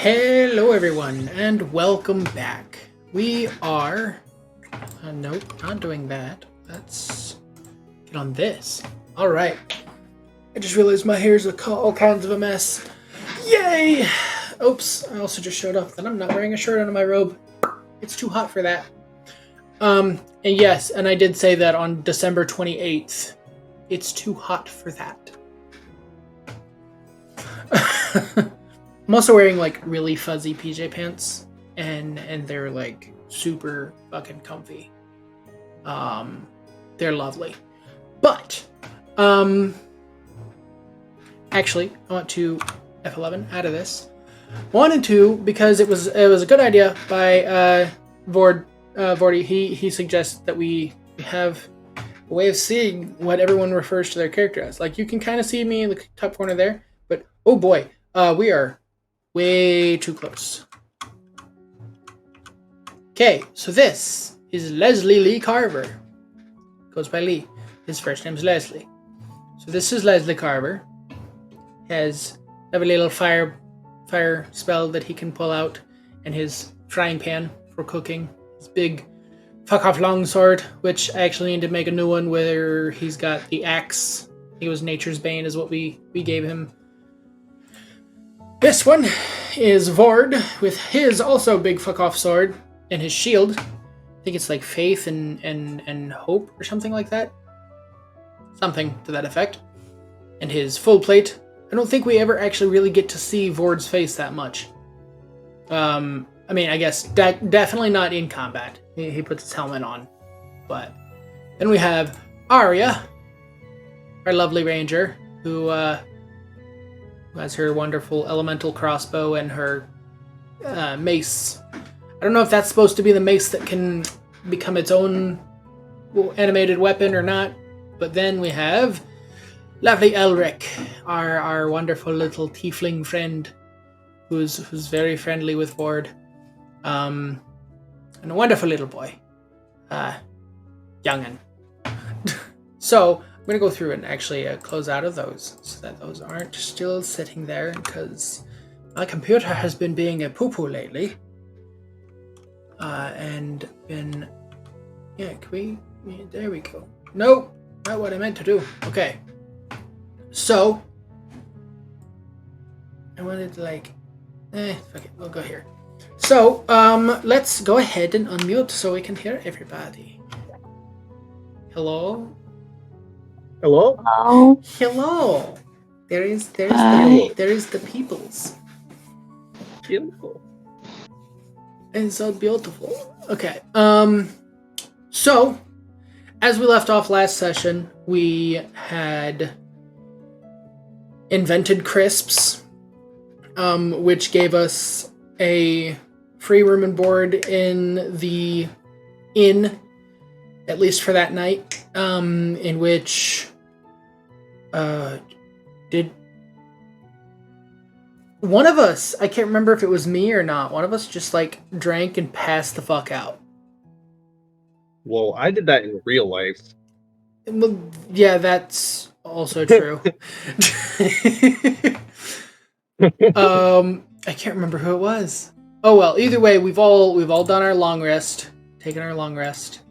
Hello everyone, and welcome back. We are... nope, not doing that. Let's get on this. Alright. I just realized my hair's all kinds of a mess. Yay! Oops, I also just showed off that I'm not wearing a shirt under my robe. It's too hot for that. And yes, and I did say that on December 28th. It's too hot for that. I'm also wearing like really fuzzy PJ pants, and they're like super fucking comfy. They're lovely. But actually, I want to F11 out of this. Wanted to because it was a good idea by Vordy. He suggests that we have a way of seeing what everyone refers to their character as. Like, you can kind of see me in the top corner there, but oh boy, we are way too close. Okay, so this is Leslie Lee Carver. Goes by Lee. His first name's Leslie. So this is Leslie Carver. Has a little fire spell that he can pull out, and his frying pan for cooking. His big fuck off longsword, which I actually need to make a new one where he's got the axe. He was Nature's Bane is what we gave him. This one is Vord with his also big fuck off sword and his shield. I think it's like faith and hope or something like that. Something to that effect. And his full plate. I don't think we ever actually really get to see Vord's face that much. I mean, I guess definitely not in combat. He puts his helmet on. But then we have Arya, our lovely ranger, who has her wonderful elemental crossbow and her mace. I don't know if that's supposed to be the mace that can become its own animated weapon or not. But then we have lovely Elric, our wonderful little tiefling friend, who's very friendly with Vord, and a wonderful little boy, youngin. So I'm gonna go through and actually close out of those so that those aren't still sitting there, because my computer has been being a poo-poo lately, and been there we go. Nope, not what I meant to do. Okay. So, I wanted to fuck it, we'll go here. So, let's go ahead and unmute so we can hear everybody. Hello? Hello? Hello. Hello! There is the peoples. Beautiful. And so beautiful. Okay, so, as we left off last session, we had invented crisps, which gave us a free room and board in the inn, at least for that night, in which did one of us, I can't remember if it was me or not, one of us just like drank and passed the fuck out. Well, I did that in real life. Well, yeah, that's also true. I can't remember who it was. Oh well, either way, we've all done our long rest, taken our long rest,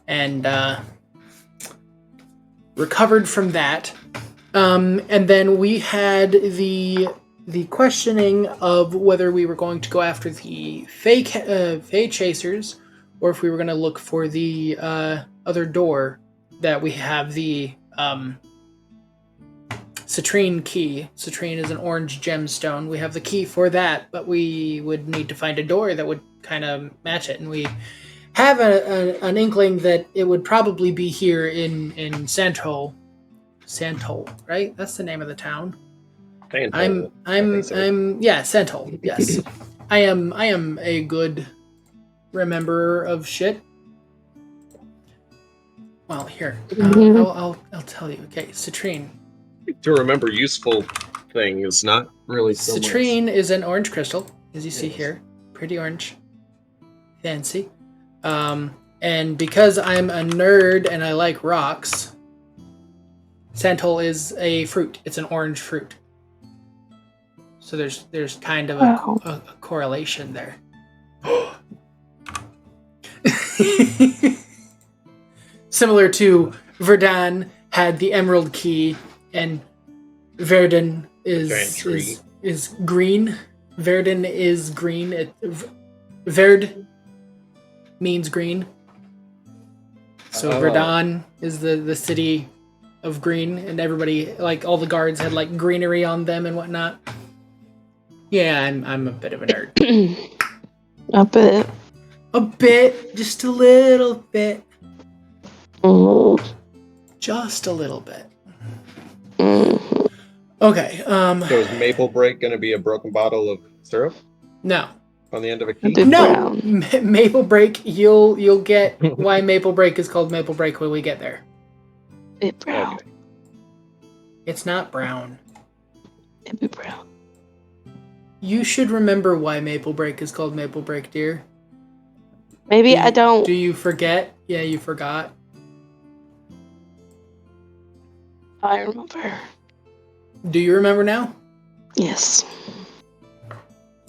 and recovered from that. And then we had the questioning of whether we were going to go after the Fae Chasers, or if we were going to look for the other door that we have the citrine key. Citrine is an orange gemstone. We have the key for that, but we would need to find a door that would kind of match it. And we have an inkling that it would probably be here in Santol. Santol, right? That's the name of the town. Santol. Santol. Yes. I am a good rememberer of shit. Well, here. I'll tell you. Okay, citrine. To remember useful thing is not really so citrine is an orange crystal, as you see here. Pretty orange. Fancy. And because I'm a nerd and I like rocks, Santol is a fruit. It's an orange fruit. So there's kind of a correlation there. Similar to Verdun had the emerald key, and Verdun is green. Verdun is green. means green. So Oh. Verdun is the city of green, and everybody, like all the guards had like greenery on them and whatnot. Yeah, I'm a bit of a nerd. A bit. A bit, just a little bit. Just a little bit. Mm-hmm. Okay, So is Maple Break going to be a broken bottle of syrup no. on the end of a A key? bit No! brown. Maple Break, you'll get why Maple Break is called Maple Break when we get there. Bit brown. Okay. It's not brown. A bit brown. You should remember why Maple Break is called Maple Break, dear. Maybe I don't. Do you forget? Yeah, you forgot. I remember. Do you remember now? Yes.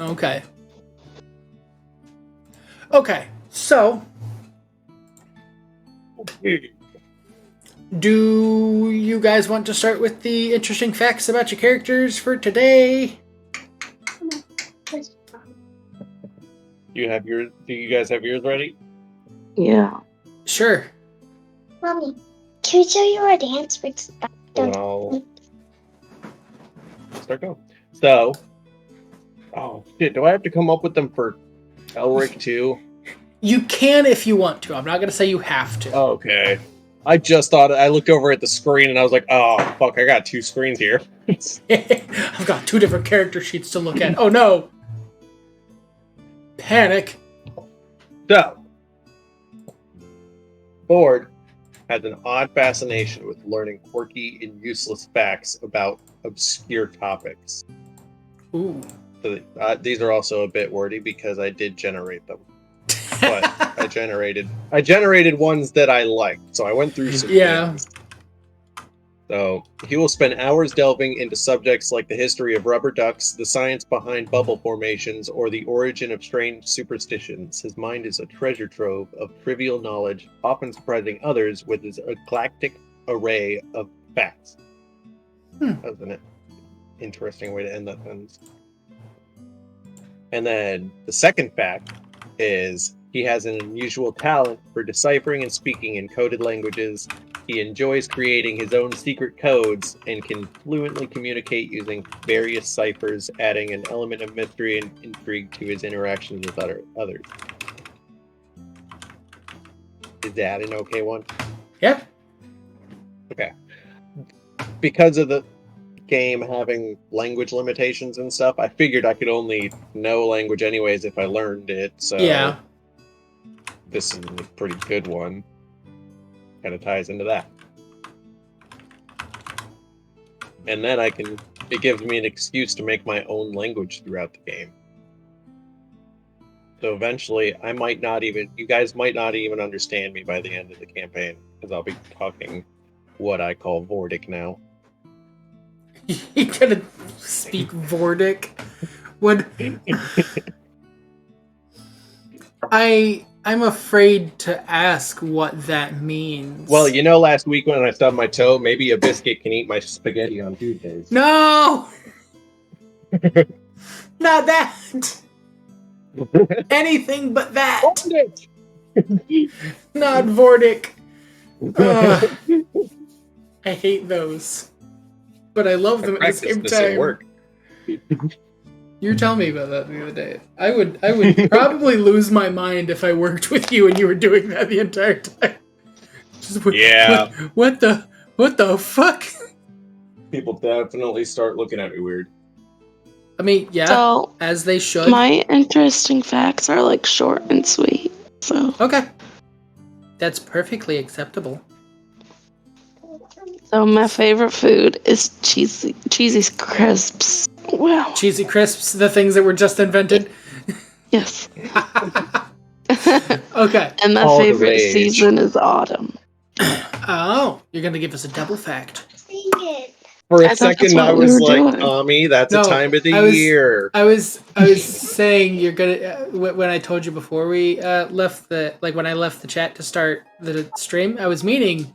Okay. Okay, so do you guys want to start with the interesting facts about your characters for today? Do you guys have yours ready? Yeah. Sure. Mommy, can we show you our dance? Well, start going. So, oh shit, do I have to come up with them for Elric too? You can if you want to. I'm not going to say you have to. Okay. I just thought, I looked over at the screen and I was like, oh, fuck, I got 2 screens here. I've got 2 different character sheets to look at. Oh no! Panic. So, Ford has an odd fascination with learning quirky and useless facts about obscure topics. Ooh. So, these are also a bit wordy because I did generate them. But I generated ones that I liked, so I went through some things. So he will spend hours delving into subjects like the history of rubber ducks, the science behind bubble formations, or the origin of strange superstitions. His mind is a treasure trove of trivial knowledge, often surprising others with his eclectic array of facts. That was an interesting way to end that sentence. And then the second fact is he has an unusual talent for deciphering and speaking in coded languages. He enjoys creating his own secret codes and can fluently communicate using various ciphers, adding an element of mystery and intrigue to his interactions with others. Is that an okay one? Yeah. Okay. Because of the game having language limitations and stuff, I figured I could only know language anyways if I learned it, so Yeah. this is a pretty good one. Kind of ties into that. And then it gives me an excuse to make my own language throughout the game. So eventually, you guys might not even understand me by the end of the campaign, because I'll be talking what I call Vordic now. You're gonna speak Vordic? What? I'm afraid to ask what that means. Well, last week when I stubbed my toe, maybe a biscuit can eat my spaghetti on Tuesdays. No! Not that! Anything but that! Not Vordic! I hate those. But I love them at the same time. Work. You were telling me about that the other day. I would probably lose my mind if I worked with you and you were doing that the entire time. Yeah. What the fuck? People definitely start looking at me weird. I mean, yeah, So, as they should. my interesting facts are like short and sweet. So Okay. That's perfectly acceptable. So my favorite food is cheesy crisps. Wow. Cheesy crisps, the things that were just invented. Yes. Okay. And my All the favorite rage. season is autumn. Oh, you're gonna give us a double fact. Sing it. For I a thought second, that's what I we was were like, doing. Tommy, that's No, a time of the I was- year. I was saying you're gonna when I told you before we left when I left the chat to start the stream, I was meaning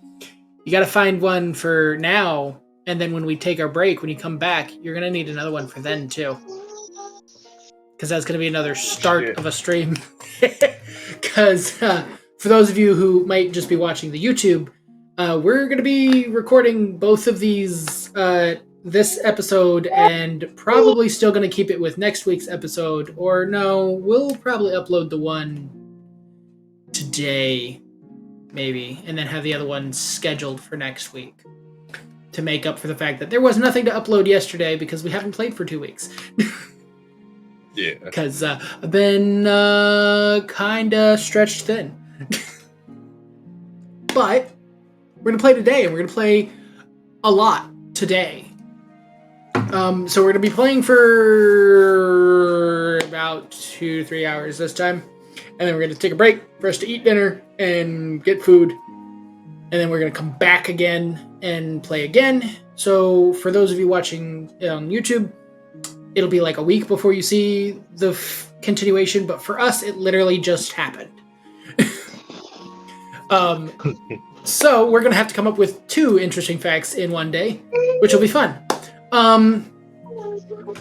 you got to find one for now, and then when we take our break, when you come back, you're gonna need another one for then too, because that's gonna be another start Shit. of a stream. Because for those of you who might just be watching the YouTube, we're going to be recording both of these this episode and probably still going to keep it with next week's episode. Or no, we'll probably upload the one today, maybe, and then have the other one scheduled for next week to make up for the fact that there was nothing to upload yesterday because we haven't played for 2 weeks. Yeah. Because I've been kind of stretched thin. But we're going to play today, and we're going to play a lot today. So we're going to be playing for about 2 to 3 hours this time. And then we're going to take a break for us to eat dinner and get food. And then we're going to come back again and play again. So for those of you watching on YouTube, it'll be like a week before you see the continuation. But for us, it literally just happened. So we're going to have to come up with 2 interesting facts in one day, which will be fun.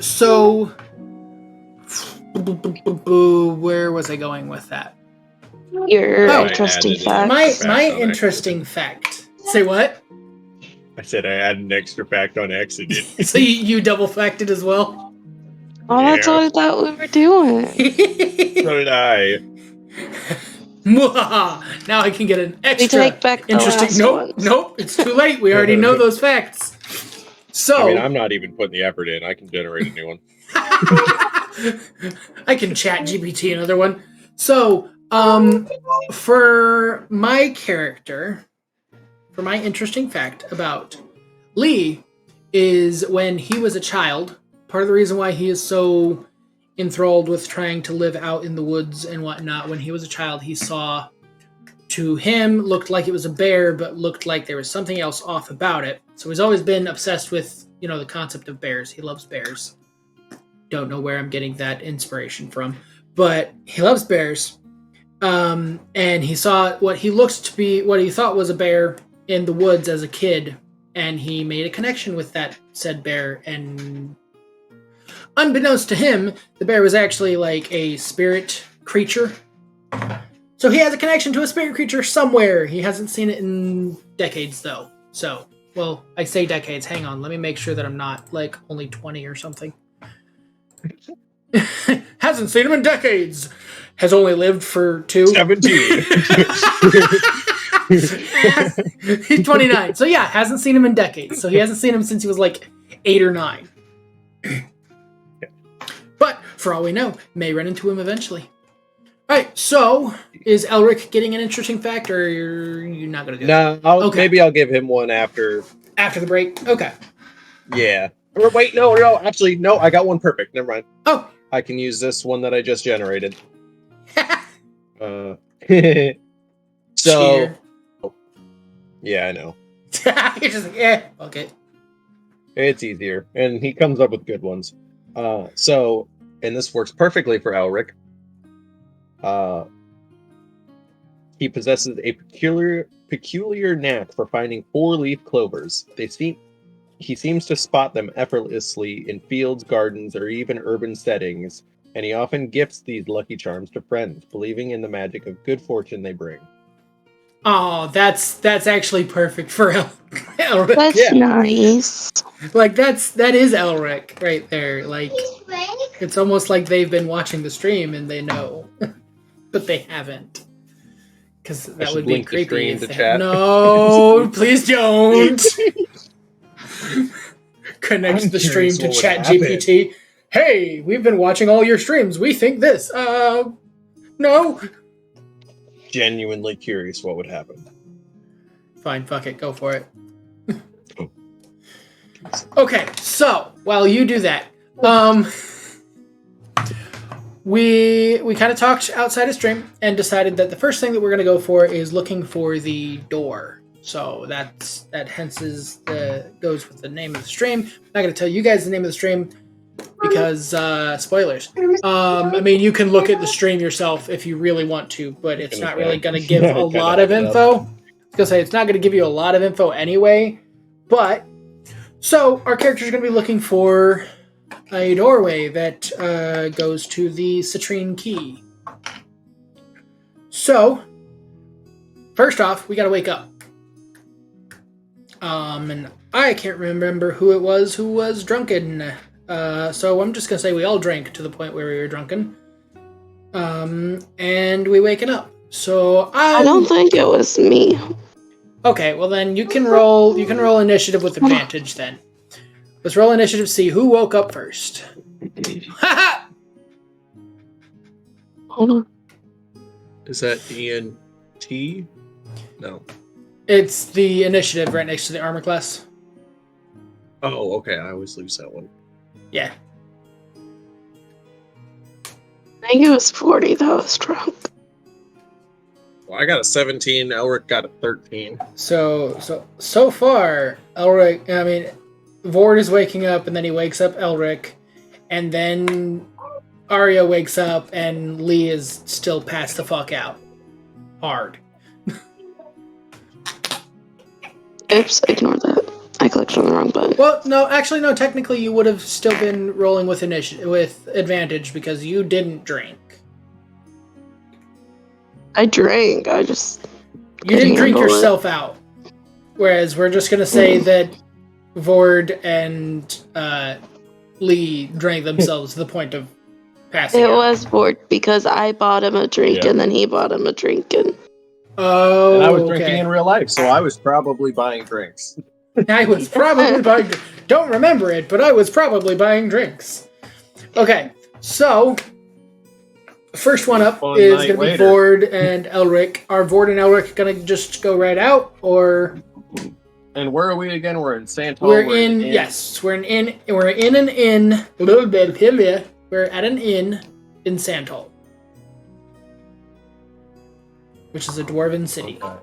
So where was I going with that? Your Oh, interesting I added fact. My on interesting fact. Say what? I said I added an extra fact on accident. So you double facted as well? Oh, that's Yeah. what I thought we were doing. So did I. Now I can get an We extra take back the interesting. last Nope, ones. nope, it's too late. We already know those facts. So I mean, I'm not even putting the effort in. I can generate a new one. I can chat GPT another one. So, for my character, for my interesting fact about Lee is when he was a child, part of the reason why he is so enthralled with trying to live out in the woods and whatnot, when he was a child, he saw, to him, looked like it was a bear, but looked like there was something else off about it. So he's always been obsessed with, the concept of bears. He loves bears. Don't know where I'm getting that inspiration from, but he loves bears. And he saw what he thought was a bear in the woods as a kid, and he made a connection with that said bear, and unbeknownst to him, the bear was actually like a spirit creature. So he has a connection to a spirit creature somewhere. He hasn't seen it in decades, though. So, well, I say decades. Hang on. Let me make sure that I'm not, like, only 20 or something. Hasn't seen him in decades. Has only lived for 2. 17. He's 29. So, yeah, hasn't seen him in decades. So he hasn't seen him since he was, like, 8 or 9. But, for all we know, may run into him eventually. All right, so is Elric getting an interesting fact, or you're not going to do that? No, Okay. Maybe I'll give him one after. After the break? Okay. Yeah. Or wait, no. Actually, no. I got one perfect. Never mind. Oh. I can use this one that I just generated. So. Cheater. Yeah, I know. You're just like, okay. It's easier, and he comes up with good ones. So, and this works perfectly for Elric. He possesses a peculiar knack for finding 4-leaf clovers. He seems to spot them effortlessly in fields, gardens, or even urban settings, and he often gifts these lucky charms to friends, believing in the magic of good fortune they bring. Oh, that's actually perfect for Elric. That's nice. Like that is Elric right there. Like it's almost like they've been watching the stream and they know, but they haven't. Because that would be creepy. The chat. No, please don't. Connects the stream to ChatGPT. Hey, we've been watching all your streams. We think this. No. Genuinely curious what would happen. Fine, fuck it. Go for it. Okay, so while you do that, we kind of talked outside of stream and decided that the first thing that we're going to go for is looking for the door. So that goes with the name of the stream. I'm not going to tell you guys the name of the stream because spoilers. I mean, you can look at the stream yourself if you really want to, but it's not really going to give a lot of info. I was going to say it's not going to give you a lot of info anyway, but so our characters are going to be looking for a doorway that goes to the citrine key. So, first off, we gotta wake up. And I can't remember who it was who was drunken. So I'm just gonna say we all drank to the point where we were drunken. And we waken up. So I don't think it was me. Okay, well then you can roll initiative with advantage then. Let's roll initiative to see who woke up first. Haha! Hold on. Is that Ian T? No. It's the initiative right next to the armor class. Oh, okay. I always lose that one. Yeah. I think it was 40 that was drunk. Well, I got a 17. Elric got a 13. So far, Vord is waking up, and then he wakes up Elric, and then Arya wakes up, and Lee is still passed the fuck out. Hard. Oops, ignore that. I clicked on the wrong button. Well, no, actually, no. Technically, you would have still been rolling with with advantage because you didn't drink. I drank. I just You didn't drink yourself out. Whereas we're just gonna say that Vord and Lee drank themselves to the point of passing It out. was bored because I bought him a drink and then he bought him a drink and Oh, And I was drinking in real life, so I was probably buying drinks. I was probably buying. Don't remember it, but I was probably buying drinks. Okay, so first one up Fun is night going to be later. Vord and Elric. Are Vord and Elric going to just go right out, or And where are we again? We're in Santal. we're in an inn. We're at an inn in Santol, which is a dwarven city, Okay.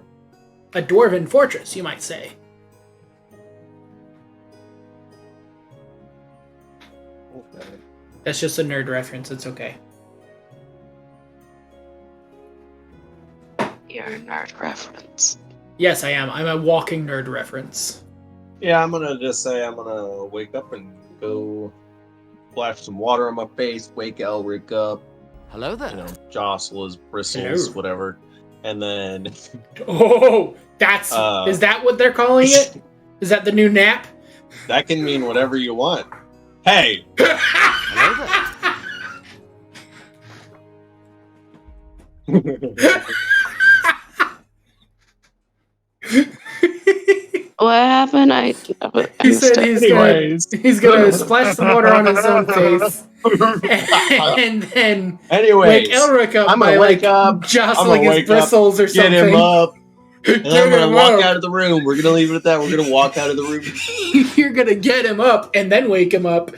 a dwarven fortress, you might say. Okay. That's just a nerd reference. It's okay. you're a nerd reference. Yes, I am. I'm a walking nerd reference. Yeah, I'm gonna just say I'm gonna wake up and go splash some water on my face, wake Elric up, Hello there. you know, jostle his bristles, Hello. whatever, and then Oh, that's is that what they're calling it? Is that the new nap? that can mean whatever you want. Hey, Hello there. What happened? I He missed said it. he's gonna splash some water on his own face and then anyways, wake Elric up I'm by gonna wake up, jostling I'm gonna his wake up, bristles or get something. him up, and Get I'm gonna him walk up. out of the room. We're gonna leave it at that. We're gonna walk out of the room. You're gonna get him up and then wake him up.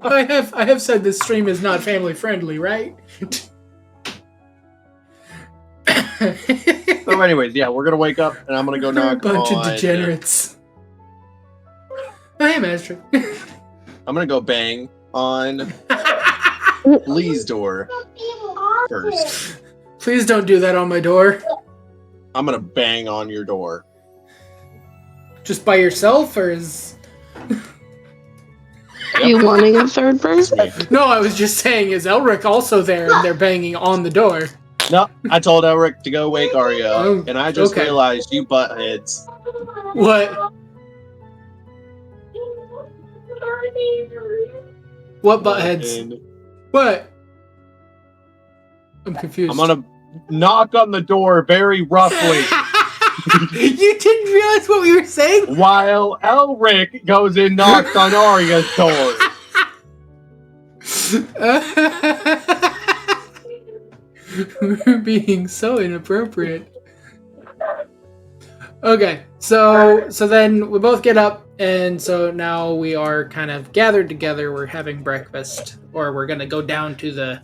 I have said this stream is not family friendly, right? So, anyways, yeah, we're gonna wake up, and I'm gonna go They're a knock bunch on. of degenerates. Oh, hey, Master. I'm gonna go bang on Lee's door first. Please don't do that on my door. I'm gonna bang on your door. Just by yourself, or is... Are you wanting a third person? No, I was just saying, is Elric also there and they're banging on the door? No, I told Elric to go wake Arya up, Oh, and I just okay. realized you butt heads. What? What buttheads? And What? I'm confused. I'm gonna knock on the door very roughly You didn't realize what we were saying? while Elric goes and knocks on Arya's door. We're being so inappropriate. Okay, so then we both get up, and so now we are kind of gathered together. We're having breakfast, or we're gonna go down to the.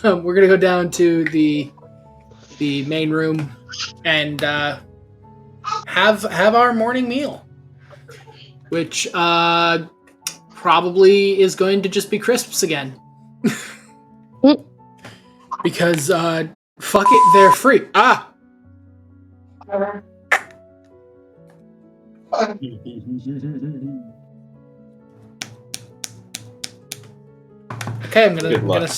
We're gonna go down to the main room and have our morning meal, which probably is going to just be crisps again. Because fuck it, they're free. Okay, I'm Good luck.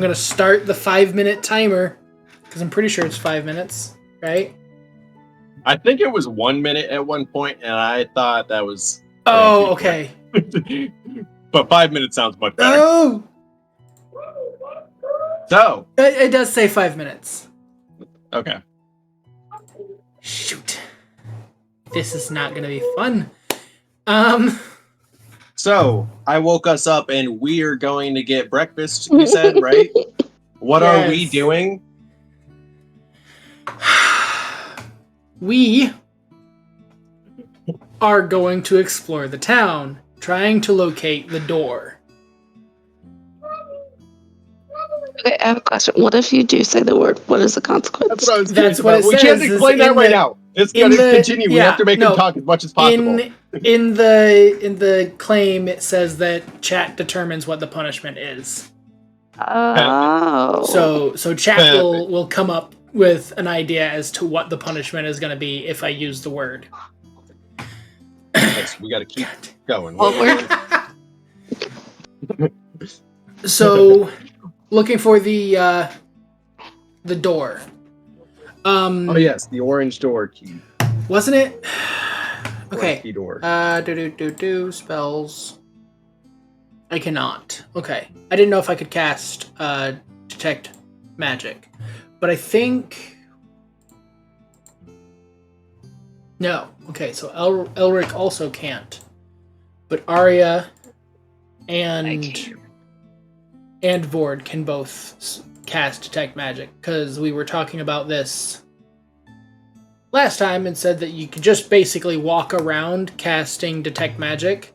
gonna start the 5-minute timer because I'm pretty sure it's 5 minutes, right? I think it was 1 minute at one point, and I thought that was. Oh, okay. But 5 minutes sounds much better. Oh, So, it does say 5 minutes. okay. Shoot, this is not gonna be fun. So, I woke us up and we are going to get breakfast, you said, right? What are we Yes. doing? We are going to explore the town, trying to locate the door. Okay, I have a question. What if you do say the word? What is the consequence? That's what I was That's curious what about. it We can't says is explain that in right the- now. It's in going to the- continue. We yeah, have to make no, them talk as much as possible. In the claim, it says that chat determines what the punishment is. Oh. So chat will come up with an idea as to what the punishment is going to be if I use the word. Yes, we got to keep going. Well, So, looking for the door. Oh yes, the orange door key. Wasn't it? Orange Okay. key door. Spells. I cannot. Okay. I didn't know if I could cast detect magic, but I think no. Okay, so Elric also can't, but Arya and Vord can both cast detect magic because we were talking about this last time and said that you could just basically walk around casting detect magic.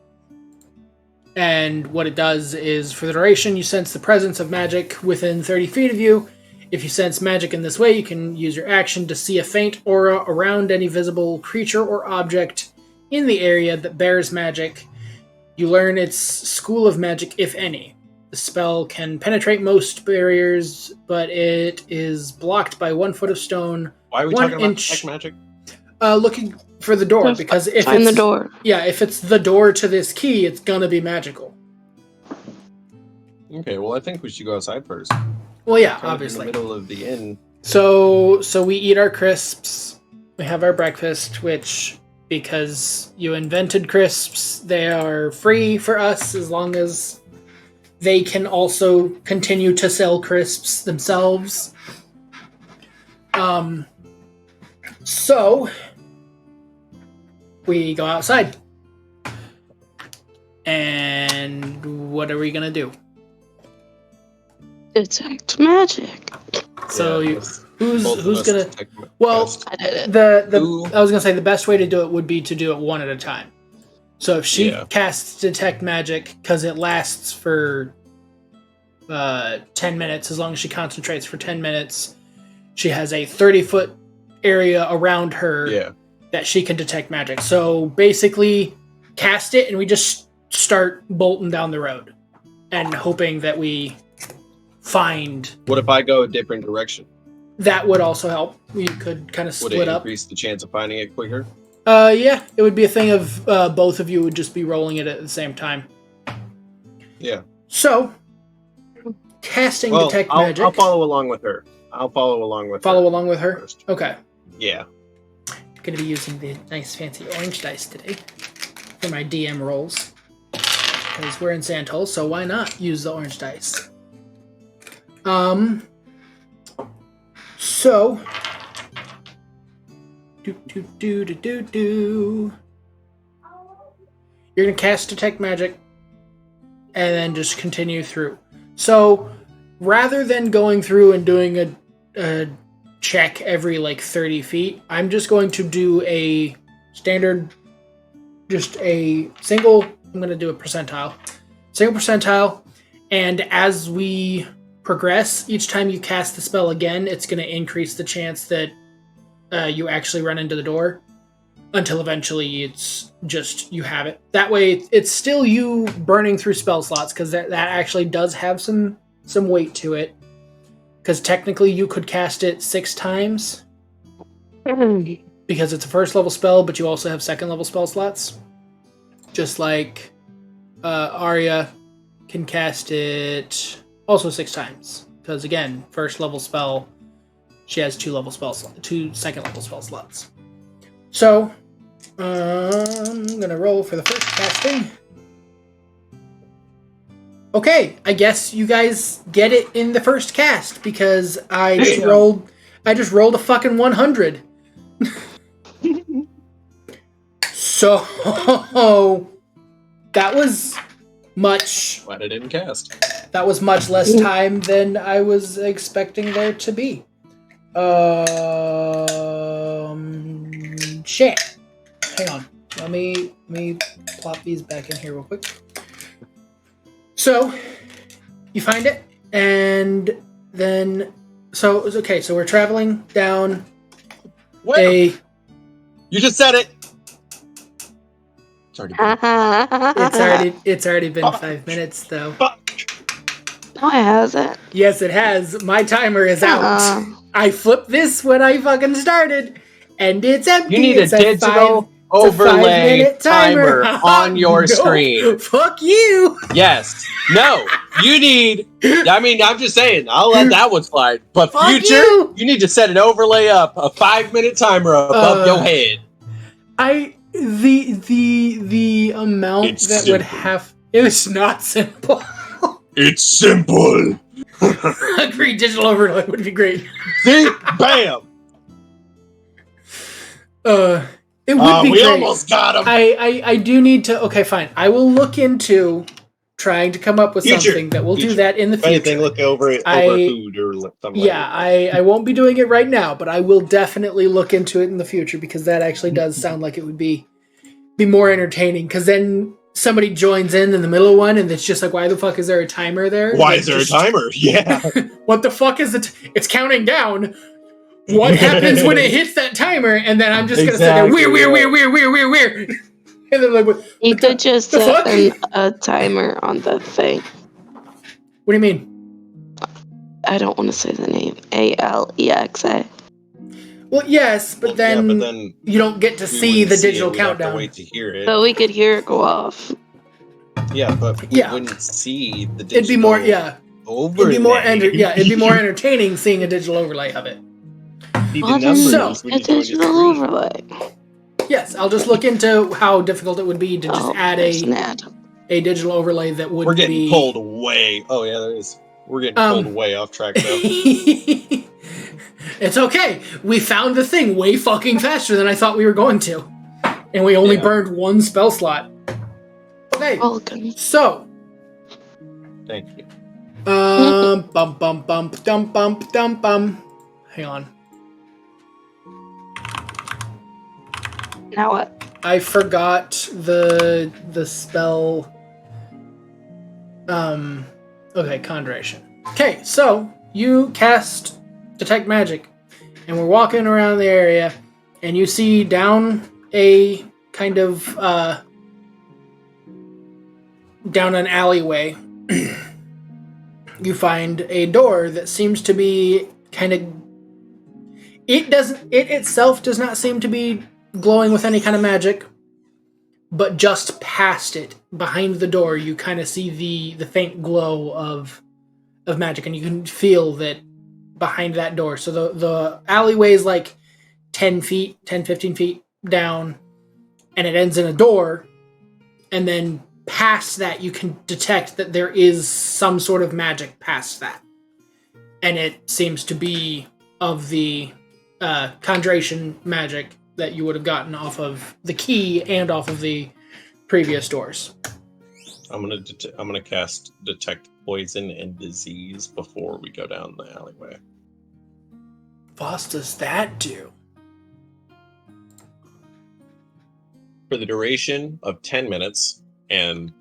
And what it does is, for the duration, you sense the presence of magic within 30 feet of you. If you sense magic in this way, you can use your action to see a faint aura around any visible creature or object in the area that bears magic. You learn its school of magic, if any. The spell can penetrate most barriers, but it is blocked by 1 foot of stone. Why are we 1 talking about inch- detect magic? Looking for the door, because if Find it's the door. yeah, if it's the door to this key, it's gonna be magical. Okay, well I think we should go outside first. Well, yeah, Kind of obviously. in the middle of the inn. So we eat our crisps. We have our breakfast, which, because you invented crisps, they are free for us as long as they can also continue to sell crisps themselves. So we go outside. And what are we gonna do? Detect magic. So Yeah, you, let's- who's both of who's us gonna? detect Well, best. I did it. Who- I was gonna say the best way to do it would be to do it one at a time. So if she Yeah. casts detect magic, because it lasts for 10 minutes, as long as she concentrates for 10 minutes, she has a 30-foot area around her Yeah. that she can detect magic. So basically, cast it, and we just start bolting down the road, and hoping that we find. What if I go a different direction? That would also help. We could kind of Would split it up. increase the chance of finding it quicker? Yeah, it would be a thing of both of you would just be rolling it at the same time. Yeah. So, casting Well, detect I'll magic. follow along with her. I'll follow along with Follow her along with her. first. Okay. Yeah. Gonna be using the nice fancy orange dice today for my DM rolls because we're in Sandhole, so why not use the orange dice? So. You're gonna cast detect magic and then just continue through. So rather than going through and doing a check every like 30 feet, I'm just going to do a standard, just a single, I'm going to do a single percentile, and as we progress, each time you cast the spell again, it's going to increase the chance that you actually run into the door, until eventually it's just you have it. That way it's still you burning through spell slots, because that actually does have some weight to it, because technically you could cast it 6 times because it's a first level spell, but you also have second level spell slots, just like Arya can cast it also 6 times. Because again, first level spell, she has 2 second level spell slots. So, I'm gonna roll for the first casting. Okay, I guess you guys get it in the first cast because I just rolled a fucking 100. So that was much. Glad I didn't cast. That was much less time than I was expecting there to be. Shit. Hang on. Let me plop these back in here real quick. So, you find it, and then so we're traveling down You just said it. It's already been 5 minutes though. No, it hasn't. Yes, it has. My timer is out. I flipped this when I fucking started, and it's empty. You need a digital overlay timer on your screen. Fuck you. Yes. No. You need. I mean, I'm just saying. I'll let that one slide. But Fuck future, you need to set an overlay up, a 5-minute timer above your head. The amount It's that simple. would have. It's not simple. It's simple. Agree, digital overlay would be great. See? Bam. It would be we great. almost got him. I do need to. Okay, fine. I will look into trying to come up with something that will do that in the future. Anything, look over it, over food or something. Yeah, I won't be doing it right now, but I will definitely look into it in the future because that actually does sound like it would be more entertaining. Because then somebody joins in the middle of one, and it's just like, why the fuck is there a timer there? Why is there a timer? Yeah. What the fuck is it? It's counting down. What happens when it hits that timer? And then I'm just gonna sit there, weird. And then like, what? You could just the fuck? set a timer on the thing. What do you mean? I don't want to say the name. Alexa. Well, yes, but then you don't get to see the digital countdown. Wait to hear it. But we could hear it go off. Yeah, but we wouldn't see the digital. It'd be more, overlay. It'd be more entertaining seeing a digital overlay of it. A digital overlay. Yes, I'll just look into how difficult it would be to just add a digital overlay that would be... We're getting pulled way... Oh, yeah, there is. We're getting pulled way off track, though. It's okay. We found the thing way fucking faster than I thought we were going to. And we only burned 1 spell slot. Okay, so... Thank you. Bum. Hang on. Now what? I forgot the spell. Okay, Conjuration. Okay, so you cast Detect Magic, and we're walking around the area, and you see down a kind of down an alleyway. You find a door that seems to be kind of. It itself does not seem to be glowing with any kind of magic, but just past it, behind the door, you kind of see the faint glow of magic, and you can feel that behind that door. So the alleyway is like 10, 15 feet down, and it ends in a door, and then past that you can detect that there is some sort of magic past that. And it seems to be of the conjuration magic that you would have gotten off of the key and off of the previous doors. I'm gonna cast Detect Poison and Disease before we go down the alleyway. What does that do? For the duration of 10 minutes and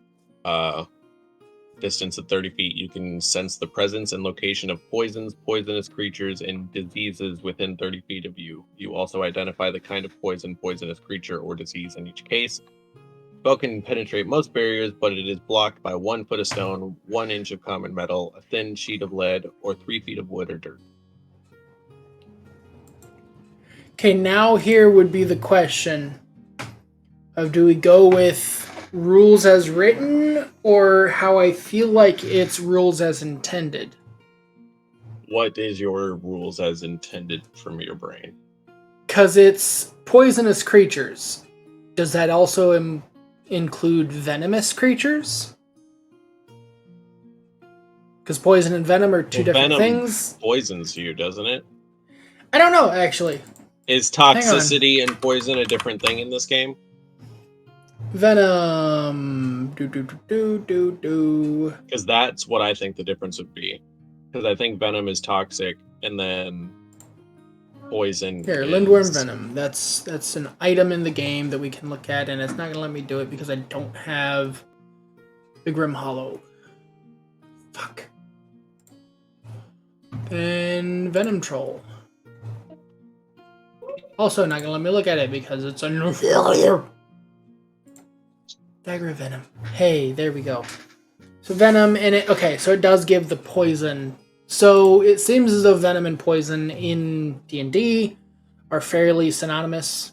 distance of 30 feet, you can sense the presence and location of poisons, poisonous creatures, and diseases within 30 feet of you. You also identify the kind of poison, poisonous creature, or disease in each case. Spell can penetrate most barriers, but it is blocked by 1 foot of stone, 1 inch of common metal, a thin sheet of lead, or 3 feet of wood or dirt. Okay, now here would be the question of, do we go with rules as written or how I feel like it's rules as intended? What is your rules as intended from your brain? Because it's poisonous creatures. Does that also include venomous creatures? Because poison and venom are two different venom things. Poisons you, doesn't it? I don't know, actually. Is toxicity and poison a different thing in this game? Venom. Because that's what I think the difference would be. Because I think venom is toxic, and then poison Here, is... Lindworm Venom. That's an item in the game that we can look at, and it's not going to let me do it because I don't have the Grim Hollow. Fuck. And Venom Troll. Also not going to let me look at it because it's a... Dagger of Venom. Hey, there we go. So Venom, and it... Okay, so it does give the poison... So it seems as though venom and poison in D&D are fairly synonymous.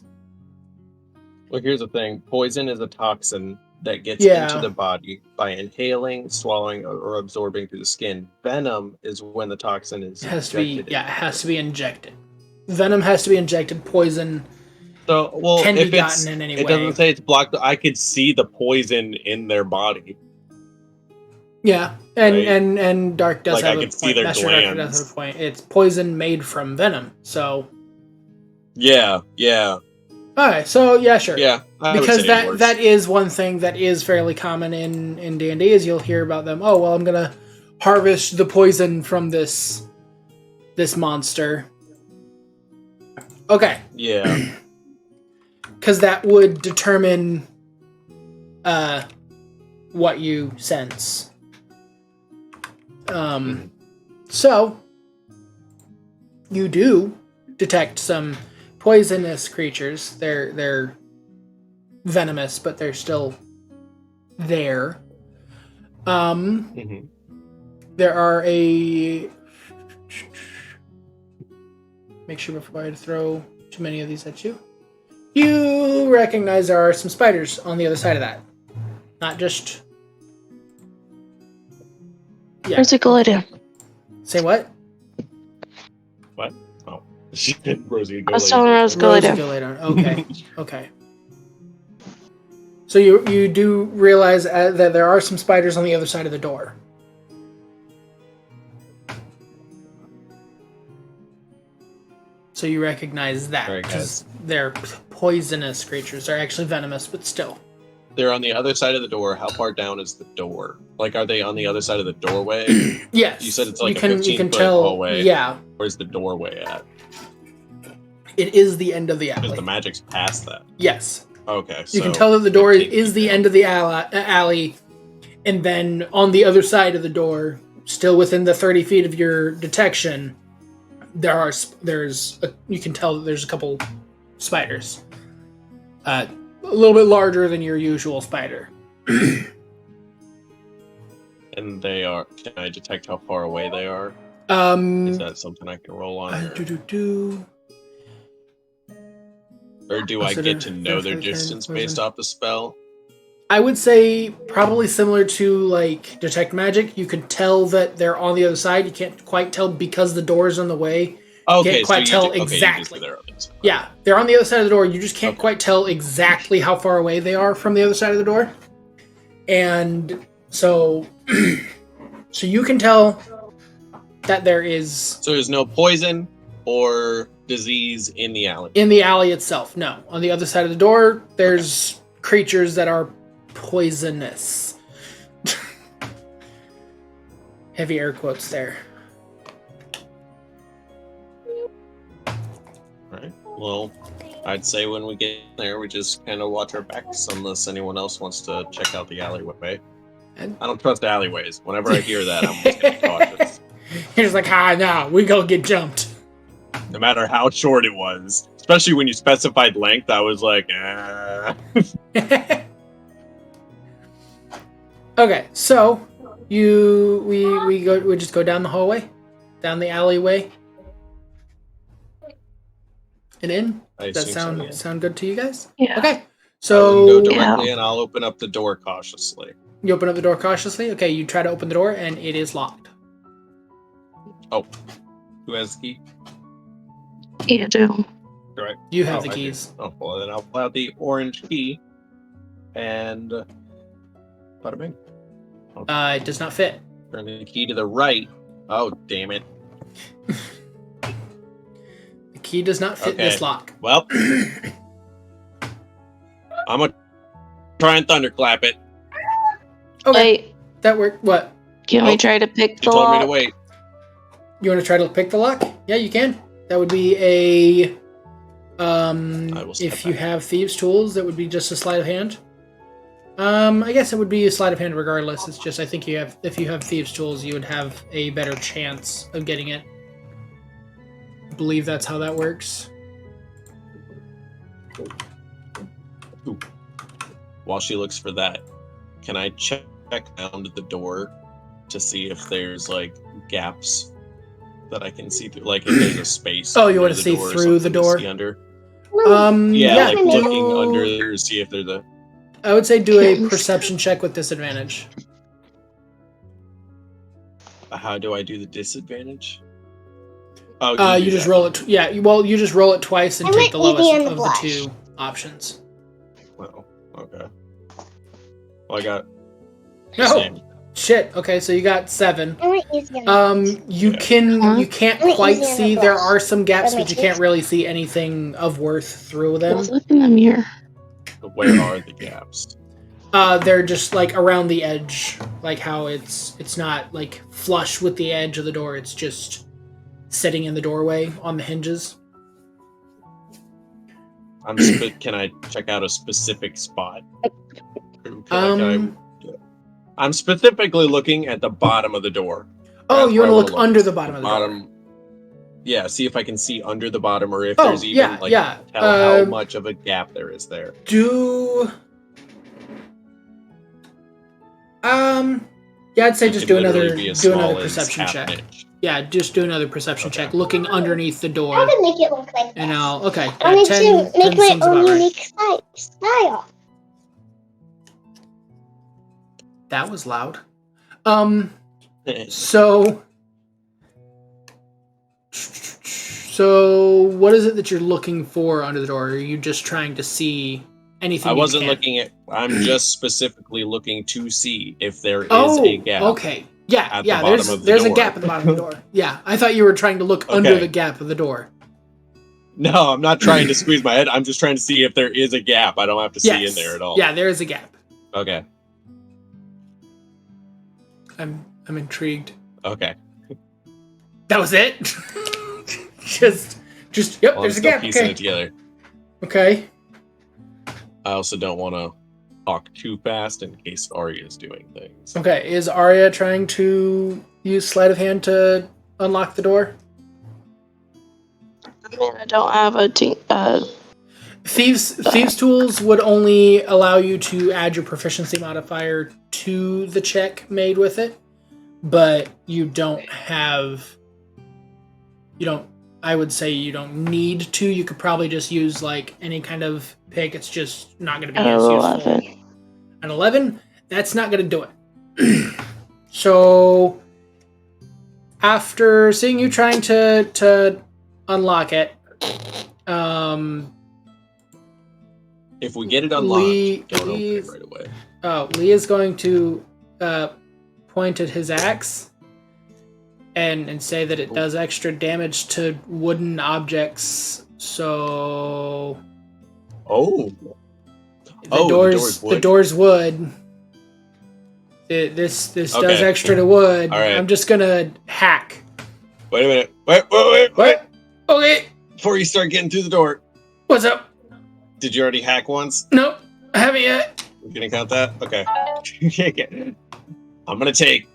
Well, here's the thing. Poison is a toxin that gets into the body by inhaling, swallowing, or absorbing through the skin. Venom is when the toxin is injected. It has to be injected. Venom has to be injected. Poison can be gotten in any way. It doesn't say it's blocked. I could see the poison in their body. Yeah, and Dark does have a point. I could see their Master Dark does have a point. It's poison made from venom, so... Yeah. Alright, so yeah, sure. Yeah, because that is one thing that is fairly common in D&D, is you'll hear about them, oh, well, I'm gonna harvest the poison from this monster. Okay. Yeah. Because that would determine what you sense. So you do detect some poisonous creatures. They're venomous, but they're still there. There are a... Make sure before I throw too many of these at you. You recognize there are some spiders on the other side of that. Not just... Yeah. Where's it go lay down? Say what? What? Oh. Rosie, go I was telling Rose go lay down. Go lay down. Okay. Okay. So you do realize that there are some spiders on the other side of the door. So you recognize that. Because they're poisonous creatures. They're actually venomous, but still. They're on the other side of the door. How far down is the door? Like, are they on the other side of the doorway? Yes. You said it's like a 15-foot hallway. Yeah. Where's the doorway at? It is the end of the alley. Because the magic's past that. Yes. Okay. You can tell that the door is the end of the alley, and then on the other side of the door, still within the 30 feet of your detection, you can tell that there's a couple spiders. A little bit larger than your usual spider. And they are... Can I detect how far away they are? Is that something I can roll on? Or do I get to know their distance based off the spell? I would say probably similar to, like, Detect Magic. You can tell that they're on the other side. You can't quite tell because the door's in the way. Okay, can't quite tell exactly. Yeah, they're on the other side of the door. You just can't quite tell exactly how far away they are from the other side of the door. And so, so you can tell that there is... So there's no poison or disease in the alley? In the alley itself, no. On the other side of the door, there's creatures that are poisonous. Heavy air quotes there. Alright, well, I'd say when we get there, we just kind of watch our backs unless anyone else wants to check out the alleyway. I don't trust alleyways. Whenever I hear that, I'm just gonna be cautious. He's like, no, we gonna get jumped. No matter how short it was. Especially when you specified length, I was like, Okay, so we just go down the hallway, down the alleyway, and in. Does that sound good to you guys? Yeah. Okay, So go So directly, and I'll open up the door cautiously. you open up the door cautiously. Okay, you try to open the door, and it is locked. Oh, who has the key? You do. Correct. You have Oh, the I do. keys. Oh, well, then I'll pull out the orange key, and bada bing. It does not fit. Turn the key to the right. Oh, damn it. The key does not fit this lock. Well, I'm gonna try and thunderclap it. Okay, Wait, that worked. What? can we Oh, try to pick the You told me lock? to wait. You want to try to pick the lock? Yeah, you can. That would be a. will step If you back. have thieves' tools, that would be just a sleight of hand. I guess it would be a sleight of hand regardless. It's just I think if you have thieves' tools, you would have a better chance of getting it. I believe that's how that works. Ooh. While she looks for that, can I check around the door to see if there's like gaps that I can see through? Like if there's a space. Oh, you want wanna see through the door? See under? Mommy, Yeah, Yeah, like do- looking under there to see if there's a. I would say do a Yes. perception check with disadvantage. How do I do the disadvantage? Oh, You just roll it. You just roll it twice and I take the went lowest easy on the of the blush. two options. Well, okay. Well, I got. No. Same. Shit. Okay, so you got 7. I went easy on the You Yeah. you can't I'm quite easy on the see. There blush. are some gaps, But my but you can't teeth- really see anything of worth through them. Let's look in the mirror. Where are the gaps? They're just like around the edge, like how it's not like flush with the edge of the door. It's just sitting in the doorway on the hinges. Can I check out a specific spot? I'm specifically looking at the bottom of the door. Oh, That's you where want I to look wanna under the bottom of the door? Yeah, see if I can see under the bottom, or if Oh, there's even yeah. tell how much of a gap there is there. Yeah, I'd say It just could do literally another be as do another small as perception half check. an inch. Yeah, just do another perception Okay. check, looking underneath the I'm door. gonna make it look like And this. I'll okay. I Yeah, want 10 to make 10 my seems own about right. unique style. That was loud. So what is it that you're looking for under the door? Are you just trying to see anything? I wasn't you can? looking at. I'm just specifically looking to see if there is Oh, a gap. okay. Yeah, at the yeah. bottom There's of the there's a door. gap at the bottom of the door. Yeah, I thought you were trying to look under Okay. the gap of the door. No, I'm not trying to squeeze my head. I'm just trying to see if there is a gap. I don't have to see in there at all. Yeah, there is a gap. Okay. I'm intrigued. Okay. That was it. just yep. Well, there's a I'm still gap. piecing Okay. it together. Okay. I also don't want to talk too fast in case Arya is doing things. Okay. Is Arya trying to use sleight of hand to unlock the door? I mean, I don't have a Thieves tools would only allow you to add your proficiency modifier to the check made with it, but you don't have. I would say you don't need to. You could probably just use like any kind of pick. It's just not going to be at as useful. 11. An 11, that's not going to do it. So, after seeing you trying to unlock it, If we get it unlocked, don't open Lee's- it right away. Lee is going to point at his axe and say that it does extra damage to wooden objects. So Oh. the door's wood. This does Okay. extra to wood. All right. I'm just gonna hack. Wait a minute. Wait. What? Okay. Before you start getting through the door, What's up? did you already hack once? Nope. I haven't yet. We're gonna count that? Okay. I'm gonna take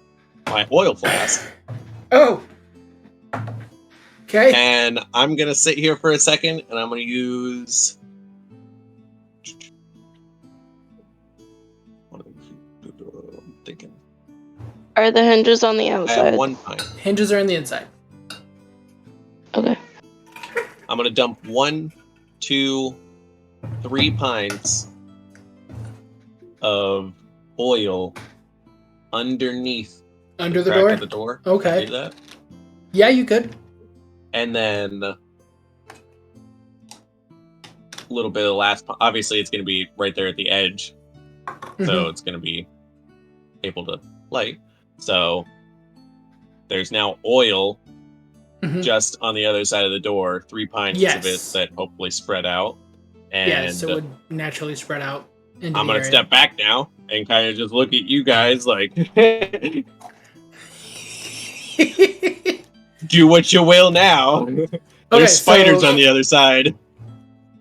my oil flask Oh. Okay. and I'm gonna sit here for a second and I'm gonna use. I'm thinking. Are the hinges on the I outside? have 1 pint. Hinges are on the inside. Okay. I'm gonna dump 1, 2, 3 pints of oil underneath Under the crack door? of the door. Okay. Do that. Yeah, you could. And then a little bit of last. Obviously, it's going to be right there at the edge, so it's going to be able to light. So there's now oil just on the other side of the door. 3 pints of it that hopefully spread out. And yes, it would naturally spread out. I'm going to step back now and kind of just look at you guys like, do what you will now. There's spiders on the other side.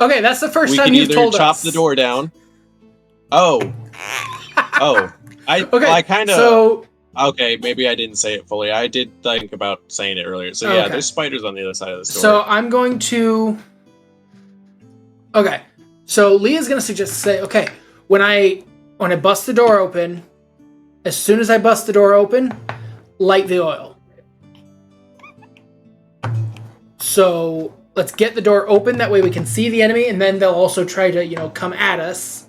Okay, that's the first time you've told us. We can either chop the door down. Oh. I kind of... So... Okay, maybe I didn't say it fully. I did think about saying it earlier. So yeah, there's spiders on the other side of the store. So I'm going to... Okay, so Leah's going to say, okay, when I bust the door open, as soon as I bust the door open, light the oil. So let's get the door open. That way we can see the enemy, and then they'll also try to, come at us.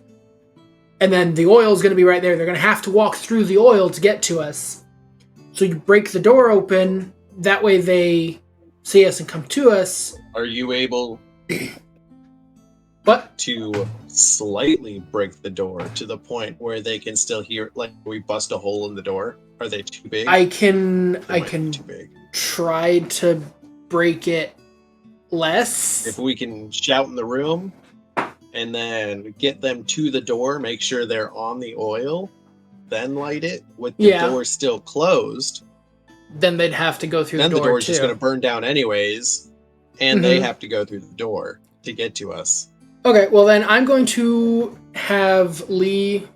And then the oil is going to be right there. They're going to have to walk through the oil to get to us. So you break the door open. That way they see us and come to us. Are you able what? To slightly break the door to the point where they can still hear, like we bust a hole in the door? Are they too big? I can too big. Try to break it less. If we can shout in the room and then get them to the door, make sure they're on the oil, then light it with the door still closed. Then they'd have to go through the door. Then the door's just going to burn down anyways, and they have to go through the door to get to us. Okay, well then I'm going to have Lee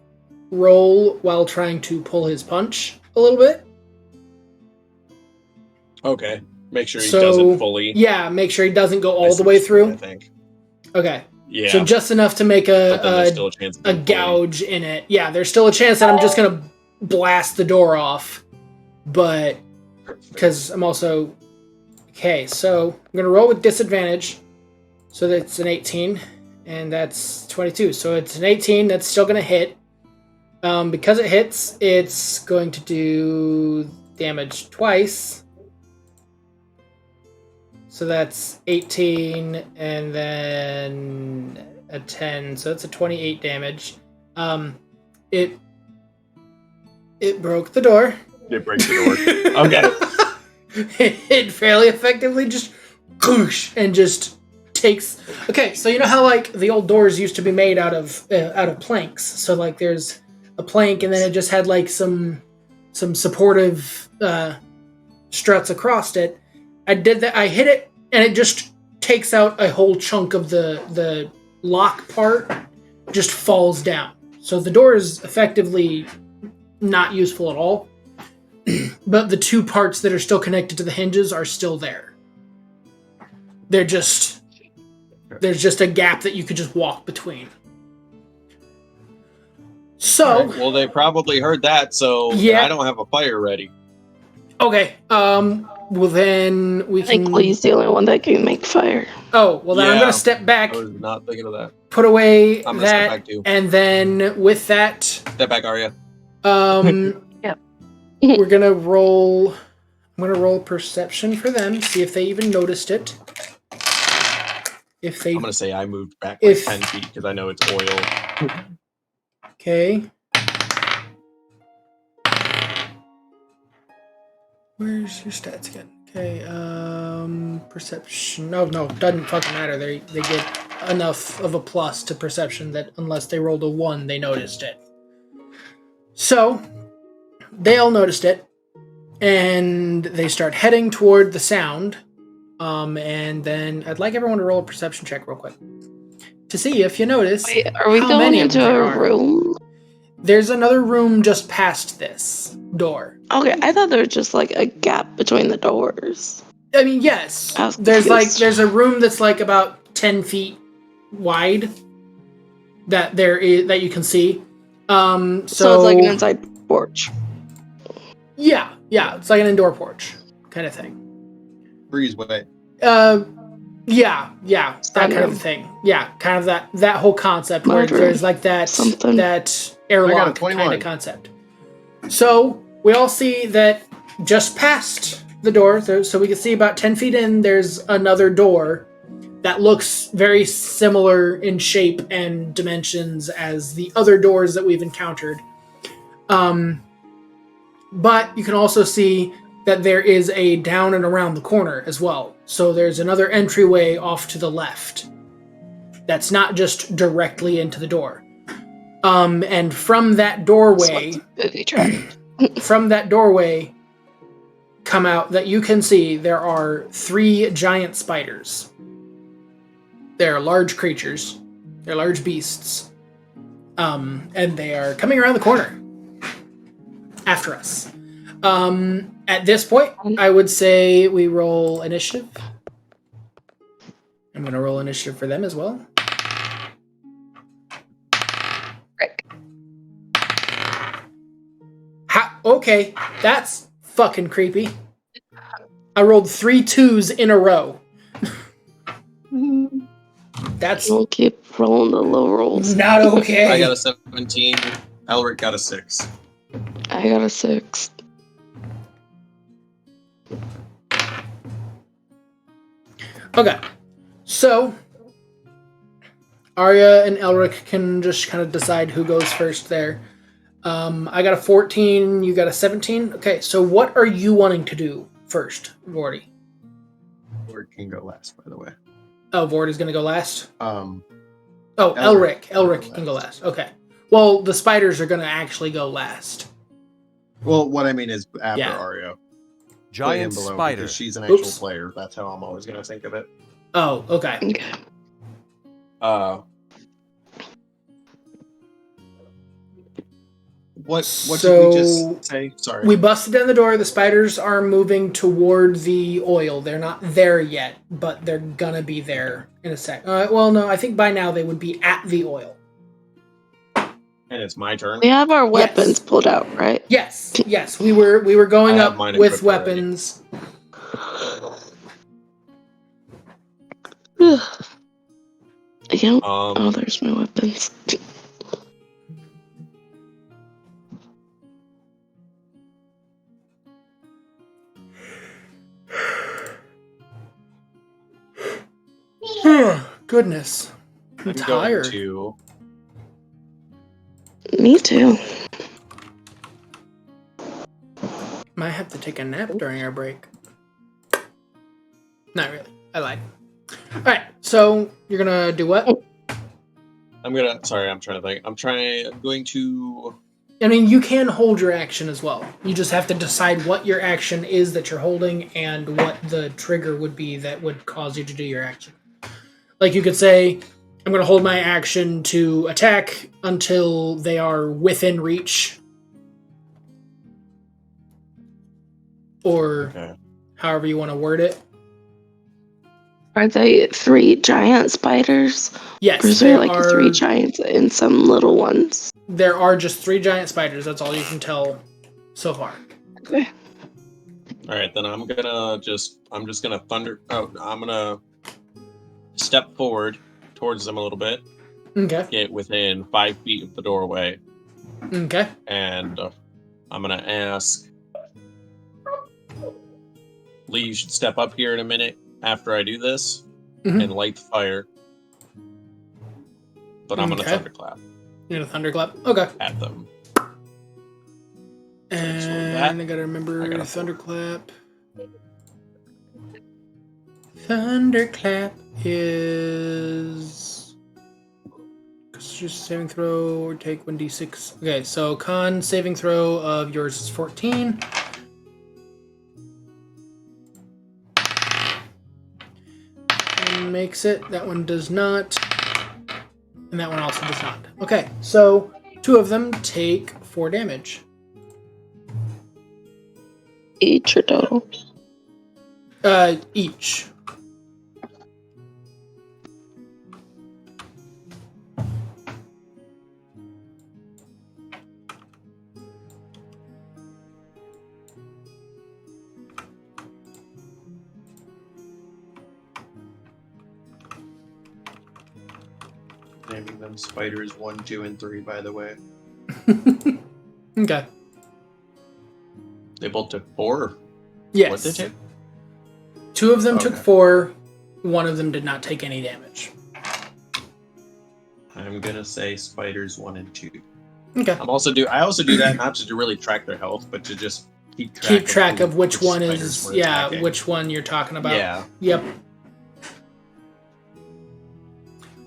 roll while trying to pull his punch a little bit. Okay. Make sure he doesn't fully... Yeah, make sure he doesn't go all the way through. I think. Okay. Yeah. So just enough to make a gouge in it. Yeah, there's still a chance that I'm just going to blast the door off. But... Because I'm also... Okay, so I'm going to roll with disadvantage. So that's an 18. And that's 22. So it's an 18. That's still going to hit. Because it hits, it's going to do damage twice. So that's 18 and then a 10. So that's a 28 damage. It broke the door. It breaks the door. Okay. It fairly effectively just whoosh and just takes. Okay, so you know how like the old doors used to be made out of planks. So like there's a plank and then it just had like some supportive struts across it. I did that. I hit it, and it just takes out a whole chunk of the lock part. Just falls down. So the door is effectively not useful at all. But the two parts that are still connected to the hinges are still there. There's just a gap that you could just walk between. So well, they probably heard that. So I don't have a fire ready. Okay. Well, then we can... I think Lee's the only one that can make fire. Oh, well, then I'm going to step back. I was not thinking of that. Put away I'm that, step back too. And then with that... Step back, Arya. Yep. We're going to roll... I'm going to roll perception for them, see if they even noticed it. I'm going to say I moved back like 10 feet because I know it's oil. Okay. Where's your stats again? Okay, perception. No, doesn't fucking matter. They get enough of a plus to perception that unless they rolled a 1, they noticed it. So, they all noticed it, and they start heading toward the sound. And then I'd like everyone to roll a perception check real quick to see if you notice. Wait, are we going into a room? There's another room just past this door. Okay, I thought there was just like a gap between the doors. I mean, yes. There's a room that's like about 10 feet wide that that you can see. So it's like an inside porch. Yeah, it's like an indoor porch kind of thing. Breezeway. Yeah, that kind of thing. Yeah, kind of that whole concept where there's like that airlock kind 21. of concept. So we all see that just past the door, so we can see about 10 feet in, there's another door that looks very similar in shape and dimensions as the other doors that we've encountered. But you can also see that there is a down and around the corner as well. So there's another entryway off to the left that's not just directly into the door. And from that doorway, from that doorway, come out that you can see there are 3 giant spiders. They're large creatures. They're large beasts. And they are coming around the corner after us. At this point, I would say we roll initiative. I'm going to roll initiative for them as well. Okay, that's fucking creepy. I rolled 3 2s in a row. That's... We'll keep rolling the low rolls. Not okay. I got a 17. Elric got a 6. I got a 6. Okay, so Arya and Elric can just kind of decide who goes first there. I got a 14, you got a 17. Okay, so what are you wanting to do first, Vordy? Elric can go last, by the way. Oh, Vordy's going to go last? Oh, Elric. Elric can go last. Okay. Well, the spiders are going to actually go last. Well, what I mean is after Arya. Giant spider. Because she's an actual player. That's how I'm always going to think of it. Oh, okay. What did we just say? Sorry. We busted down the door. The spiders are moving toward the oil. They're not there yet, but they're gonna be there in a sec. Well, no, I think by now they would be at the oil. And it's my turn. We have our weapons pulled out, right? Yes. We were going up with weapons. Yeah. Oh, there's my weapons. Goodness. I'm tired. Me too. Might have to take a nap during our break. Not really. I lied. Alright, so you're gonna do what? I'm trying to think. I'm going to... I mean, you can hold your action as well. You just have to decide what your action is that you're holding and what the trigger would be that would cause you to do your action. Like, you could say, I'm going to hold my action to attack until they are within reach. Or however you want to word it. Are they 3 giant spiders? Yes. Or is there like 3 giants and some little ones? There are just 3 giant spiders. That's all you can tell so far. Okay. All right, then I'm just gonna thunder. Oh, I'm gonna step forward towards them a little bit. Okay. Get within 5 feet of the doorway. Okay. And I'm gonna ask Lee, you should step up here in a minute after I do this and light the fire. But I'm gonna thunderclap. You're gonna thunderclap? Okay. At them. And I gotta remember thunderclap. Thunderclap is just saving throw or take 1d6. Okay, so con saving throw of yours is 14. One makes it. That one does not. And that one also does not. Okay, so 2 of them take 4 damage. Each or total? Each. Naming them spiders 1, 2, and 3, by the way. Okay. They both took 4. Yes. What did they take? 2 of them took Okay. 4. 1 of them did not take any damage. I'm gonna say spiders 1 and 2. Okay. I also do that not to really track their health, but to just keep track of which one spiders is were attacking. which one you're talking about. Yeah. Yep.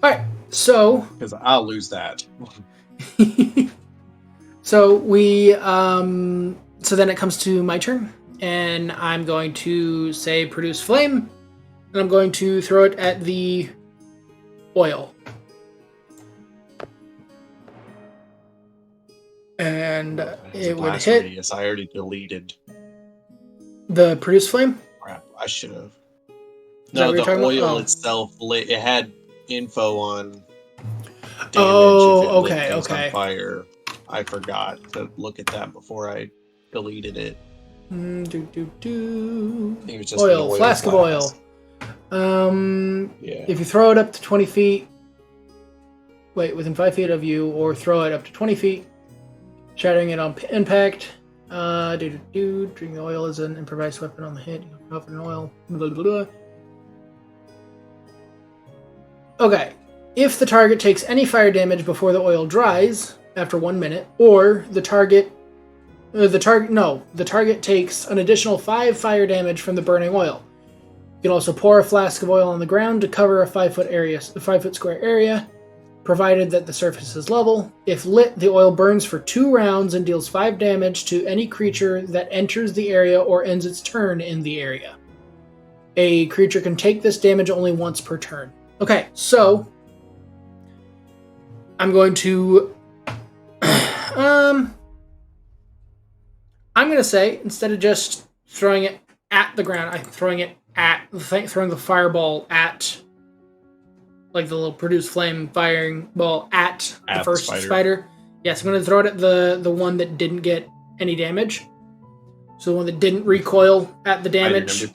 All right. So Because I'll lose that. so we so then it comes to my turn, and I'm going to say produce flame, and I'm going to throw it at the oil. And it would hit. Yes, I already deleted. The produce flame? Crap, I should have. that No, what you're the talking about? oil Oh. itself, it had info on damage Oh, if it lit okay, things okay. on fire. I forgot to look at that before I deleted it. I think it was just an Oil, flask of oil. Yeah. If you throw it up to 20 feet, within 5 feet of you, or throw it up to 20 feet, shattering it on impact. Drinking the oil is an improvised weapon on the hit. You can offer an oil. Blah, blah, blah. Okay. If the target takes any fire damage before the oil dries after 1 minute, or the target takes an additional 5 fire damage from the burning oil. You can also pour a flask of oil on the ground to cover a 5 foot square area, provided that the surface is level. If lit, the oil burns for 2 rounds and deals 5 damage to any creature that enters the area or ends its turn in the area. A creature can take this damage only once per turn. Okay, so I'm going to I'm going to say, instead of just throwing it at the ground, I'm throwing the fireball at, like the little produce flame firing ball at the first spider. Yes, I'm going to throw it at the one that didn't get any damage. So the one that didn't recoil at the damage.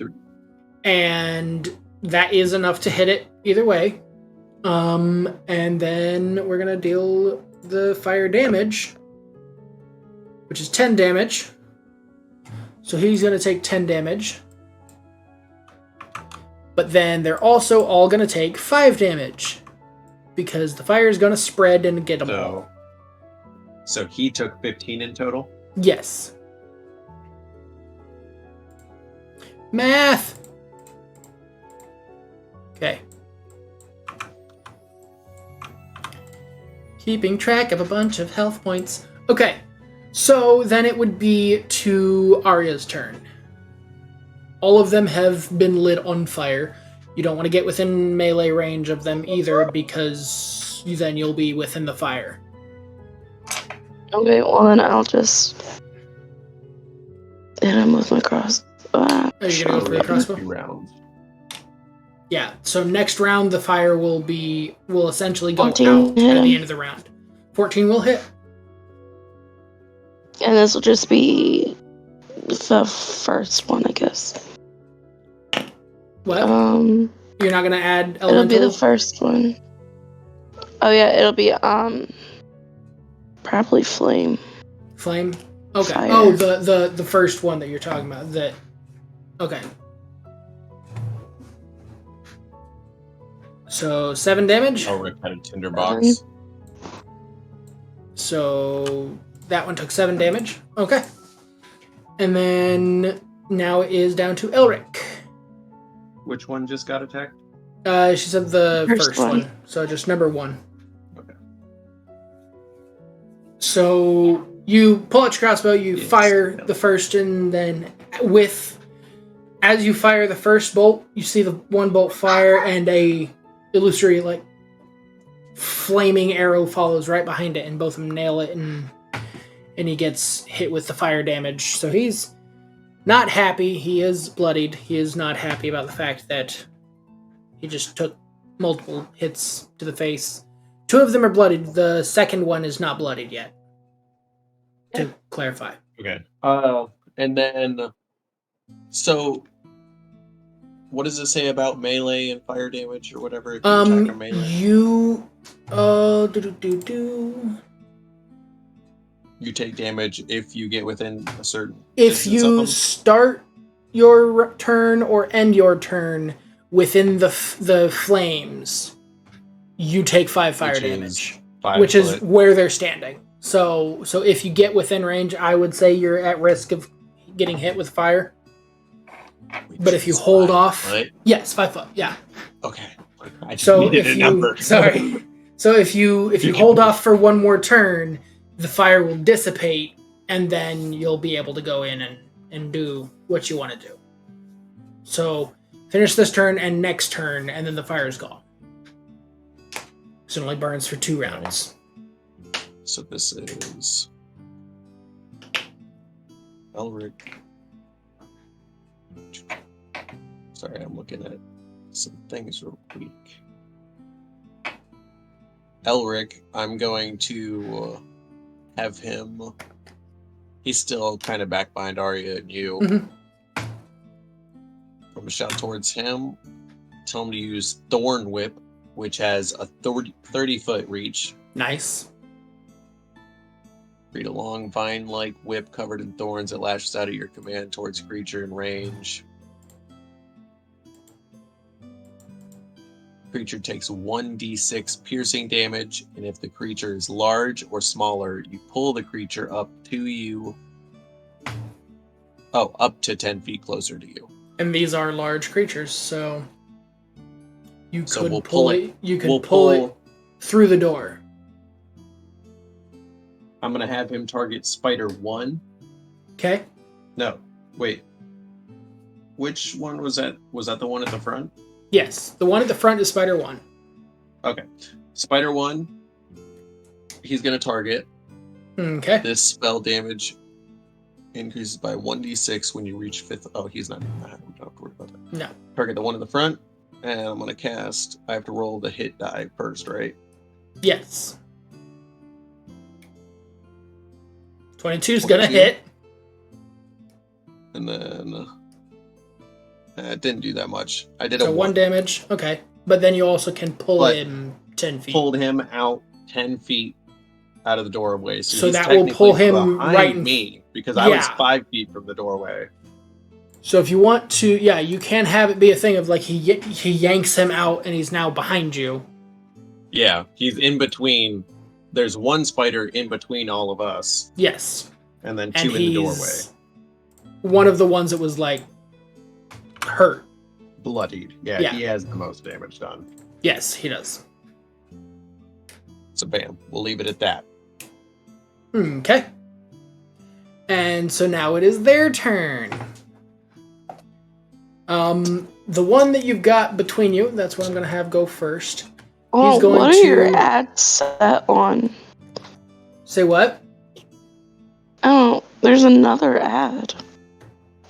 And that is enough to hit it either way. And then we're going to deal the fire damage, which is 10 damage. So he's going to take 10 damage. But then they're also all going to take 5 damage. Because the fire is going to spread and get them all. So he took 15 in total? Yes. Math! Okay. Keeping track of a bunch of health points. Okay. So then it would be to Arya's turn. All of them have been lit on fire. You don't want to get within melee range of them either, because then you'll be within the fire. Okay, well then I'll just hit him with my cross. Are you gonna go for the crossbow? Rounds. Yeah. So next round, the fire will essentially go out at hit the him. end of the round. 14 will hit. And this will just be the first one, I guess. What? You're not gonna add elemental? It'll be the first one. Oh yeah, it'll be probably flame. Flame? Okay. Fire. Oh, the first one that you're talking about. Okay. So 7 damage. I'll rip out a tinderbox. So that one took 7 damage. Okay. And then now it is down to Elric. Which one just got attacked? She said the first one. one. So just number 1. Okay. So you pull out your crossbow, you fire the first, and then as you fire the first bolt, you see the one bolt fire and a illusory flaming arrow follows right behind it, and both of them nail it, and he gets hit with the fire damage. So he's not happy. He is bloodied. He is not happy about the fact that he just took multiple hits to the face. 2 of them are bloodied. The second one is not bloodied yet. To clarify. Okay. And then, so, what does it say about melee and fire damage or whatever? If you attack a melee? You take damage if you get within a certain If distance of you them? start your turn or end your turn within the flames, you take 5 fire Which is damage, 5 which is foot. where they're standing. So if you get within range, I would say you're at risk of getting hit with fire. But if you hold 5 off, foot? yes, 5 foot, yeah. Okay. I just So needed if a you number. sorry, so if you hold off for one more turn, the fire will dissipate, and then you'll be able to go in and do what you want to do. So finish this turn and next turn, and then the fire's gone. So it only burns for 2 rounds. So this is Elric. Sorry, I'm looking at some things real quick. Elric, I'm going to have him. He's still kind of back behind Arya and you. Mm-hmm. From a shout towards him. Tell him to use Thorn Whip, which has a 30-foot reach. Nice. Create a long vine-like whip covered in thorns that lashes out at your command towards a creature in range. Creature takes 1d6 piercing damage, and if the creature is large or smaller, you pull the creature up to you. Oh, up to 10 feet closer to you. And these are large creatures, so you So could we'll pull pull it. You could pull it through the door. I'm going to have him target Spider 1. Okay. No, wait. Which one was that? Was that the one at the front? Yes, the one at the front is Spider 1. Okay. Spider 1, he's going to target. Okay. This spell damage increases by 1d6 when you reach 5th. Oh, he's not even that. We don't have to worry about that. No. Target the one in the front, and I'm going to cast. I have to roll the hit die first, right? Yes. 22 is going to hit. And then it didn't do that much. I did So a 1 damage. Okay. But then you also can pull But him 10 feet. Pulled him out 10 feet out of the doorway. So he's that will pull technically him behind right in me because I was Yeah. 5 feet from the doorway. So if you want to, yeah, you can have it be a thing of like he yanks him out and he's now behind you. Yeah, he's in between. There's one spider in between all of us. Yes. And then And two in the doorway. he's one of the ones that was like hurt. Bloodied. Yeah, Yeah. he has the most damage done. Yes, he does. So bam, we'll leave it at that. Okay. And so now it is their turn. The one that you've got between you, that's what I'm going to have go first. Oh, He's going what are to- your ads set on? Say what? Oh, there's another ad.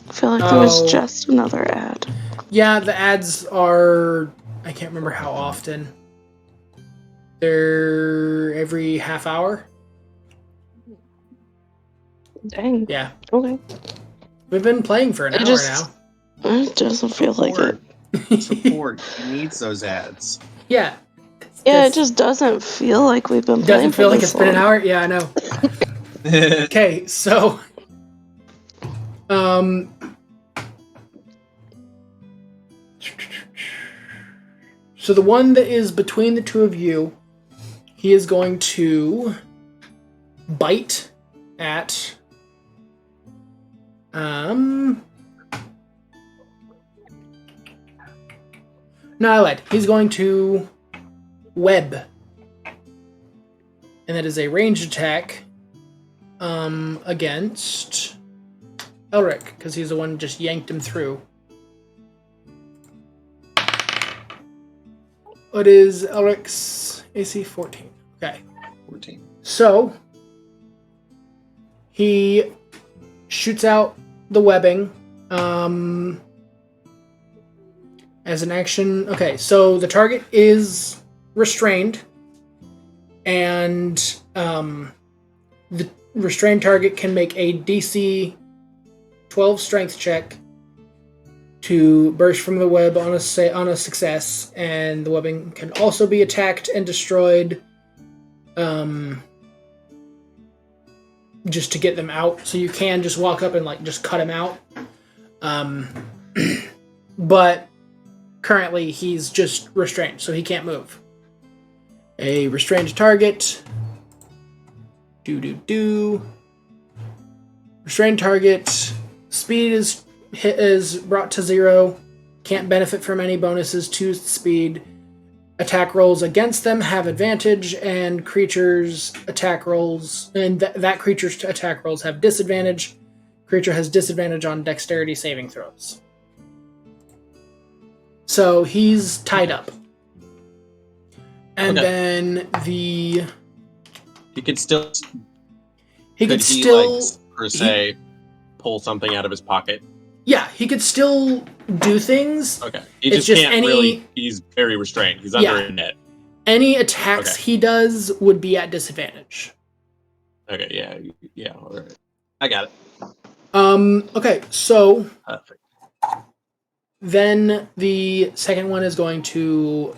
I feel like there was Oh. just another ad. Yeah, the ads are... I can't remember how often. They're every half hour? Dang. Yeah. Okay. We've been playing for an It hour just- now. It doesn't feel like it. Support. He needs those ads. Yeah. Yeah, It's- it just doesn't feel like we've been playing doesn't feel for like this it's been an long. hour. Yeah, I know. Okay, so so the one that is between the two of you, he is going to bite at no, I lied. He's going to web. And that is a ranged attack against Elric, because he's the one who just yanked him through. What is Elric's AC? 14. Okay. 14. So, he shoots out the webbing as an action. Okay, so the target is restrained, and the restrained target can make a DC 12 strength check to burst from the web on a success, and the webbing can also be attacked and destroyed just to get them out. So you can just walk up and like just cut him out. But currently he's just restrained, so he can't move. A restrained target. Restrained target. Speed is brought to 0. Can't benefit from any bonuses to speed. Attack rolls against them have advantage, and creatures' attack rolls, and that creature's attack rolls have disadvantage. Creature has disadvantage on dexterity saving throws. So he's tied up. And then he could still per se pull something out of his pocket. Yeah, he could still do things. Okay. He just can't really. He's very restrained. He's under a net. Any attacks he does would be at disadvantage. Okay, yeah. All right. I got it. Okay, so perfect. Then the second one is going to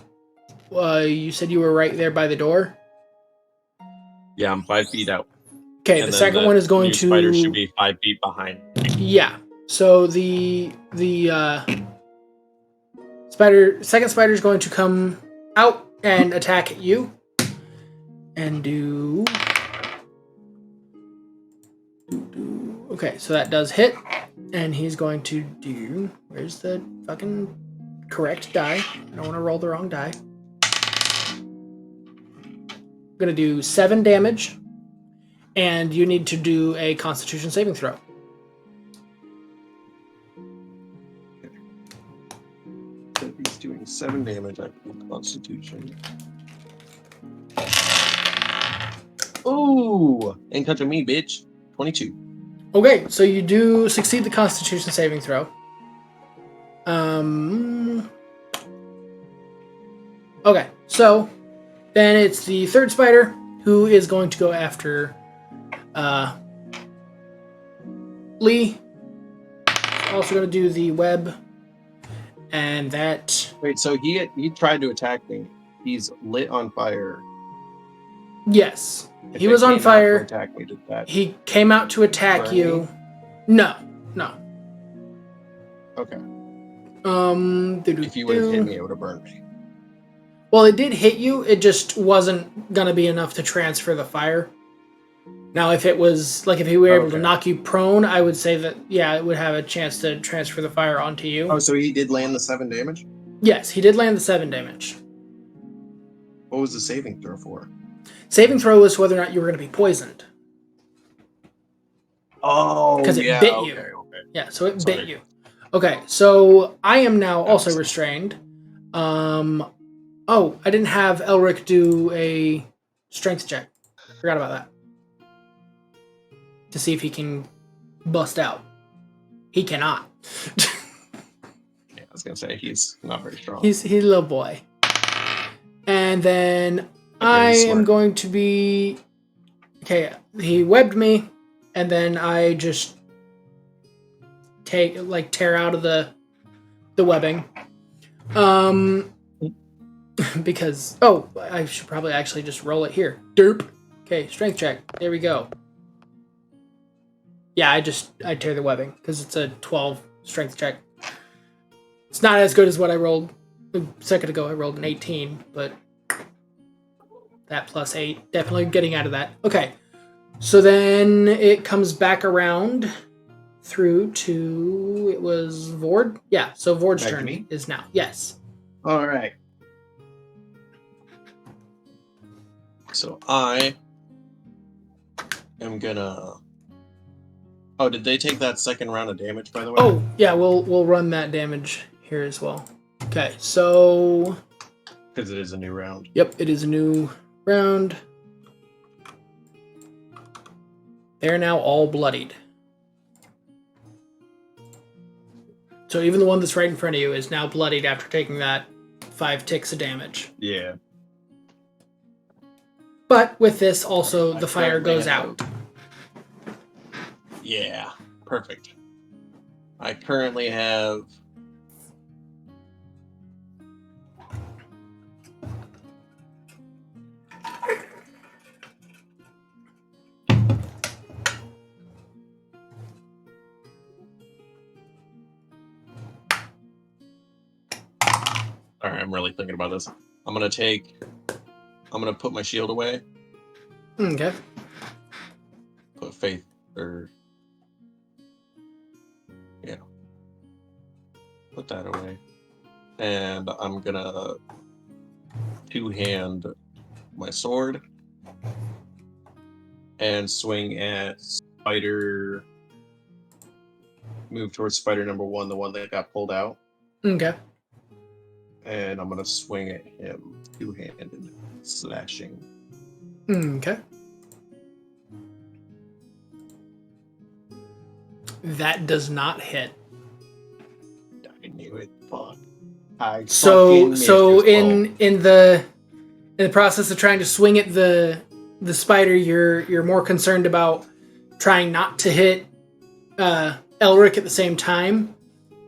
you said you were right there by the door? Yeah, I'm 5 feet out. Okay, the second one is going to spider should be 5 feet behind. Yeah. So the second spider is going to come out and attack you. And do okay, so that does hit. And he's going to do... Where's the fucking correct die? I don't want to roll the wrong die. I'm going to do 7 damage. And you need to do a Constitution saving throw. So he's doing 7 damage at Constitution. Ooh! Ain't touching me, bitch. 22. Okay, so you do succeed the Constitution saving throw. Okay, so then it's the third spider who is going to go after Lee. Also going to do the web, and that. Wait, so he tried to attack me. He's lit on fire. Yes, he was on fire. Attack me, he came out to attack you. No. Okay. If you would have hit me, it would have burned me. Well, it did hit you. It just wasn't gonna be enough to transfer the fire. Now, if it was like if he were able to knock you prone, I would say that it would have a chance to transfer the fire onto you. Oh, so he did land the 7 damage? Yes, he did land the 7 damage. What was the saving throw for? Saving throw was whether or not you were going to be poisoned. Oh, because it bit you. Okay. Yeah, so it bit you. Okay, so I am now also restrained. Oh, I didn't have Elric do a strength check. Forgot about that. To see if he can bust out. He cannot. Yeah, I was gonna say he's not very strong. He's a little boy. And then I am going to be... Okay, he webbed me, and then I just tear out of the webbing. Because... Oh, I should probably actually just roll it here. Derp. Okay, strength check. There we go. Yeah, I tear the webbing, because it's a 12 strength check. It's not as good as what I rolled a second ago. I rolled an 18, but that plus 8, definitely getting out of that. Okay, so then it comes back around through to, it was Vord? Yeah, so Vord's turn is now. Yes. All right. So I am gonna... Oh, did they take that second round of damage, by the way? Oh, yeah, we'll run that damage here as well. Okay, so... Because it is a new round. Yep, it is a new round. They're now all bloodied. So even the one that's right in front of you is now bloodied after taking that 5 ticks of damage. Yeah. But with this, also, the fire goes out. Yeah, perfect. I currently have... Sorry, I'm really thinking about this. I'm gonna put my shield away. Okay. Put faith or yeah. Put that away. And I'm gonna two-hand my sword and swing at spider. Move towards spider number 1, the one that got pulled out. Okay. And I'm gonna swing at him two-handed, slashing. Okay. That does not hit. I knew it. Fuck. I So fucking missed in the process of trying to swing at the spider, you're more concerned about trying not to hit Elric at the same time,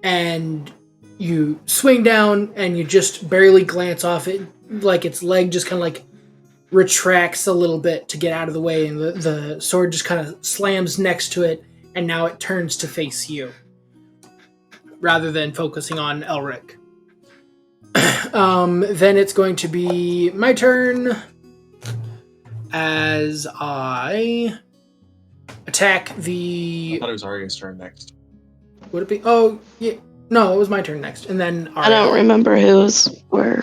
and you swing down and you just barely glance off it, like its leg just kind of like retracts a little bit to get out of the way, and the sword just kind of slams next to it, and now it turns to face you rather than focusing on Elric. Then it's going to be my turn as I attack the... I thought it was Arya's turn next. Would it be? Oh, yeah. No, it was my turn next, and then Arya. I don't remember whose were.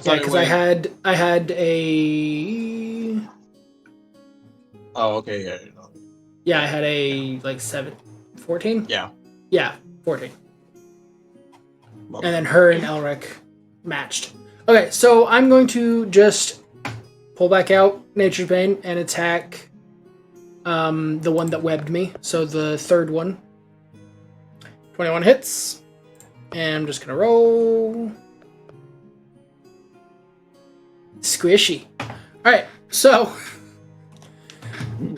Yeah, because I had a... Oh, okay, yeah. Yeah, I had a, 14? Yeah. Yeah, 14. And then her and Elric matched. Okay, so I'm going to just pull back out Nature's Bane and attack the one that webbed me. So the third one. 21 hits. And I'm just going to roll. Squishy. Alright, so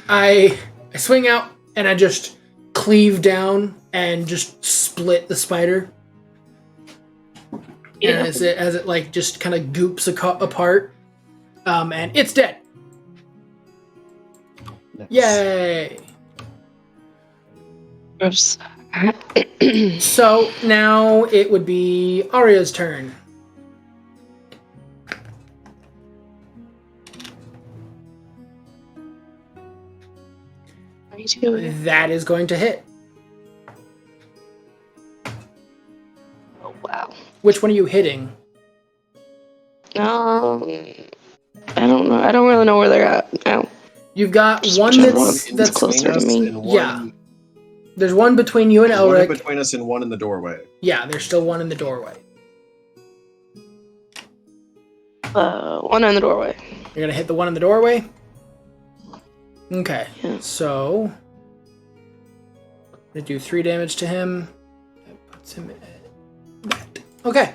I swing out and I just cleave down and just split the spider. Yeah. And as it just kind of goops apart, and it's dead. Nice. Yay! Oops. So now it would be Arya's turn. That is going to hit. Oh, wow. Which one are you hitting? I don't know. I don't really know where they're at now. You've got one that's closer to me. Yeah. There's one between you and Elric. One between us and one in the doorway. Yeah, there's still one in the doorway. One in the doorway. You're gonna hit the one in the doorway? Okay. Yeah. So I'm gonna do 3 damage to him. That puts him at that. Okay.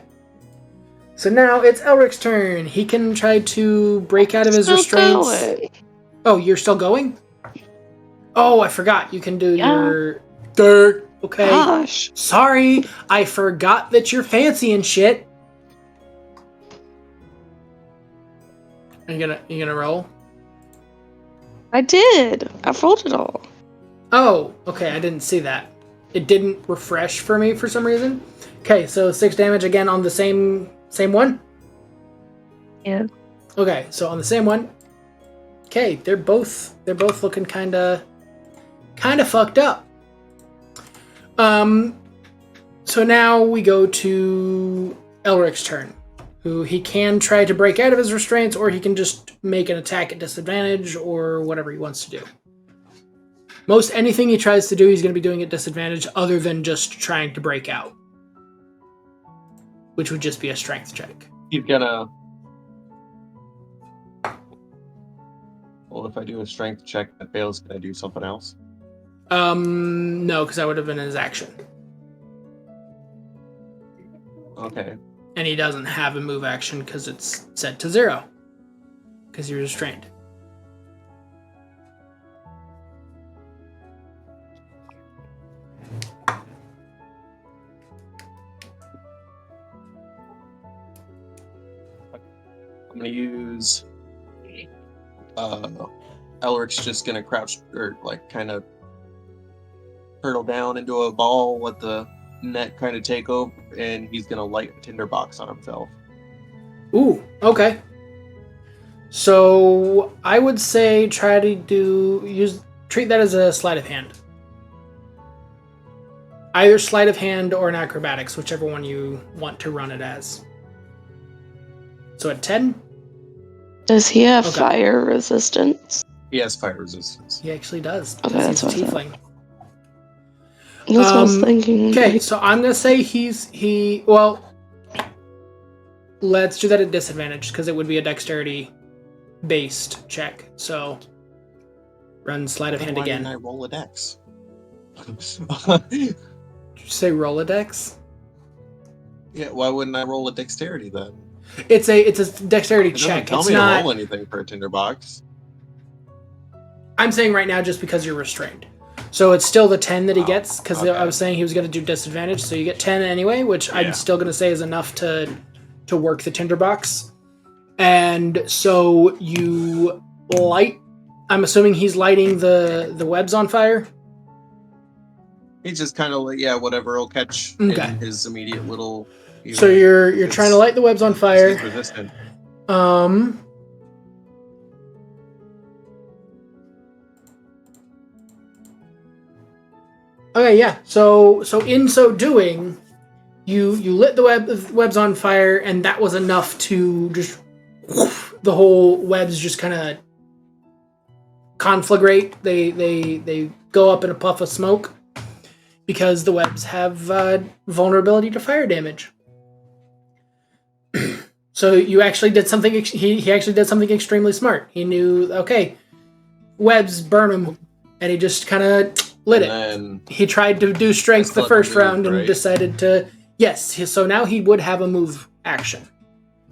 So now it's Elric's turn. He can try to break out of his restraints. Going. Oh, you're still going? Oh, I forgot. You can do your dirt. Okay. Gosh. Sorry, I forgot that you're fancy and shit. Are you gonna roll? I did. I've rolled it all. Oh, okay. I didn't see that. It didn't refresh for me for some reason. Okay, so 6 damage again on the same one. Yeah. Okay, so on the same one. Okay, they're both looking kind of fucked up. So now we go to Elric's turn, who he can try to break out of his restraints, or he can just make an attack at disadvantage, or whatever he wants to do. Most anything he tries to do, he's going to be doing at disadvantage, other than just trying to break out, which would just be a strength check. He's gonna... Well, if I do a strength check that fails, can I do something else? No, because that would have been his action. Okay. And he doesn't have a move action because it's set to 0. Because you're restrained. I'm gonna use... Elric's just gonna crouch, or kind of hurtle down into a ball with the net kind of take over, and he's gonna light a tinderbox on himself. Ooh, okay. So I would say try to treat that as a sleight of hand. Either sleight of hand or an acrobatics, whichever one you want to run it as. So at 10? Does he have Okay. fire resistance? He has fire resistance. He actually does. Okay, Because that's he's a what I tiefling. That's what I was thinking. Okay, so I'm gonna say well, let's do that at disadvantage because it would be a dexterity based check. So run sleight of hand Why again. didn't I roll a dex? Did you say Rolodex? Yeah, why wouldn't I roll a dexterity then? It's a dexterity It doesn't check. tell It's me not. to roll anything for a tinderbox. I'm saying right now just because you're restrained. So it's still the 10 that he gets because okay. I was saying he was going to do disadvantage. So you get 10 anyway, which Yeah. I'm still going to say is enough to work the tinderbox. And so you light. I'm assuming he's lighting the webs on fire. He's just kind of like, yeah, whatever will catch Okay. in his immediate little. So you're trying to light the webs on fire. He's resistant. Okay, yeah. So in so doing, you lit the webs on fire, and that was enough to just the whole webs just kind of conflagrate. They go up in a puff of smoke because the webs have vulnerability to fire damage. So you actually did something. He actually did something extremely smart. He knew, okay, webs burn him, and he just kind of lit it. He tried to do strength the first round and decided to. Yes, so now he would have a move action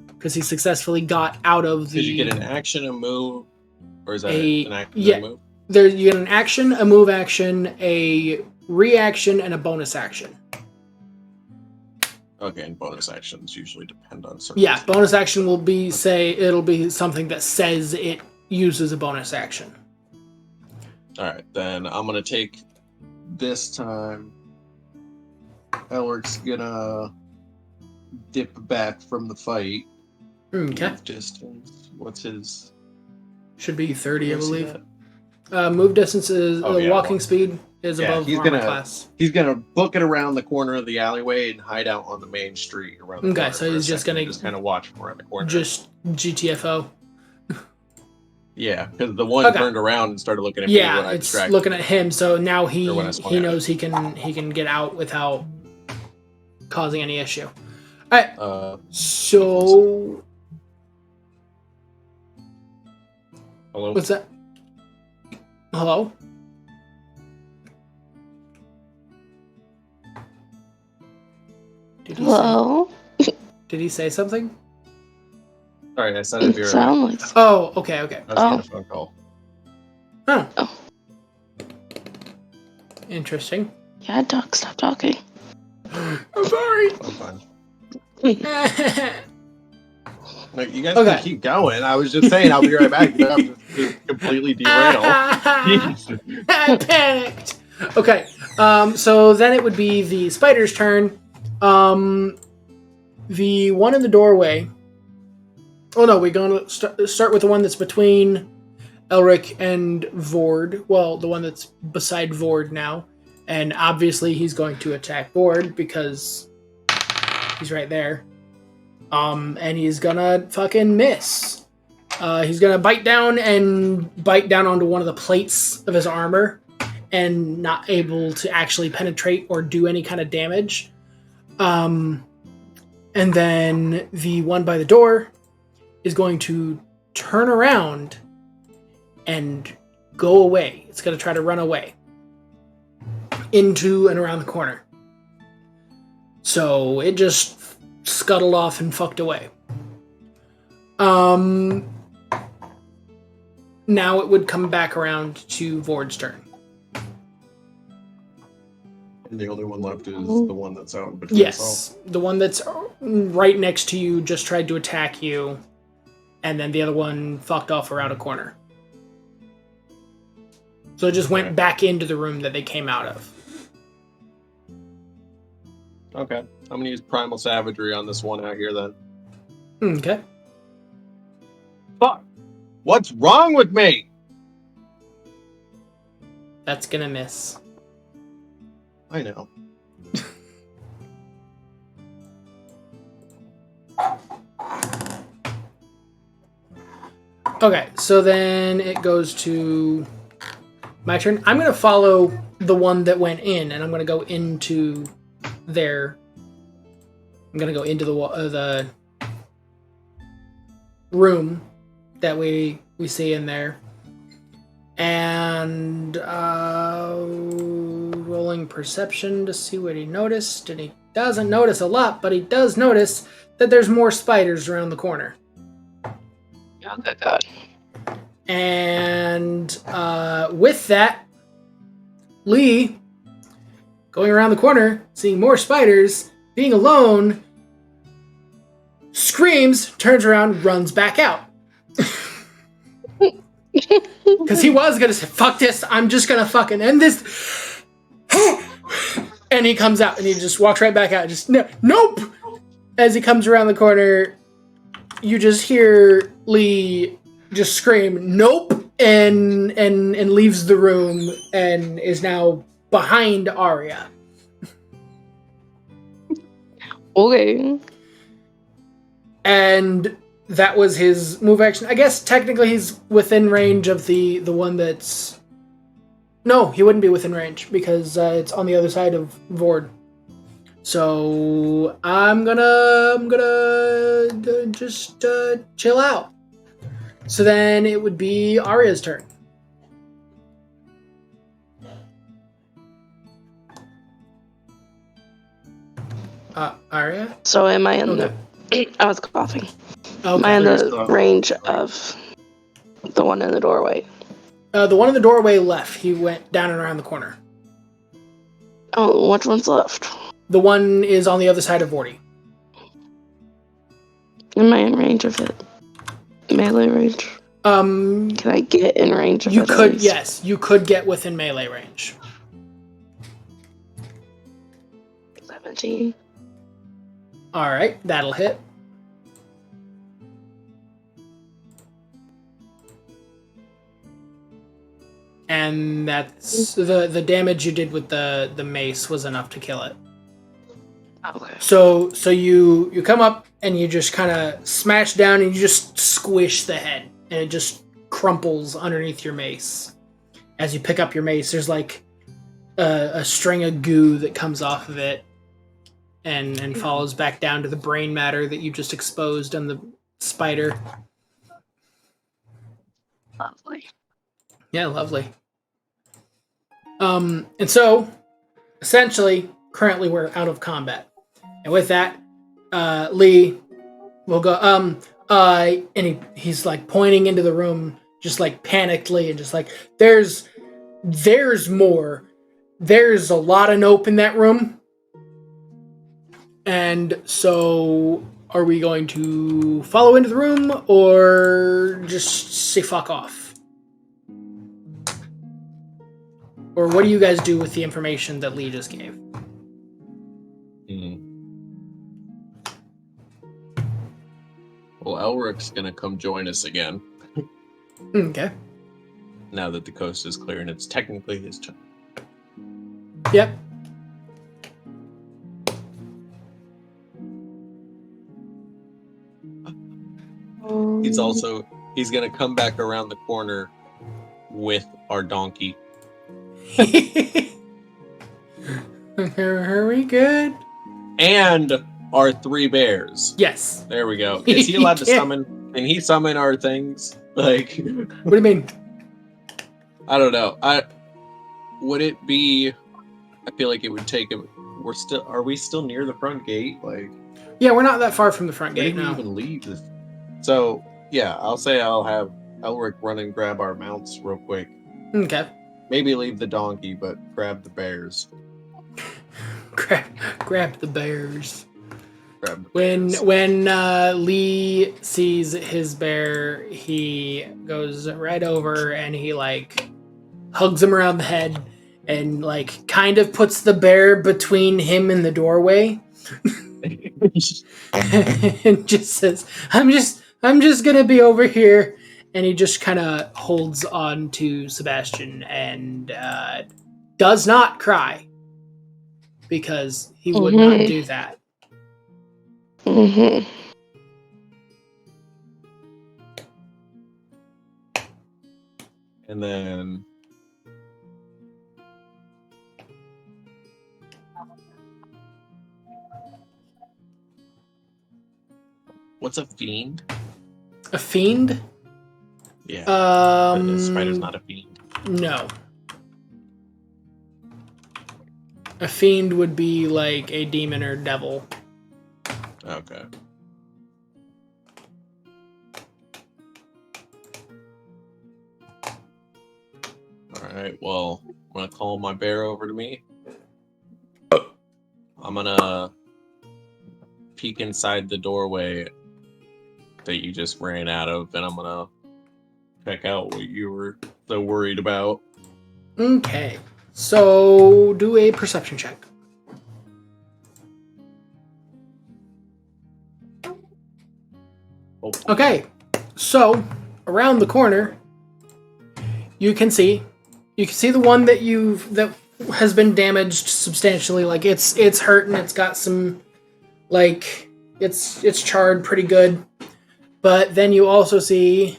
because he successfully got out of the. Did you get an action, a move, or is that an action, yeah, a move? There you get an action, a move action, a reaction, and a bonus action. Okay, and bonus actions usually depend on certain. Yeah, bonus action will be it'll be something that says it uses a bonus action. All right, then I'm gonna take this time. Elric's gonna dip back from the fight. Okay. Move distance. What's his? Should be 30, I believe. That? Move distance is walking speed is above armor class. He's gonna book it around the corner of the alleyway and hide out on the main street around the corner. So he's just gonna kind of watch from around the corner. Just GTFO. Yeah, because the one turned around and started looking at me when I it's distracted. looking at him. So now he knows he can get out without causing any issue. All right. So. Hello. What's that? Hello. Hello. Did he say something? Sorry, I said it'd be right. Sound like. Oh, okay. I was getting a phone call. Oh. Interesting. Yeah, Doc, stop talking. I'm sorry. I'm fine. Like, you guys can keep going. I was just saying I'll be right back. I'm just completely derailed. I panicked. Okay. So then it would be the spider's turn. The one in the doorway. Oh no, we're going to start with the one that's between Elric and Vord. Well, the one that's beside Vord now. And obviously he's going to attack Vord because he's right there. And he's gonna fucking miss. He's gonna bite down onto one of the plates of his armor and not able to actually penetrate or do any kind of damage. And then the one by the door is going to turn around and go away. It's gonna try to run away into and around the corner. So it just scuttled off and fucked away. Now it would come back around to Vord's turn. And the only one left is the one that's out between us all. Yes, the one that's right next to you just tried to attack you, and then the other one fucked off around a corner. So it just went back into the room that they came out of. Okay. I'm gonna use Primal Savagery on this one out here then. Okay. Fuck! What's wrong with me? That's gonna miss. I know. Okay, so then it goes to my turn. I'm gonna follow the one that went in, and I'm gonna go into there. I'm gonna go into the room that we see in there, and rolling perception to see what he noticed. And he doesn't notice a lot, but he does notice that there's more spiders around the corner. Oh, good God. And with that, Lee, going around the corner, seeing more spiders, being alone, screams, turns around, runs back out. Because he was going to say, fuck this, I'm just going to fucking end this. And he comes out, and he just walks right back out. Just, nope! As he comes around the corner, you just hear Lee just scream, nope! And leaves the room and is now behind Arya. Okay. And that was his move action. I guess technically he's within range of the one that's... No, he wouldn't be within range because it's on the other side of Vord. So I'm gonna just chill out. So then it would be Arya's turn. Arya? So am I in Okay. I was coughing. Okay. Am I in the range of the one in the doorway? The one in the doorway left. He went down and around the corner. Oh, which one's left? The one is on the other side of Vorty. Am I in range of it? Melee range? Can I get in range of it? You could, yes. You could get within melee range. 17. Alright, that'll hit. And that's the damage you did with the mace was enough to kill it. Okay. So you come up and you just kind of smash down and you just squish the head and it just crumples underneath your mace. As you pick up your mace, there's like a string of goo that comes off of it and follows back down to the brain matter that you just exposed on the spider. Lovely. Yeah, lovely. And so, essentially, currently we're out of combat. And with that, Lee will go, and he's like pointing into the room, just like panickedly, and just like, there's more. There's a lot of nope in that room. And so, are we going to follow into the room, or just say fuck off? Or what do you guys do with the information that Lee just gave? Well, Elric's gonna come join us again. Okay. Now that the coast is clear and it's technically his turn. Yep. He's gonna come back around the corner with our donkey. Are we good? And our 3 bears. Yes. There we go. Is he allowed to summon? Can he summon our things? Like, what do you mean? I don't know. Would it be? I feel like it would take him. Are we still near the front gate? Like, yeah, we're not that far from the front we gate didn't now. even leave this. So yeah, I'll say I'll have Elric run and grab our mounts real quick. Okay. Maybe leave the donkey, but grab the bears. Grab the bears. Grab the bears. When Lee sees his bear, he goes right over and he like hugs him around the head and like kind of puts the bear between him and the doorway. And just says, I'm just gonna be over here. And he just kind of holds on to Sebastian and does not cry, because he would not do that. Mm-hmm. And then what's a fiend? A fiend? Yeah. A spider's not a fiend. No. A fiend would be like a demon or devil. Okay. Alright, well, I'm gonna call my bear over to me. I'm gonna peek inside the doorway that you just ran out of, and I'm gonna check out what you were so worried about. Okay. So do a perception check. Oh. Okay. So around the corner, you can see the one that has been damaged substantially. Like it's hurt and it's got some, like, it's charred pretty good. But then you also see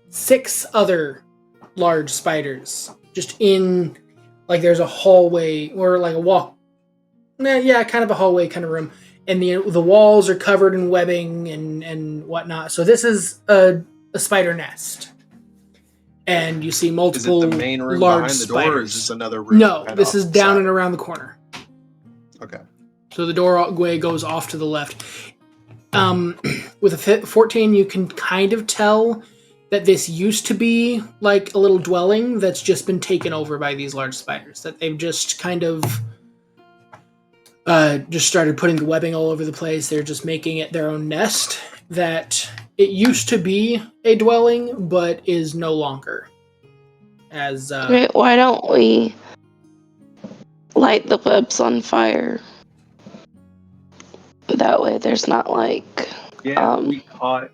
6 other large spiders just in, like, there's a hallway or like a walk. Yeah, kind of a hallway kind of room. And the walls are covered in webbing and whatnot. So this is a spider nest. And you see multiple Is it the main room large behind the spiders. door, or is this another room? No, this is down and around the corner. Okay. So the doorway goes off to the left. With a 14, you can kind of tell that this used to be like a little dwelling that's just been taken over by these large spiders. That they've just kind of just started putting the webbing all over the place. They're just making it their own nest. That it used to be a dwelling, but is no longer. As Wait, why don't we light the webs on fire? That way there's not like... Yeah, we caught...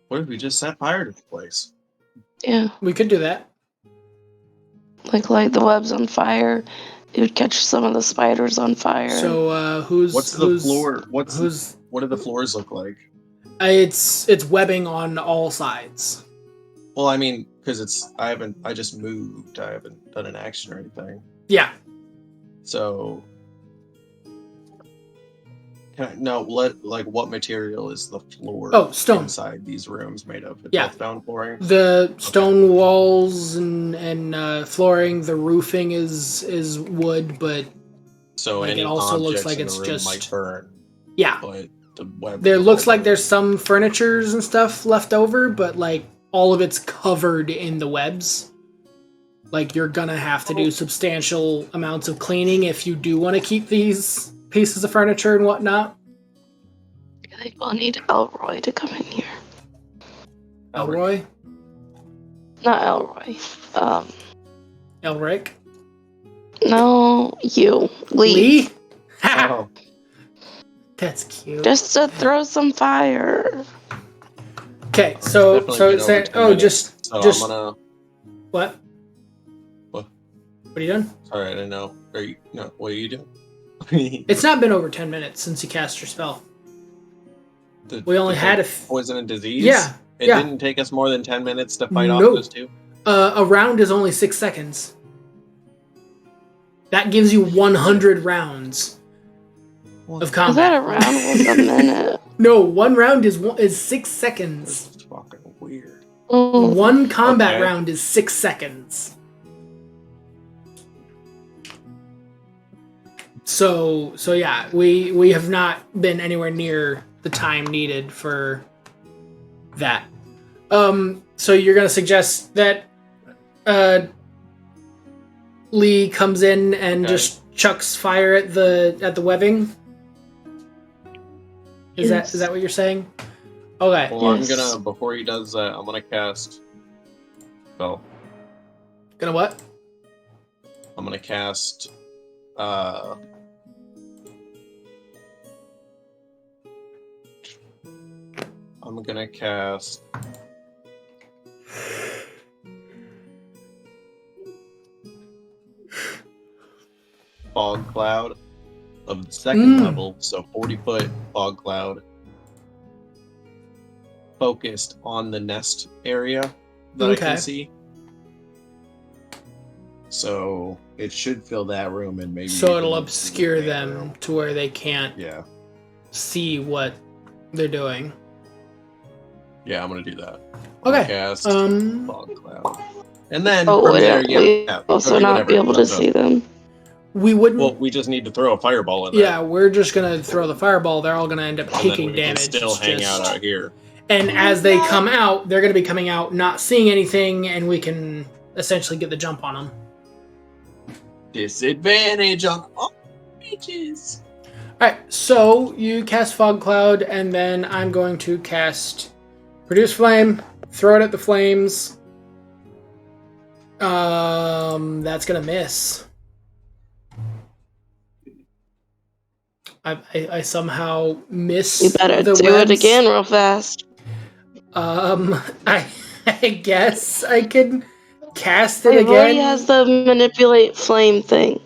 What if we just set fire to the place? Yeah. We could do that. Like light the webs on fire. It would catch some of the spiders on fire. So What's the floor? What do the floors look like? It's webbing on all sides. Well, I mean, because I just moved. I haven't done an action or anything. Yeah. So, what material is the floor? Oh, stone. Inside these rooms made of? Yeah. Stone flooring. The stone walls and flooring. The roofing is wood, but so like, any it also looks objects like in it's the room just might burn. Yeah. But the web. There looks like there's some furnitures and stuff left over, but like all of it's covered in the webs. Like, you're gonna have to do substantial amounts of cleaning if you do want to keep these pieces of furniture and whatnot. I think we'll need Elroy to come in here. Elroy? Not Elroy. Elric? No, you. Lee? Oh. That's cute. Just to throw some fire. Okay, so just I'm gonna. What? What? What are you doing? Sorry, I didn't know. What are you doing? It's not been over 10 minutes since you cast your spell. We only had a poison and disease. Yeah. It didn't take us more than 10 minutes to fight off those two. A round is only 6 seconds. That gives you 100 rounds of combat. Is that a round was a minute? No, 1 round is 6 seconds. This is fucking weird. Mm. 1 combat round is 6 seconds. So yeah, we have not been anywhere near the time needed for that. So you're gonna suggest that Lee comes in and just chucks fire at the webbing? Is that what you're saying? Okay. Well, yes. Before he does that, I'm gonna cast spell. Gonna what? I'm gonna cast. I'm gonna cast Fog Cloud of the second level, so 40-foot fog cloud focused on the nest area that I can see. So it should fill that room and maybe. So it'll obscure them to where they can't see what they're doing. Yeah, I'm gonna do that. Okay. Cast fog cloud, and then from would there, we also not be able to see them? We wouldn't. Well, we just need to throw a fireball in. Yeah, we're just gonna throw the fireball. They're all gonna end up taking damage. Still hang out here. And as they come out, they're gonna be coming out not seeing anything, and we can essentially get the jump on them. Disadvantage on all bitches. Alright, so you cast Fog Cloud, and then I'm going to cast Produce Flame, throw it at the flames. That's gonna miss. I somehow miss. You better the do webs. it again real fast. I guess I can cast it again. It already has the manipulate flame thing,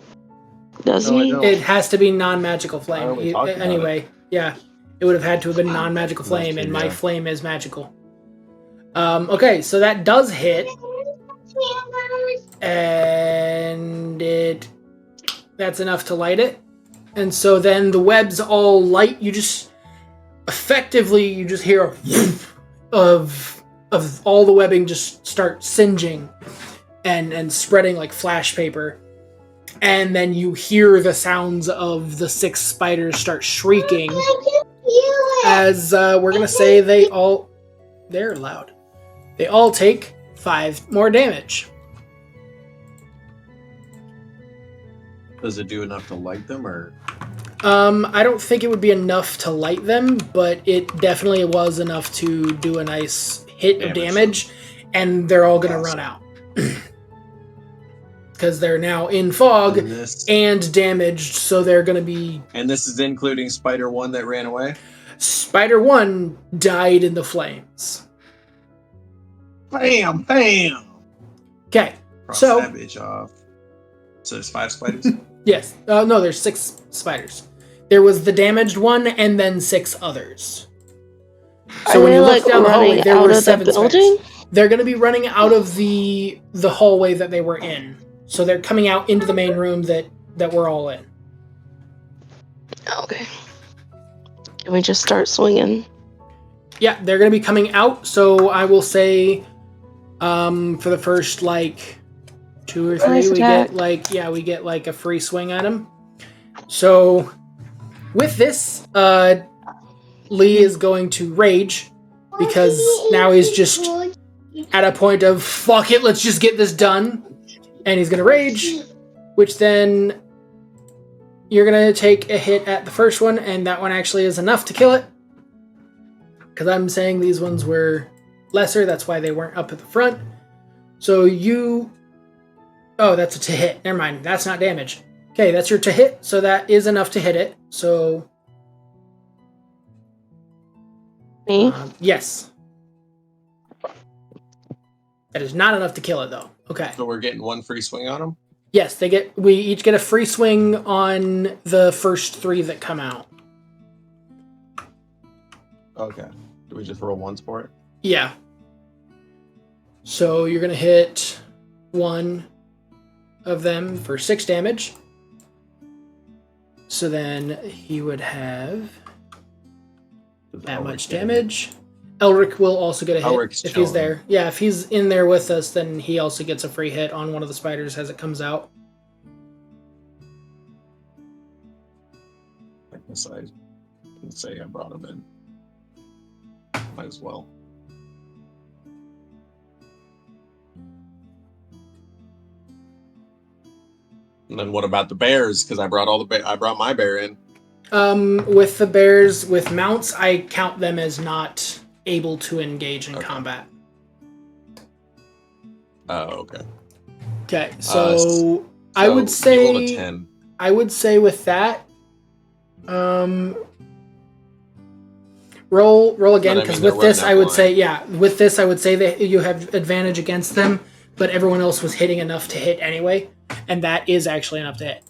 doesn't he? It has to be non-magical flame. Anyway, yeah, it would have had to have been non-magical flame, and my flame is magical. Okay, so that does hit, and that's enough to light it. And so then the webs all light. You just hear a of all the webbing just start singeing and spreading like flash paper. And then you hear the sounds of the 6 spiders start shrieking as we're gonna say they're loud. They all take 5 more damage. Does it do enough to light them, or? I don't think it would be enough to light them, but it definitely was enough to do a nice hit of damage, and they're all gonna run out. Because they're now in fog and damaged, so they're gonna be... And this is including Spider 1 that ran away? Spider 1 died in the flames. Bam! Bam! Okay, Cross so... that bitch off. So there's 5 spiders? Yes. No, there's 6 spiders. There was the damaged one, and then 6 others. So when you look down the hallway, there were 7 spiders. They're going to be running out of the hallway that they were in. So they're coming out into the main room that we're all in. Okay. Can we just start swinging? Yeah, they're going to be coming out. So I will say, for the first 2 or 3, nice attack. we get a free swing at him. So with this, Lee is going to rage because now he's just at a point of fuck it, let's just get this done. And he's going to rage, which then you're going to take a hit at the first one, and that one actually is enough to kill it. Because I'm saying these ones were lesser, that's why they weren't up at the front. So you... Oh, that's a to hit. Never mind, that's not damage. Okay, that's your to hit, so that is enough to hit it. So... Me? Yes. That is not enough to kill it, though. Okay. So we're getting 1 free swing on them? Yes, we each get a free swing on the first 3 that come out. Okay. Do we just roll ones for it? Yeah. So you're going to hit 1 of them for 6 damage. So then he would have that much damage. Elric will also get a hit if he's there. Yeah, if he's in there with us, then he also gets a free hit on one of the spiders as it comes out. I guess I can say I brought him in. Might as well. And then what about the bears? Because I brought I brought my bear in. With the bears with mounts, I count them as not able to engage in combat. Oh, okay. Okay, so I would say you rolled a 10. I would say with that, roll again, because with this I would say that you have advantage against them, but everyone else was hitting enough to hit anyway, and that is actually enough to hit.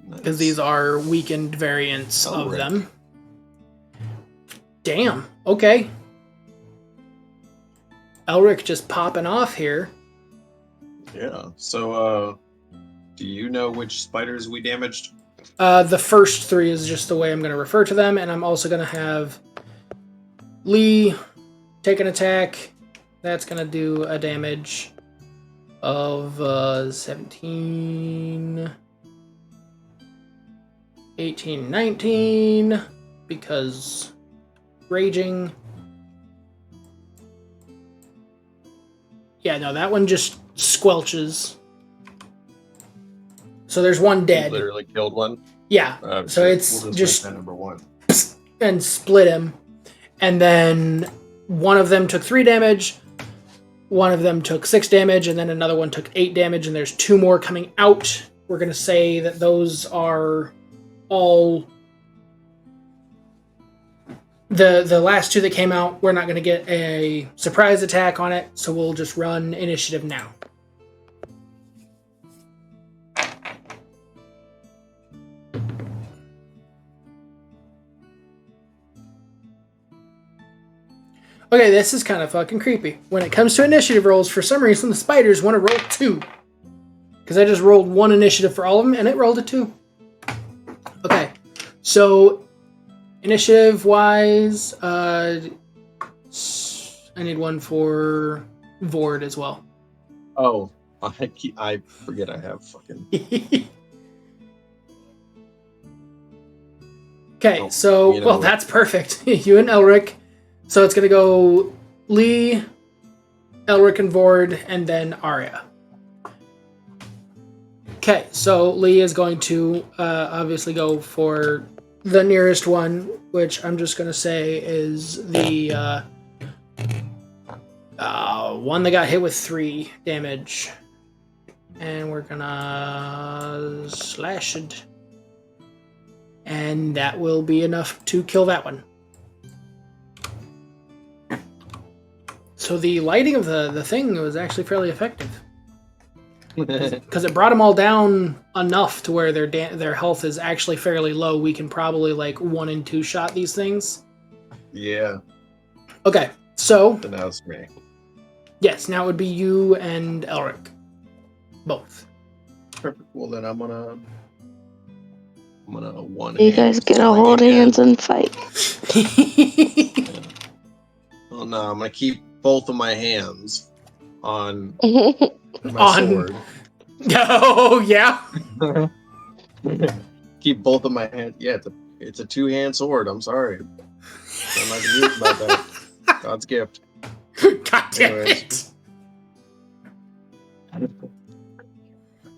Because these are weakened variants of them. Damn. Okay. Elric just popping off here. Yeah. So, do you know which spiders we damaged? The first 3 is just the way I'm going to refer to them, and I'm also going to have Lee take an attack. That's going to do a damage of 17, 18, 19, because raging. Yeah, no, that one just squelches. So there's one dead. You literally killed one? Yeah. So it's we'll just number 1. and split him. And then one of them took 3 damage, one of them took 6 damage, and then another one took 8 damage, and there's 2 more coming out. We're going to say that those are all... The last 2 that came out, we're not going to get a surprise attack on it, so we'll just run initiative now. Okay, this is kind of fucking creepy. When it comes to initiative rolls, for some reason the spiders want to roll 2. Because I just rolled 1 initiative for all of them, and it rolled a 2. Okay, so initiative-wise, I need one for Vord as well. Oh, I forget I have fucking... Okay, so, well, that's perfect. You and Elric. So it's going to go Lee, Elric, and Vord, and then Arya. Okay, so Lee is going to obviously go for the nearest one, which I'm just going to say is the one that got hit with 3 damage. And we're going to slash it. And that will be enough to kill that one. So the lighting of the thing was actually fairly effective. Because it brought them all down enough to where their health is actually fairly low. We can probably like 1 and 2 shot these things. Yeah. Okay, so... So now it's me. Yes, now it would be you and Elric. Both. Perfect. Well, then I'm gonna one. You guys gonna hold hands and fight? Oh no, I'm gonna keep both of my hands on my On- sword. Oh, yeah. Keep both of my hands. Yeah, it's a 2-hand sword. I'm sorry. I'm not gonna use about that. God's gift. God damn Anyways. it.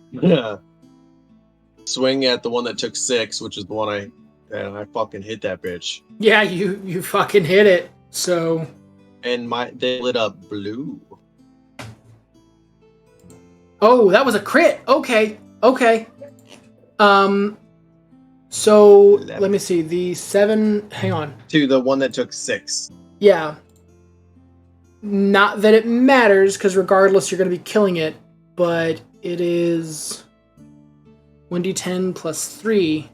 Yeah. Swing at the one that took 6, which is the one I fucking hit that bitch. Yeah, you fucking hit it. So... And they lit up blue. Oh, that was a crit. Okay. So 11. let me see. The 7. Hang on. To the one that took 6. Yeah. Not that it matters, because regardless, you're going to be killing it. But it is 1d10 plus 3.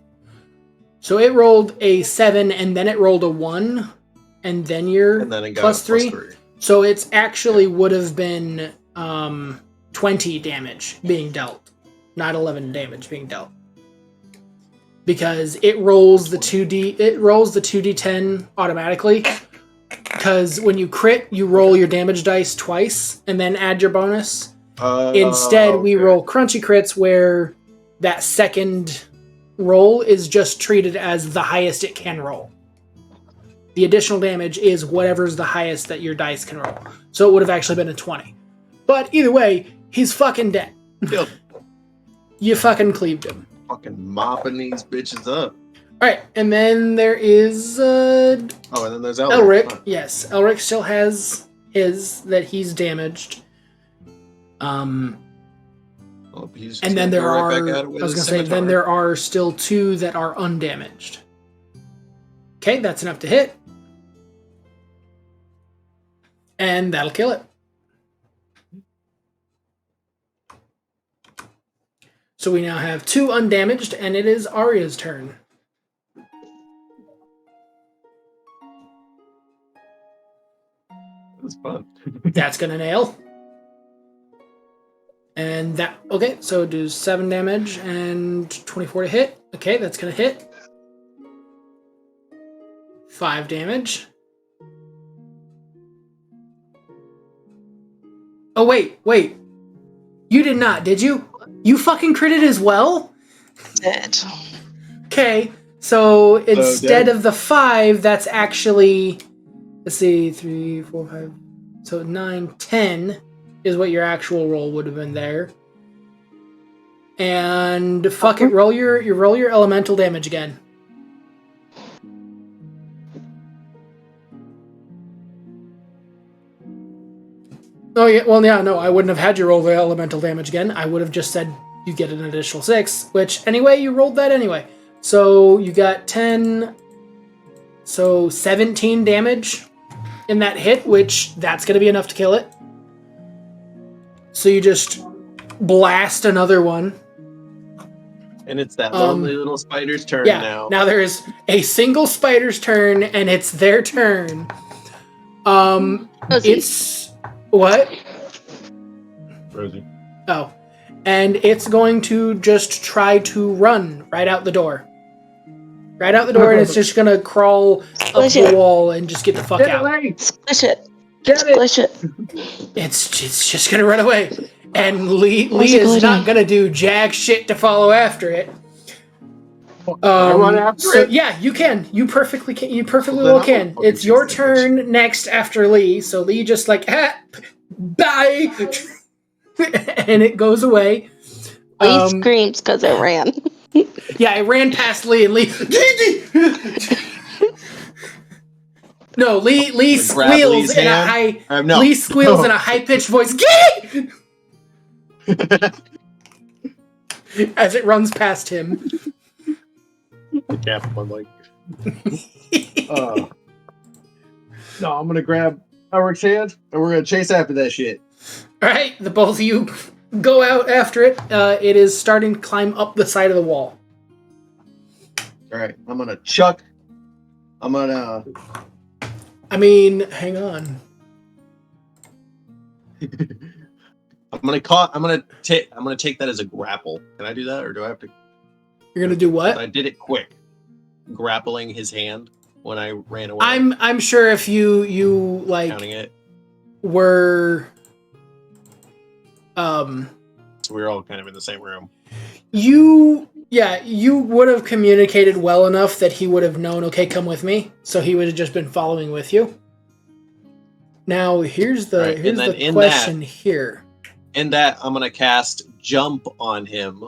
So it rolled a 7, and then it rolled a 1, and then you're And then it got plus a 3. plus 3. So it's actually would have been 20 damage being dealt, not 11 damage being dealt, because it rolls the 2d10 automatically. Because when you crit, you roll your damage dice twice and then add your bonus. Instead, we roll crunchy crits where that second roll is just treated as the highest it can roll. The additional damage is whatever's the highest that your dice can roll. So it would have actually been a 20. But either way, he's fucking dead. Yep. You fucking cleaved him. Fucking mopping these bitches up. Alright, and then there is Oh, and then there's Elric. Huh. Yes, Elric still has his that he's damaged. Oh, he's just And then gonna there go right are, back I at it with was his going to say, then scimitar. there are still 2 that are undamaged. Okay, that's enough to hit. And that'll kill it. So we now have 2 undamaged, and it is Arya's turn. That's fun. That's going to nail. And that, okay, so do 7 damage and 24 to hit. Okay, that's going to hit. 5 damage. Oh, wait. You did not, did you? You fucking critted as well? Dead. Okay, so instead of the 5, that's actually, let's see, 3, 4, 5, so 9, 10 is what your actual roll would have been there. And fuck it, roll your elemental damage again. Oh yeah, well yeah, no, I wouldn't have had you roll the elemental damage again. I would have just said you get an additional 6, which anyway, you rolled that anyway. So you got 10, so 17 damage in that hit, which that's going to be enough to kill it. So you just blast another one. And it's that lonely little spider's turn now. Now there is a single spider's turn, and it's their turn. It's what? Rosie. Oh. And it's going to just try to run right out the door. Right out the door, and it's just going to crawl up the wall and just get the fuck out. Splish it. Splish it. It's just going to run away. And Lee is not going to do jack shit to follow after it. Run after it? Yeah, you can. You perfectly well can. It's your turn next after Lee, so Lee just like, bye! And it goes away. Lee screams because it ran. Yeah, it ran past Lee, and Lee... No, Lee squeals in a high... Lee squeals in a high-pitched voice. Gee! As it runs past him. I'm like... No, I'm gonna grab Elric's hand, and we're gonna chase after that shit. Alright, the both of you go out after it. It is starting to climb up the side of the wall. Alright, I'm gonna chuck. I'm gonna... I mean, hang on. I'm gonna take that as a grapple. Can I do that, or do I have to? You're gonna do what? I did it quick, grappling his hand when I ran away. I'm sure if you like counting it. Were so we were all kind of in the same room. You would have communicated well enough that he would have known, okay, come with me. So he would have just been following with you. Now, here's the question here. In that, I'm going to cast Jump on him.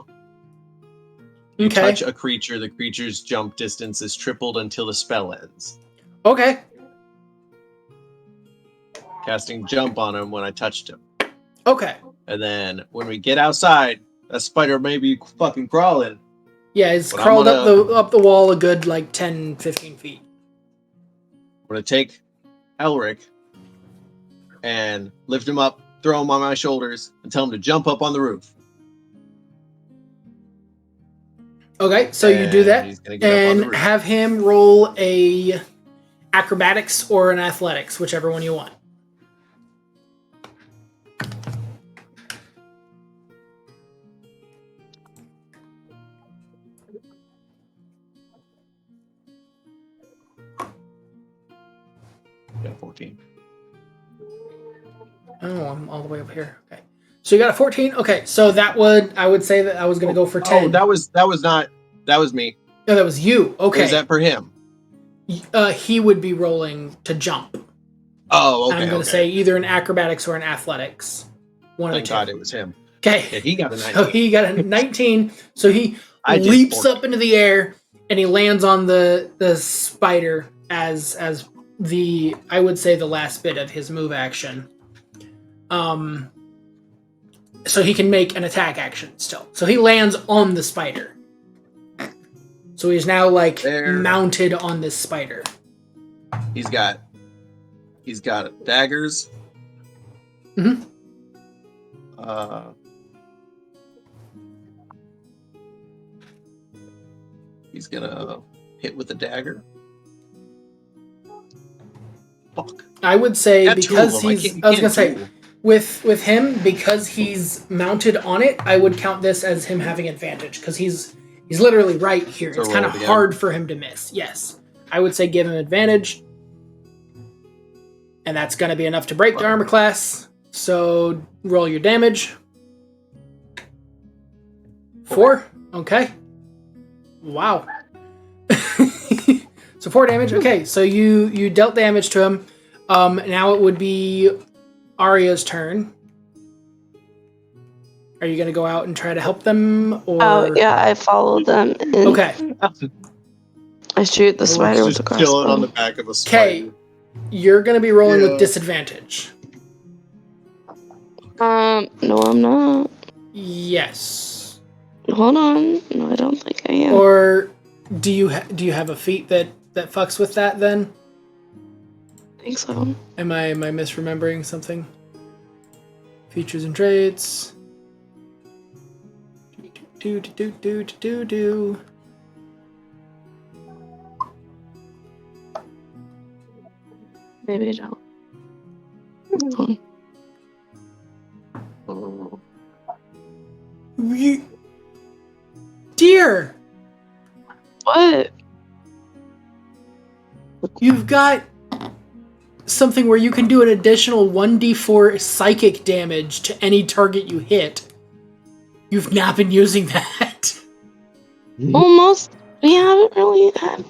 You Okay. touch a creature, the creature's jump distance is tripled until the spell ends. Okay. Casting Jump on him when I touched him. Okay. And then when we get outside, that spider may be fucking crawling. Yeah, it's crawled up the wall a good, 10, 15 feet. I'm going to take Elric and lift him up, throw him on my shoulders, and tell him to jump up on the roof. Okay, so you do that, he's gonna get up on the and roof. have him roll a acrobatics or an athletics, whichever one you want. Got 14. Oh, I'm all the way up here. Okay. So you got a 14? Okay, so I would say that I was going to go for 10. Oh, that was me. No, that was you. Okay. Or is that for him? He would be rolling to jump. Oh, okay. I'm going to say either an acrobatics or an athletics. One of the two. Thank God it was him. Okay. Yeah, he got a 19. So he got a 19. So he leaps up into the air and he lands on the spider as I would say the last bit of his move action. so he can make an attack action still. So he lands on the spider. So he's now like mounted on this spider. He's got daggers. Mm-hmm. He's gonna hit with a dagger. Fuck. I would say Got two of because them. he's. I was gonna say with him because he's mounted on it. I would count this as him having advantage because he's literally right here. So it's kind of roll it hard for him to miss. Yes, I would say give him advantage, and that's gonna be enough to break the armor class. So roll your damage. 4. Okay. Wow. So 4 damage. Okay, so you dealt damage to him. Now it would be Arya's turn. Are you gonna go out and try to help them, or? Oh yeah, I follow them. Okay. I shoot the spider with the crossbow. Chilling on the back of a spider. Okay, you're gonna be rolling with disadvantage. No, I'm not. Yes. Hold on. No, I don't think I am. Or do you have a feat that fucks with that then? I think so. Am I misremembering something? Features and traits. Do. Maybe I don't. Hold on. Dear, What? you've got something where you can do an additional 1d4 psychic damage to any target you hit. You've not been using that. Almost. We haven't really had.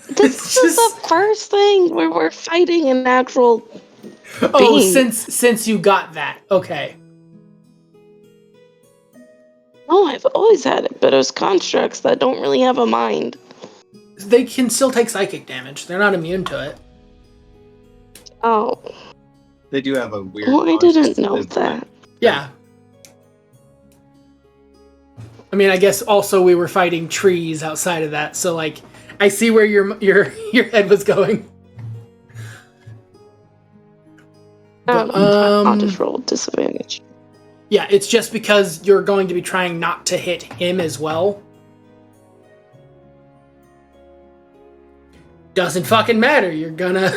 This is the first thing where we're fighting a natural being. Since you got that. Okay. No, I've always had it, but it was constructs that don't really have a mind. They can still take psychic damage. They're not immune to it. Oh. They do have a weird. Oh, I didn't know that. Yeah. I mean, I guess also we were fighting trees outside of that, so like, I see where your head was going. I'll just roll disadvantage. Yeah, it's just because you're going to be trying not to hit him as well. Doesn't fucking matter. You're gonna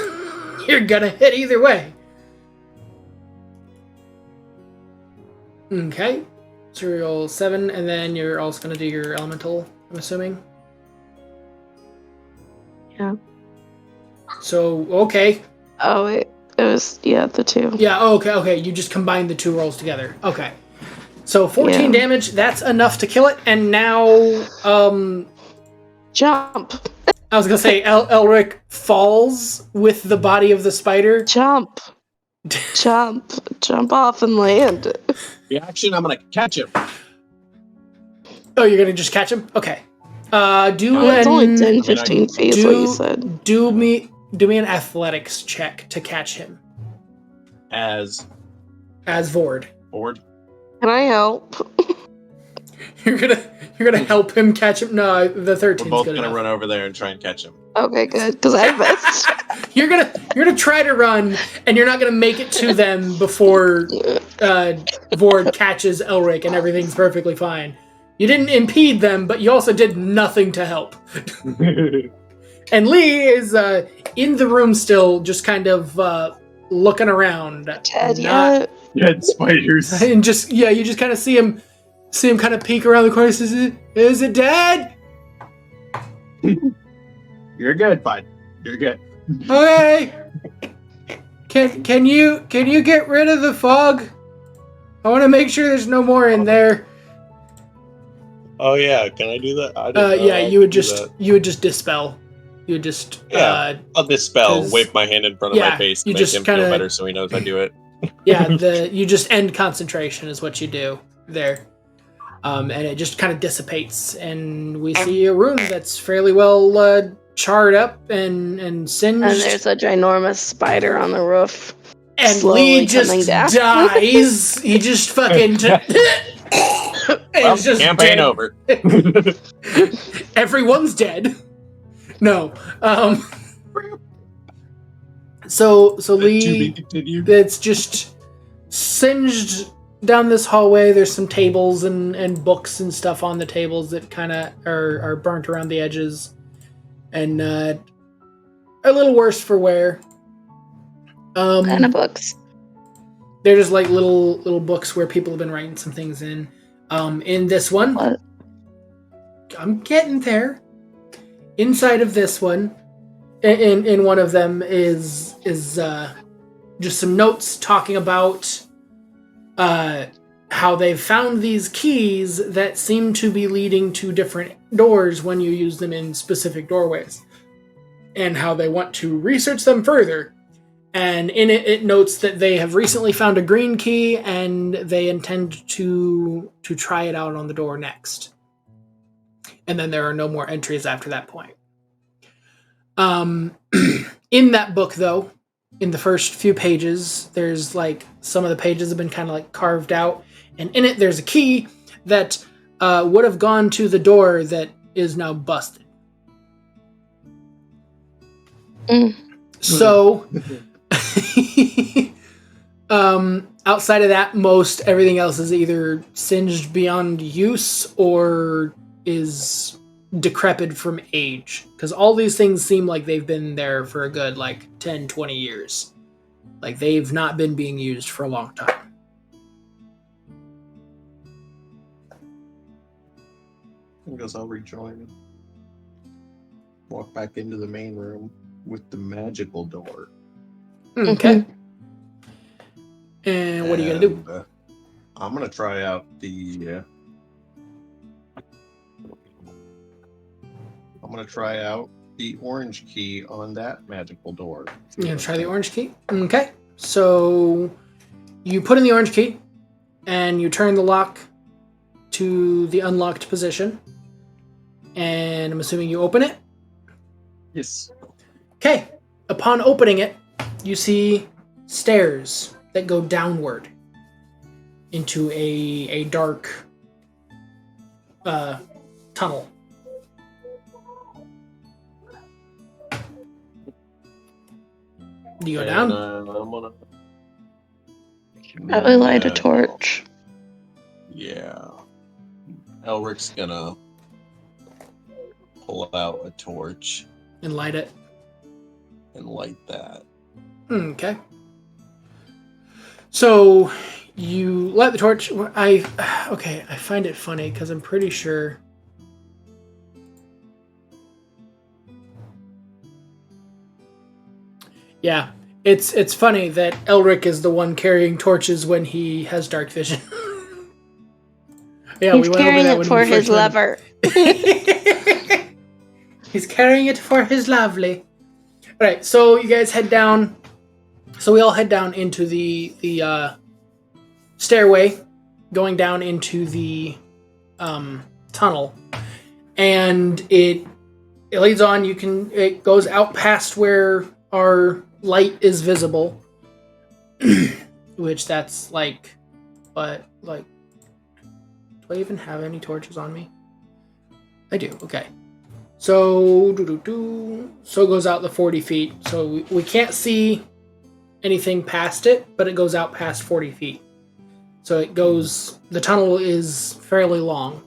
hit either way. Okay. So you roll 7, and then you're also gonna do your elemental, I'm assuming. Yeah. So okay. Oh, it was the 2. Yeah, okay. You just combined the 2 rolls together. Okay. So 14 damage, that's enough to kill it, and now Jump. I was gonna say Elric falls with the body of the spider. Jump off and land. Reaction, I'm gonna catch him. Oh, you're gonna just catch him? Okay. It's only 10, 15 feet is what you said. Do me an athletics check to catch him. As Vord. Can I help? You're gonna help him catch him? No, the 13's good. We're both gonna enough. run over there and try and catch him. Okay, good, because I missed. You're gonna try to run, and you're not gonna make it to them before Vord catches Elric, and everything's perfectly fine. You didn't impede them, but you also did nothing to help. And Lee is in the room still, just kind of looking around. Ted, yet? Dead spiders. And you just kind of see him kind of peek around the corner. Is it dead? You're good, bud. You're good. Okay. Can you get rid of the fog? I want to make sure there's no more in there. Oh yeah, can I do that? You would just dispel. You would just I'll dispel. Wave my hand in front of my face to make him feel better, so he knows I do it. You just end concentration is what you do there, and it just kind of dissipates, and we see a room that's fairly well charred up and singed. And there's a ginormous spider on the roof. And slowly Lee just down. dies. He just fucking and it's just campaign dead. over. Everyone's dead. No. So Lee, it's just singed down this hallway. There's some tables and books and stuff on the tables that kind of are burnt around the edges, and a little worse for wear. Kind of books. They're just like little books where people have been writing some things in. In this one, What? I'm getting there. Inside of this one, in one of them is just some notes talking about how they've found these keys that seem to be leading to different doors when you use them in specific doorways, and how they want to research them further. And in it notes that they have recently found a green key and they intend to try it out on the door next. And then there are no more entries after that point. In that book, though, in the first few pages, there's like some of the pages have been kind of like carved out, and in it there's a key that would have gone to the door that is now busted. So, outside of that, most everything else is either singed beyond use or is decrepit from age, because all these things seem like they've been there for a good 10-20 years. Like they've not been being used for a long time. I guess I'll rejoin. Walk back into the main room with the magical door. Okay. And what are you gonna do? I'm gonna try out the. I'm gonna try out the orange key on that magical door. You're gonna try the orange key? Okay. So you put in the orange key and you turn the lock to the unlocked position. And I'm assuming you open it? Yes. Okay. Upon opening it, you see stairs that go downward into a dark tunnel. Do you go down? I'm gonna Probably light a torch. Yeah. Elric's gonna pull out a torch And light it. and light that. Okay. So you light the torch. I find it funny because I'm pretty sure. Yeah, it's funny that Elric is the one carrying torches when he has dark vision. Yeah, He's carrying it for his lover. He's carrying it for his lovely. All right, so you guys head down. So we all head down into the stairway, going down into the tunnel, and it leads on. It goes out past where our light is visible, which that's but do I even have any torches on me? I do. Okay. So so it goes out the 40 feet. So we can't see anything past it, but it goes out past 40 feet. So the tunnel is fairly long.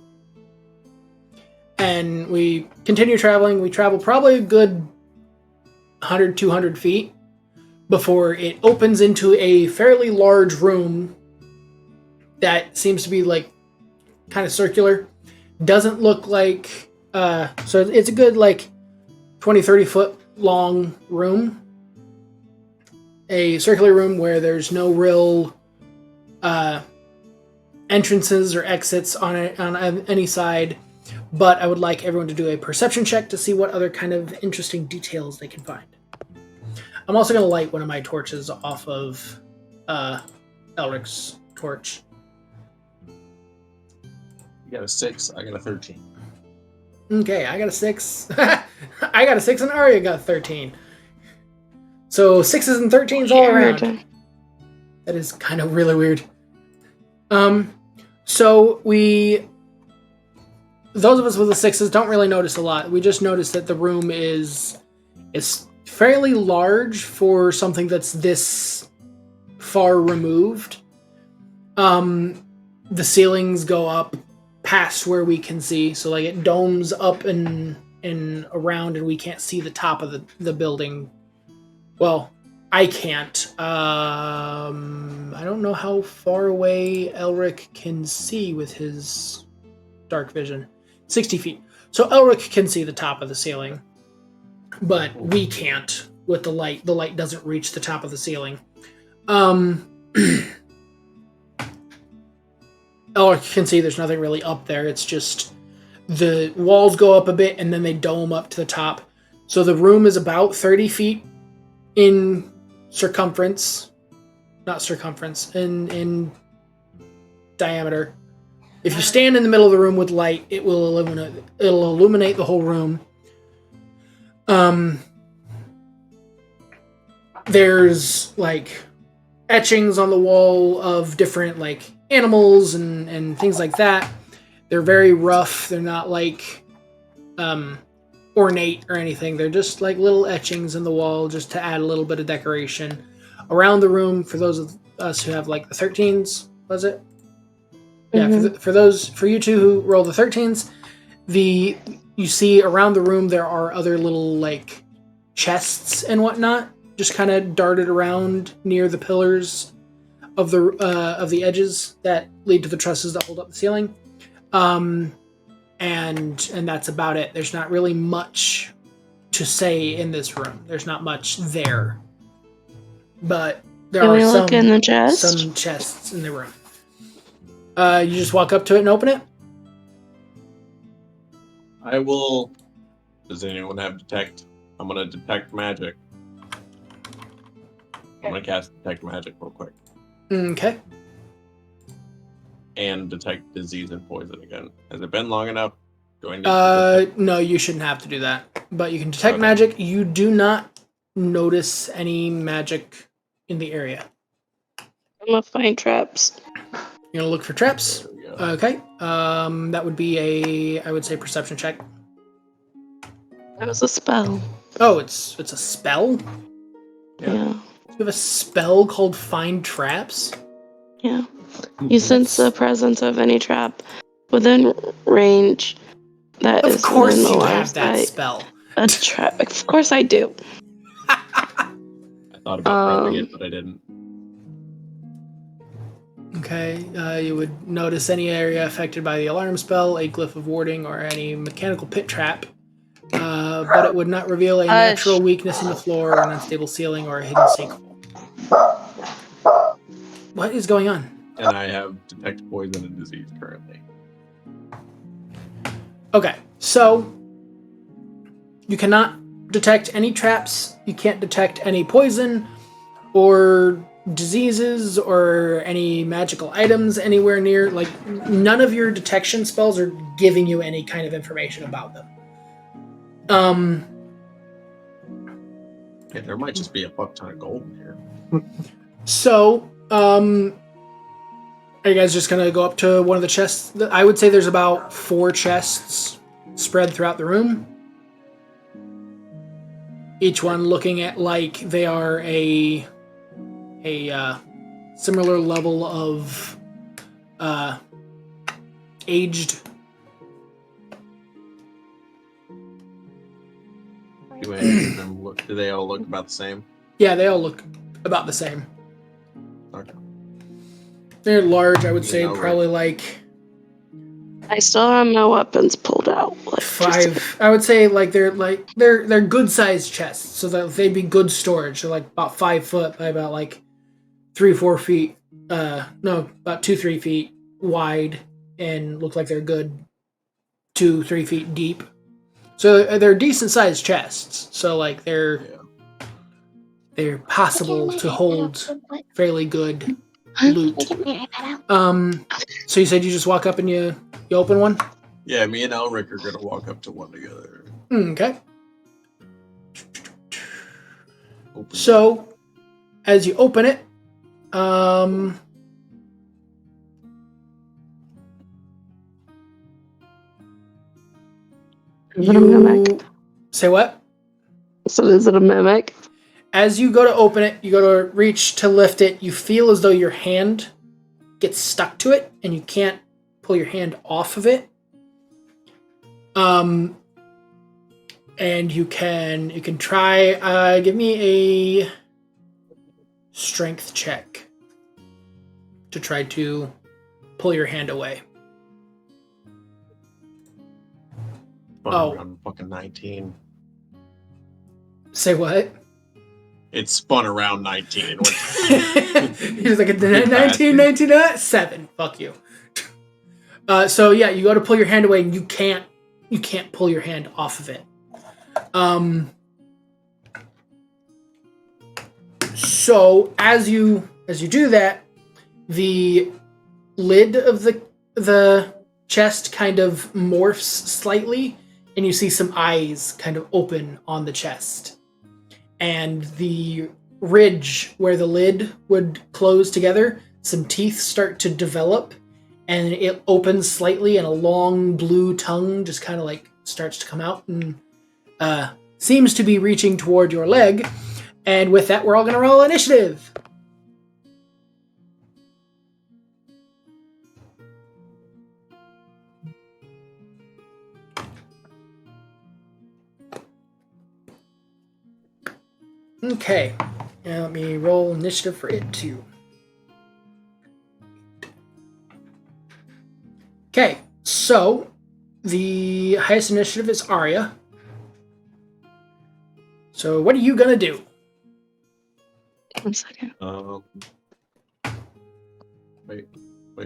And we continue traveling. We travel probably a good 100, 200 feet before it opens into a fairly large room that seems to be kind of circular. Doesn't look like, so it's a good 20, 30 foot long room. A circular room where there's no real entrances or exits on any side, but I would like everyone to do a perception check to see what other kind of interesting details they can find. I'm also going to light one of my torches off of Elric's torch. You got a 6, I got a 13. Okay, I got a 6. I got a 6 and Arya got 13. So 6s and 13s all around. That is kind of really weird. So those of us with the 6s don't really notice a lot. We just notice that the room is fairly large for something that's this far removed. The ceilings go up past where we can see, so like it domes up and around, and we can't see the top of the building. Well, I can't. I don't know how far away Elric can see with his dark vision. 60 feet. So Elric can see the top of the ceiling, but we can't with the light. The light doesn't reach the top of the ceiling. Elric can see there's nothing really up there. It's just the walls go up a bit and then they dome up to the top. So the room is about 30 feet in circumference. Not circumference, in diameter. If you stand in the middle of the room with light, it'll illuminate the whole room. There's like etchings on the wall of different like animals and things like that. They're very rough. They're not like ornate or anything. They're just like little etchings in the wall just to add a little bit of decoration. Around the room, for those of us who have like the 13s, was it? Yeah, for you two who roll the 13s, you see around the room there are other little like chests and whatnot, just kind of darted around near the pillars of the edges that lead to the trusses that hold up the ceiling, and that's about it. There's not really much to say in this room. There's not much there, but there are some chests in the room. You just walk up to it and open it? I will... Does anyone have detect? I'm going to detect magic. I'm going to cast detect magic real quick. Okay. And detect disease and poison again. Has it been long enough? Do I need to detect? No, you shouldn't have to do that. But you can detect magic. You do not notice any magic in the area. I'm gonna find traps. You're gonna look for traps? Okay. That would be I would say perception check. That was a spell. Oh, it's a spell? Yeah. You have a spell called Find Traps? Yeah. You sense the presence of any trap within range that is within the line of sight. Of course you have that spell. A trap. Of course I do. I thought about throwing it, but I didn't. Okay, you would notice any area affected by the alarm spell, a glyph of warding, or any mechanical pit trap, but it would not reveal a natural weakness in the floor, an unstable ceiling, or a hidden sinkhole. What is going on? And I have detect poison and disease currently. Okay, so you cannot detect any traps, you can't detect any poison, or diseases or any magical items anywhere near. Like, none of your detection spells are giving you any kind of information about them. Yeah, there might just be a fuck ton of gold in here. So, are you guys just gonna go up to one of the chests? I would say there's about 4 chests spread throughout the room. Each one looking at like they are a similar level of aged. Do any of them look? Do they all look about the same? Yeah, they all look about the same. Okay. They're large, I would say, probably like. I still have my weapons pulled out. Like 5. I would say they're good sized chests, so that they'd be good storage. They're like about 5 foot by about like 3-4 feet. No, about 2-3 feet wide, and look like they're good 2-3 feet deep. So they're decent sized chests. So like they're possible to hold fairly good loot. So you said you just walk up and you open one? Yeah, me and Elric are gonna walk up to one together. Okay. So as you open it, Is it a mimic? Say what? So is it a mimic? As you go to open it, you go to reach to lift it, you feel as though your hand gets stuck to it, and you can't pull your hand off of it. And you can try, give me a strength check to try to pull your hand away. Around fucking 19. Say what? It spun around 19. He's like, 19, 7. Fuck you. So yeah, you go to pull your hand away, and you can't pull your hand off of it. So as you do that, the lid of the chest kind of morphs slightly, and you see some eyes kind of open on the chest. And the ridge where the lid would close together, some teeth start to develop, and it opens slightly, and a long blue tongue just kind of like starts to come out and seems to be reaching toward your leg. And with that, we're all going to roll initiative. Okay, now let me roll initiative for it too. Okay, so the highest initiative is Arya. So what are you gonna do? 1 second. Wait,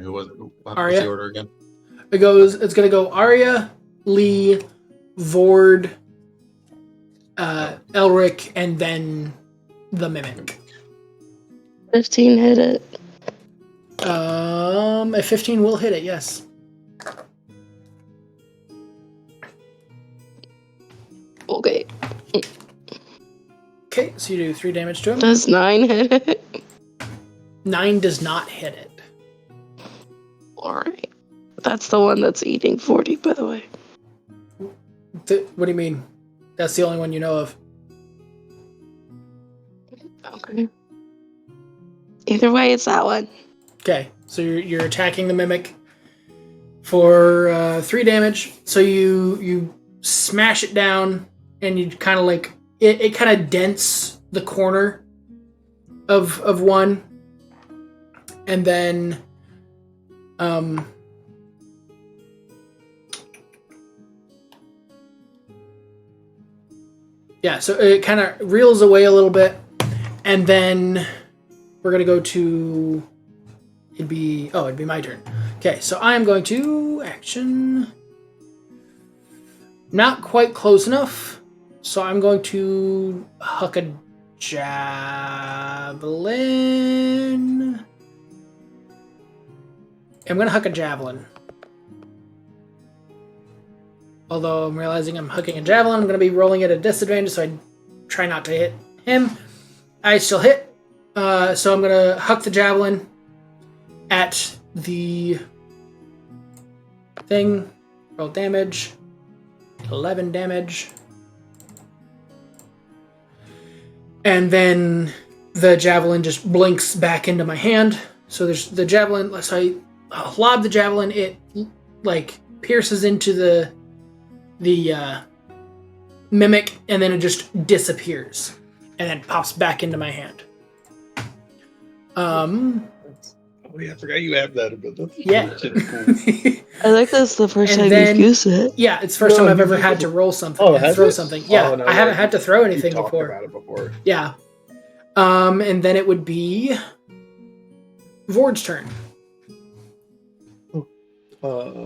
who was it? What's Arya? the order again? It's gonna go Arya, Lee, Vord, Elric, and then the Mimic. 15 hit it. A 15 will hit it, yes. Okay. Okay, so you do 3 damage to him. Does 9 hit it? 9 does not hit it. Alright. That's the one that's eating 40, by the way. What do you mean? That's the only one you know of. Okay. Either way, it's that one. Okay, so you're attacking the Mimic for 3 damage. So you smash it down, and you kind of like it kind of dents the corner of one, and then yeah, so it kind of reels away a little bit, and then we're gonna go to it'd be my turn. Okay, so I'm going to action. Not quite close enough, so I'm going to huck a javelin. I'm going to huck a javelin. Although I'm realizing I'm hucking a javelin, I'm going to be rolling at a disadvantage, so I try not to hit him. I still hit, so I'm going to huck the javelin at the thing. Roll damage. 11 damage. And then the javelin just blinks back into my hand. So there's the javelin. So I lob the javelin. It like pierces into the Mimic, and then it just disappears, and then pops back into my hand. Oh yeah, I forgot you have that ability. Yeah. I think that's the first And time then- you've used it. Yeah, it's the first time I've ever had to roll something. Oh, has throw it? something. Yeah, Oh, no, I haven't yeah, had to throw anything You talked before. about it before. Yeah. And then it would be Vord's turn.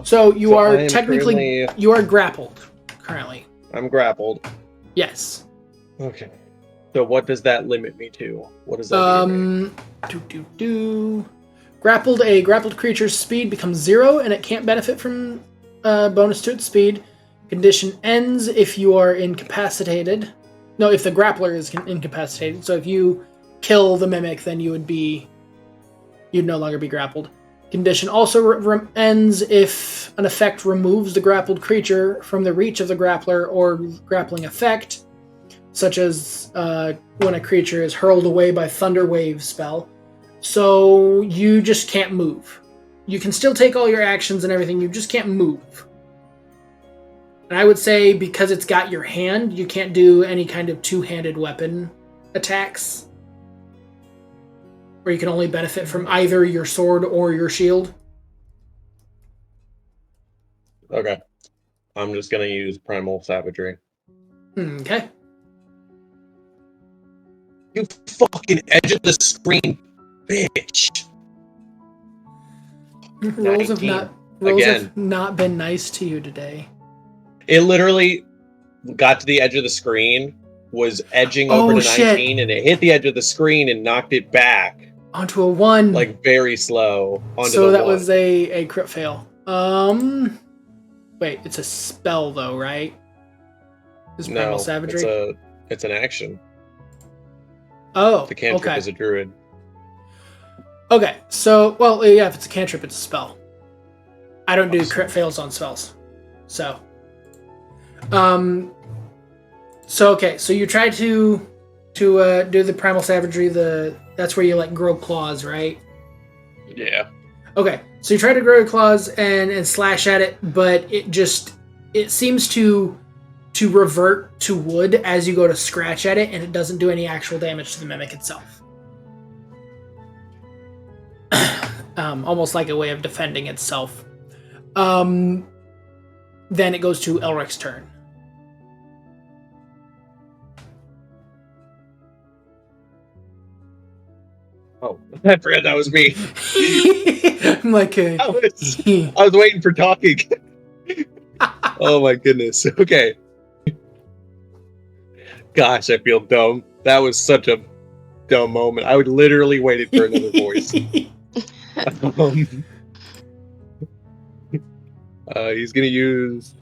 So you I are am technically currently- you are grappled currently. I'm grappled. Yes. Okay. So what does that limit me to? What does that mean? Grappled, a grappled creature's speed becomes 0, and it can't benefit from bonus to its speed. Condition ends if you are incapacitated. No, if the grappler is incapacitated. So if you kill the Mimic, then you would be you'd no longer be grappled. Condition also ends if an effect removes the grappled creature from the reach of the grappler or grappling effect, such as when a creature is hurled away by Thunder Wave spell. So you just can't move. You can still take all your actions and everything, you just can't move. And I would say because it's got your hand, you can't do any kind of two-handed weapon attacks. Or you can only benefit from either your sword or your shield. Okay. I'm just going to use Primal Savagery. Okay. You fucking edge of the screen, bitch. Rolls have not been nice to you today. It literally got to the edge of the screen, was edging over to 19, and it hit the edge of the screen and knocked it back. Onto a 1. Like, very slow. So that was a crit fail. Wait, it's a spell though, right? Is Primal Savagery? It's an action. Oh, the cantrip is a druid. Okay, so, well, yeah, if it's a cantrip, it's a spell. I don't do crit fails on spells. So you try to do the Primal Savagery, that's where you, like, grow claws, right? Yeah. Okay, so you try to grow claws and slash at it, but it seems to revert to wood as you go to scratch at it, and it doesn't do any actual damage to the mimic itself. Almost like a way of defending itself. Then it goes to Elric's turn. Oh, I forgot that was me. I'm like, I was waiting for talking. Oh my goodness. Okay. Gosh, I feel dumb. That was such a dumb moment. I would literally waited for another voice. He's gonna use.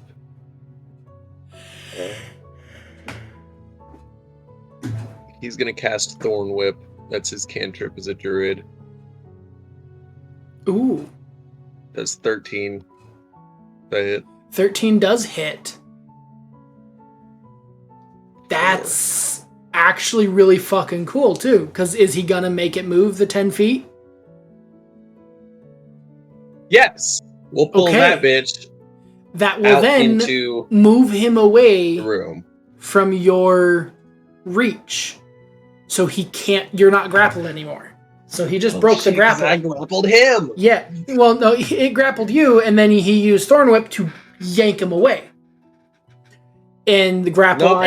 He's gonna cast Thorn Whip. That's his cantrip as a druid. Ooh. That's 13. That hit. 13 does hit. That's actually really fucking cool, too. Because is he gonna make it move the 10 feet? Yes! We'll pull that bitch. That will then move him away the room from your reach. So he can't... You're not grappled anymore. So he just broke the grapple. I grappled him! Yeah. Well, no, it grappled you, and then he used Thorn Whip to yank him away. And the grapple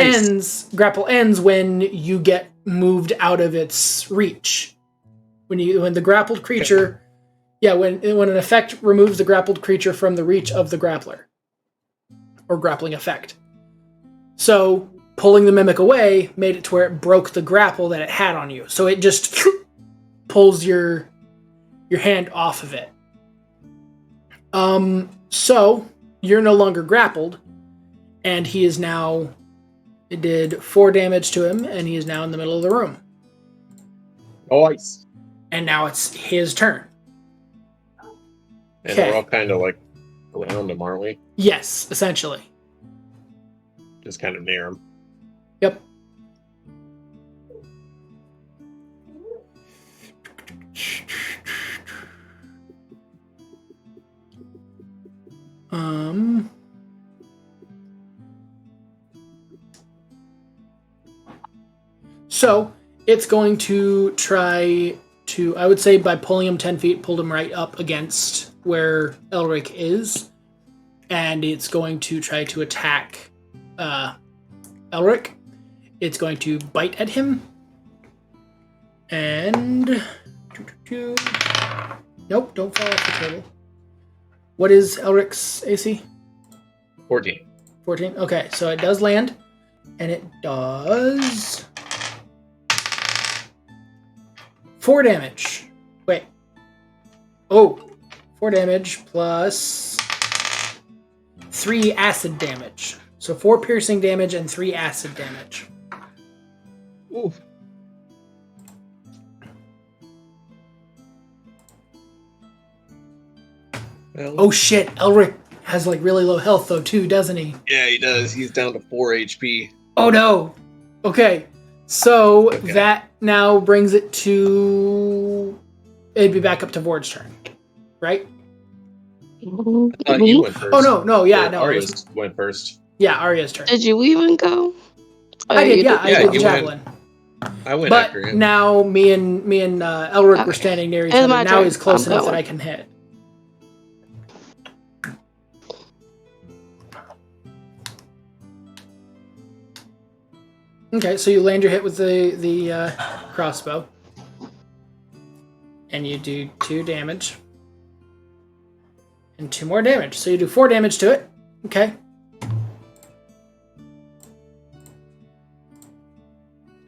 ends when you get moved out of its reach. When the grappled creature... Yeah, when an effect removes the grappled creature from the reach of the grappler. Or grappling effect. So, pulling the mimic away made it to where it broke the grapple that it had on you. So it just pulls your hand off of it. So, you're no longer grappled, and he is now... It did 4 damage to him, and he is now in the middle of the room. Nice. And now it's his turn. And we're all kind of like around him, aren't we? Yes, essentially. Just kind of near him. Yep. So it's going to try to, I would say by pulling him 10 feet, pulled him right up against where Elric is. And it's going to try to attack Elric. It's going to bite at him. And... Nope, don't fall off the table. What is Elric's AC? 14. 14? Okay, so it does land. And it does... 4 damage. Wait. Oh. 4 damage plus 3 acid damage. So 4 piercing damage and 3 acid damage. Oof. Well, Oh shit, Elric has like really low health though too, doesn't he? yeah, he does. He's down to 4 HP. Oh no. Okay. So Okay. that now brings it to it'd be back up to Vord's turn. Right? I thought you went first. Oh no, yeah, no. Arius went first. Yeah, Arya's turn. Did you even go? I did, yeah, I did the you javelin. I went But after him. now me and Elric were standing near each It's other. my Now turn. he's close I'm enough that going. I can hit. Okay, so you land your hit with the crossbow. And you do 2 damage. And 2 more damage. So you do 4 damage to it. Okay.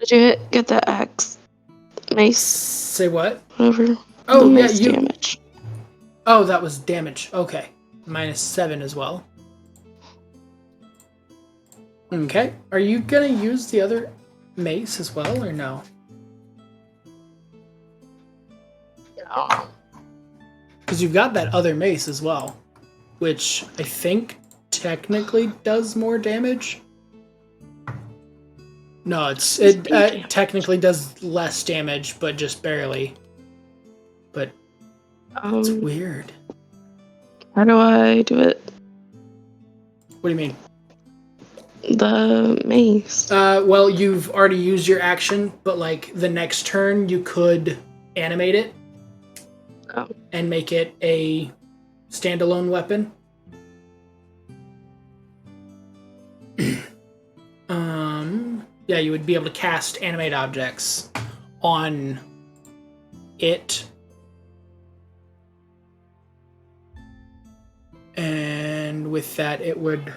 Did you get the axe? Mace? Say what? Whatever. Oh, the yeah, mace damage. Oh, that was damage. Okay. -7 as well. Okay. Are you gonna use the other mace as well, or no? No. Because you've got that other mace as well, which I think technically does more damage. No, it technically does less damage, but just barely. But it's weird. How do I do it? What do you mean? The mace. Well, you've already used your action, but like the next turn, you could animate it and make it a standalone weapon. Yeah, you would be able to cast animate objects on it. And with that, it would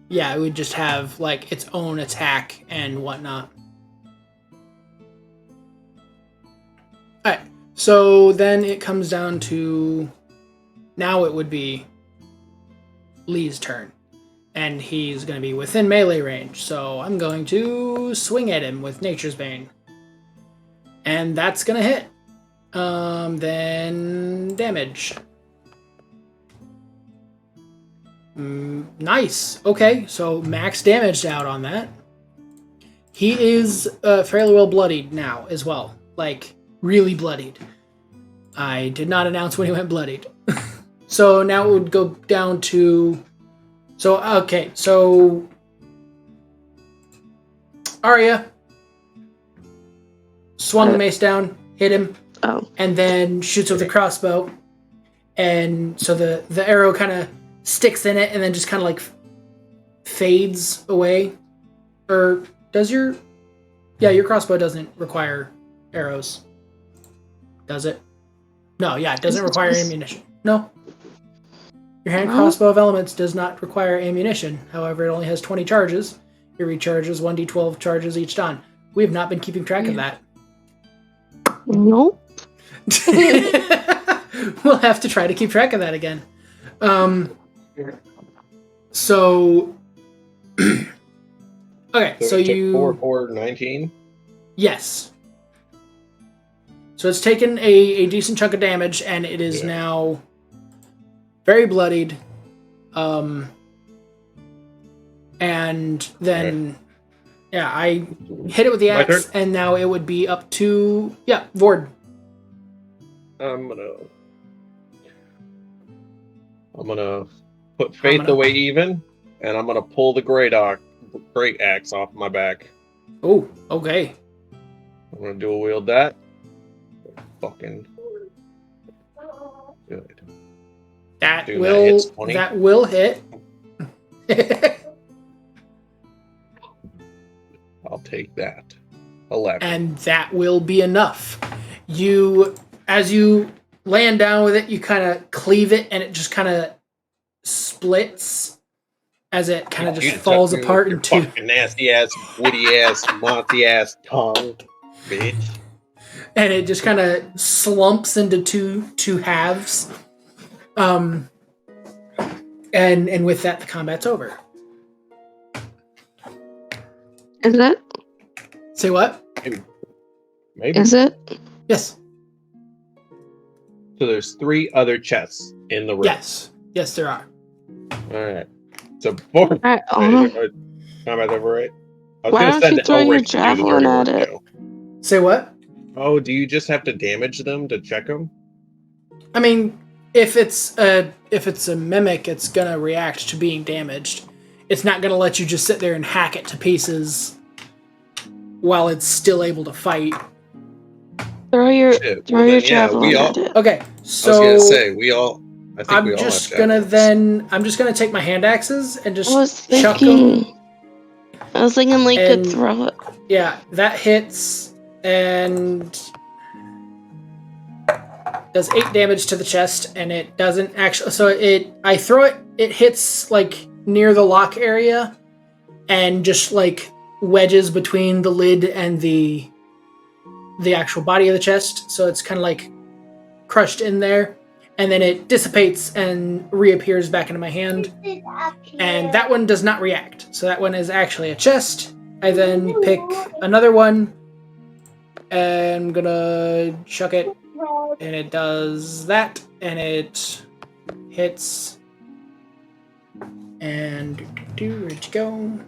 just have like its own attack and whatnot. Alright, so then it comes down to now it would be Lee's turn. And he's going to be within melee range, so I'm going to swing at him with Nature's Bane. And that's going to hit. Then damage. Nice. Okay, so max damage out on that. He is fairly well bloodied now as well. Like, really bloodied. I did not announce when he went bloodied. So now it would go down to... So, okay, so... Arya swung the mace down, hit him, and then shoots with the crossbow. And so the arrow kind of sticks in it and then just kind of like fades away. Or does your... Yeah, your crossbow doesn't require arrows. Does it? No, yeah, it doesn't require ammunition. No. Your hand crossbow of elements does not require ammunition. However, it only has 20 charges. It recharges 1d12 charges each time. We have not been keeping track of that. Nope. We'll have to try to keep track of that again. So... okay, so you... 4, 19? Yes. So it's taken a decent chunk of damage, and it is now very bloodied. And then... Yeah, I hit it with the axe, and now it would be up to... Yeah, Vord. I'm gonna put Faith away even, and I'm gonna pull the great axe off my back. Oh, okay. I'm gonna dual wield that. Fucking good. That will hit. I'll take that. 11. And that will be enough. As you land down with it, you kind of cleave it, and it just kind of splits as it kind of just falls apart into... Fucking nasty ass, woody ass, monty ass tongue, bitch. And it just kind of slumps into two halves. And with that, the combat's over. Is it? Say what? Maybe. Is it? Yes. So there's 3 other chests in the room. Yes. Yes, there are. Alright. So 4 Alright, combat over, right? I was why gonna don't send you throw Elric your to do the javelin dirty at work, it? too. Say what? Oh, do you just have to damage them to check them? I mean, if it's a mimic, it's gonna react to being damaged. It's not gonna let you just sit there and hack it to pieces while it's still able to fight. Throw your Yeah, javelin at it. Okay, so I was gonna say we all. I think we all have javelins. I'm just gonna take my hand axes and just I was chuck them. thinking Lee could And- throw it. Yeah, that hits and does 8 damage to the chest, and it doesn't actually. So I throw it. It hits like near the lock area, and just like wedges between the lid and the actual body of the chest. So it's kind of like crushed in there, and then it dissipates and reappears back into my hand. And that one does not react. So that one is actually a chest. I then pick another one, and I'm gonna chuck it, and it does that, and it hits. And where'd you go?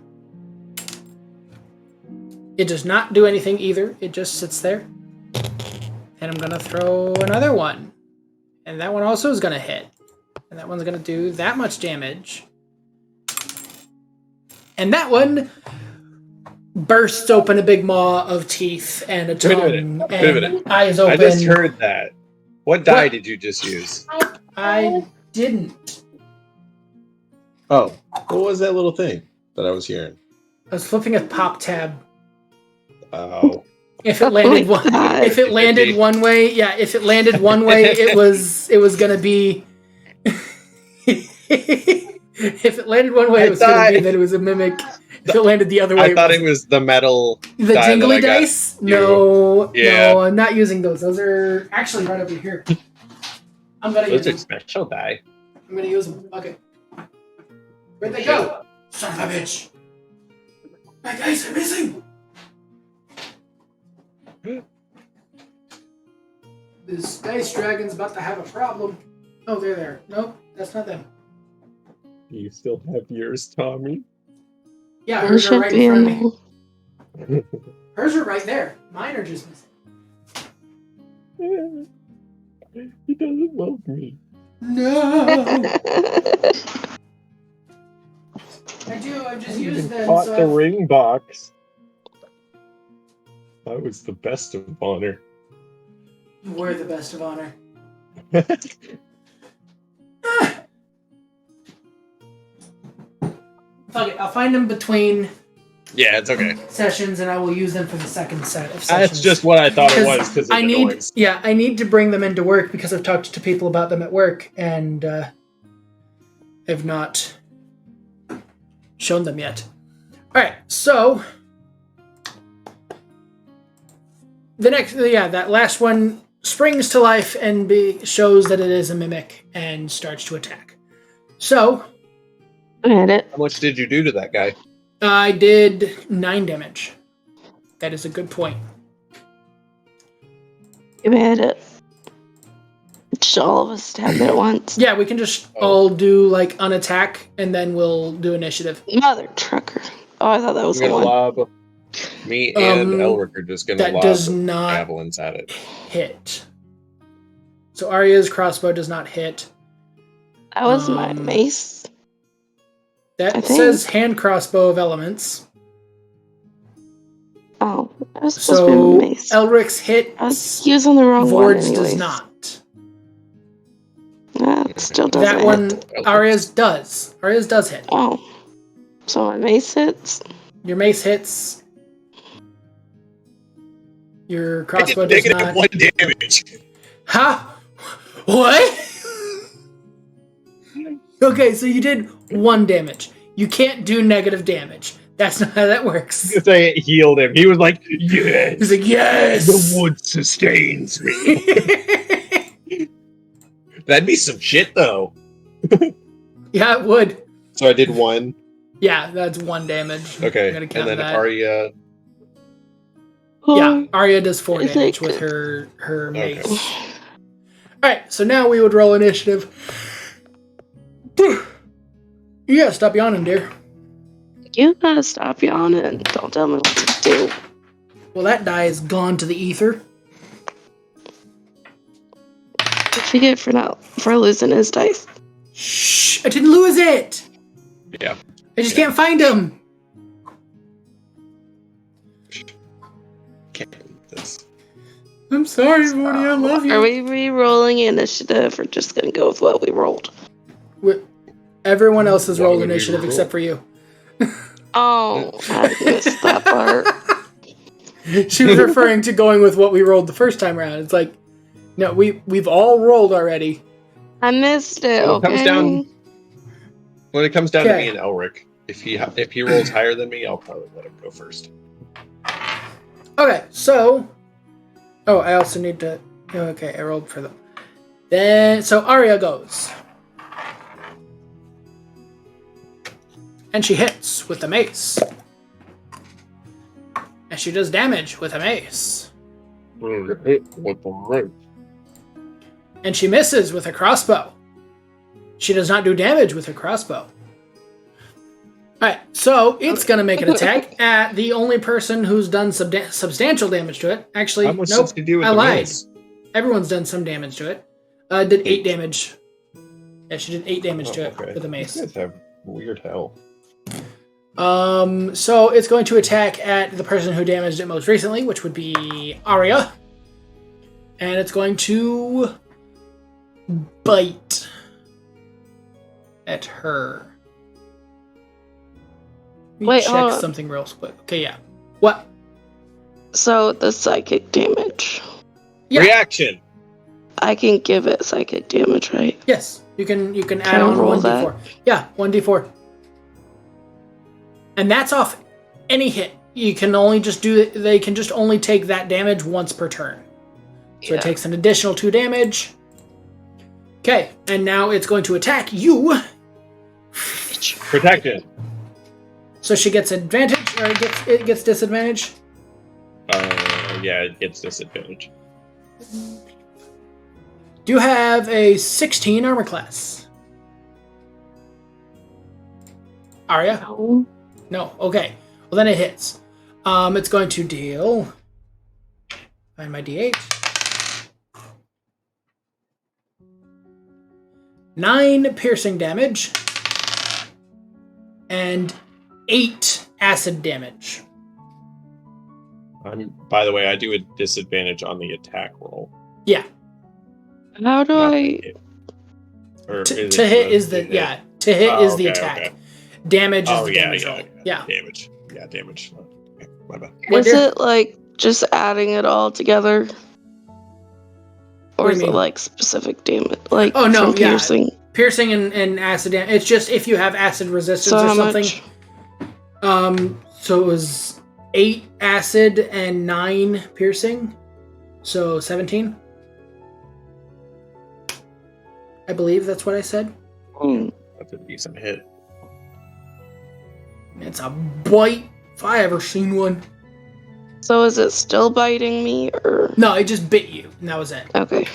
It does not do anything either. It just sits there. And I'm gonna throw another one, and that one also is gonna hit, and that one's gonna do that much damage. And that one bursts open a big maw of teeth and a tongue and eyes open. I just heard that. What die did you just use? I didn't. Oh, what was that little thing that I was hearing? I was flipping a pop tab. Oh. If it landed one way, if it landed one way, it was gonna be. If it landed one way, it was gonna be that it was a mimic. If it landed the other way, I thought it was the metal. The jingly dice? No, Yeah. no, I'm not using those. Those are actually right over here. I'm gonna use Those are them. special die. I'm gonna use them. Okay. Where'd they go? Son of a bitch! My dice are missing! This dice dragon's about to have a problem. Oh, they're there. Nope, that's not them. Do you still have yours, Tommy? Yeah, hers are right in front of me. Hers are right there. Mine are just missing. He doesn't love me. No! I do, I just used them, Caught so the ring box. I was the best of honor. You were the best of honor. Fuck it, I'll find them between Yeah, it's okay. sessions, and I will use them for the second set of sessions. That's just what I thought it was because I need to bring them into work because I've talked to people about them at work and have not shown them yet. All right, so that last one springs to life and shows that it is a mimic and starts to attack. So I had it. How much did you do to that guy? I did 9 damage. That is a good point. You had it. Just all of us stabbed it at once. Yeah, we can just all do like an attack and then we'll do initiative. Mother trucker. Oh, I thought that was I'm the gonna one. lob. Me and Elric are just gonna That lob does not javelins at it. hit. So Arya's crossbow does not hit. That was my mace. That says hand crossbow of elements. Oh, that was supposed to So be my mace. Elric's hit. I was using the wrong one. Vord's anyways. does not. That still doesn't That one, hit. Arya's does. Arya's does hit. Oh. So my mace hits? Your mace hits. Your crossbow does not. -1 damage. Huh? What? Okay, so you did 1 damage. You can't do negative damage. That's not how that works. Because I healed him. He was like, yes. He's like, yes. The wood sustains me. That'd be some shit, though. Yeah, it would. So I did 1. Yeah, that's 1 damage. Okay, I'm gonna and count then that. Arya. Yeah, Arya does 4 Is damage it with good? her mace. Okay. Alright, so now we would roll initiative. You gotta stop yawning, dear. You gotta stop yawning. Don't tell me what to do. Well, that die is gone to the ether. What'd you get for losing his dice? Shh! I didn't lose it! Yeah. I just can't find him! Can't believe this. I'm sorry, Morty, I love you. Are we re-rolling initiative or just gonna go with what we rolled? Everyone else has Why rolled would we initiative re-roll? except for you. Oh, I missed that part. She was referring to going with what we rolled the first time around. It's like, no, we've all rolled already. I missed it, When it okay? comes down to Okay. me and Elric, if he rolls higher than me, I'll probably let him go first. Okay, so... Oh, I also need to... Okay, I rolled for them. Then, so Arya goes. And she hits with the mace. And she does damage with a mace. And she misses with a crossbow. She does not do damage with her crossbow. Alright, so it's going to make an attack at the only person who's done substantial damage to it. Actually, How much nope, does he do with I the lied. mace? Everyone's done some damage to it. Did 8 8. damage. Yeah, she did 8 damage to it with a mace. You guys have weird hell. So it's going to attack at the person who damaged it most recently, which would be Arya. And it's going to bite at her. Let me Wait, check hold on. something real quick. Okay, yeah. What? So the psychic damage. Yeah. Reaction! I can give it psychic damage, right? Yes, you can add I on roll 1d4. Yeah, 1d4. And that's off any hit. You can only just they can just only take that damage once per turn. So it takes an additional 2 damage. Okay, and now it's going to attack you. Protection. So she gets advantage, or it gets disadvantage. Yeah, it gets disadvantage. Do you have a 16 armor class? Arya? No. No. Okay. Well, then it hits. It's going to deal... Find my d8. 9 piercing damage. And 8 acid damage. By the way, I do a disadvantage on the attack roll. Yeah. How do Not the I... hit. Or To it hit is the... hit? Yeah. To hit Oh, is the okay, attack. okay. Damage is Oh, the yeah, damage yeah, roll. yeah. Yeah. Damage. Yeah, damage. Okay, my bad. What, Is dear? it like just adding it all together? Or What do is you it mean? like specific damage? Like Oh, no, from yeah. piercing? Piercing and acid damage. It's just if you have acid resistance So or how something. much? So it was 8 acid and 9 piercing. So 17. I believe that's what I said. That's a decent hit. It's a bite if I ever seen one. So is it still biting me, or... No, it just bit you, and that was it. Okay.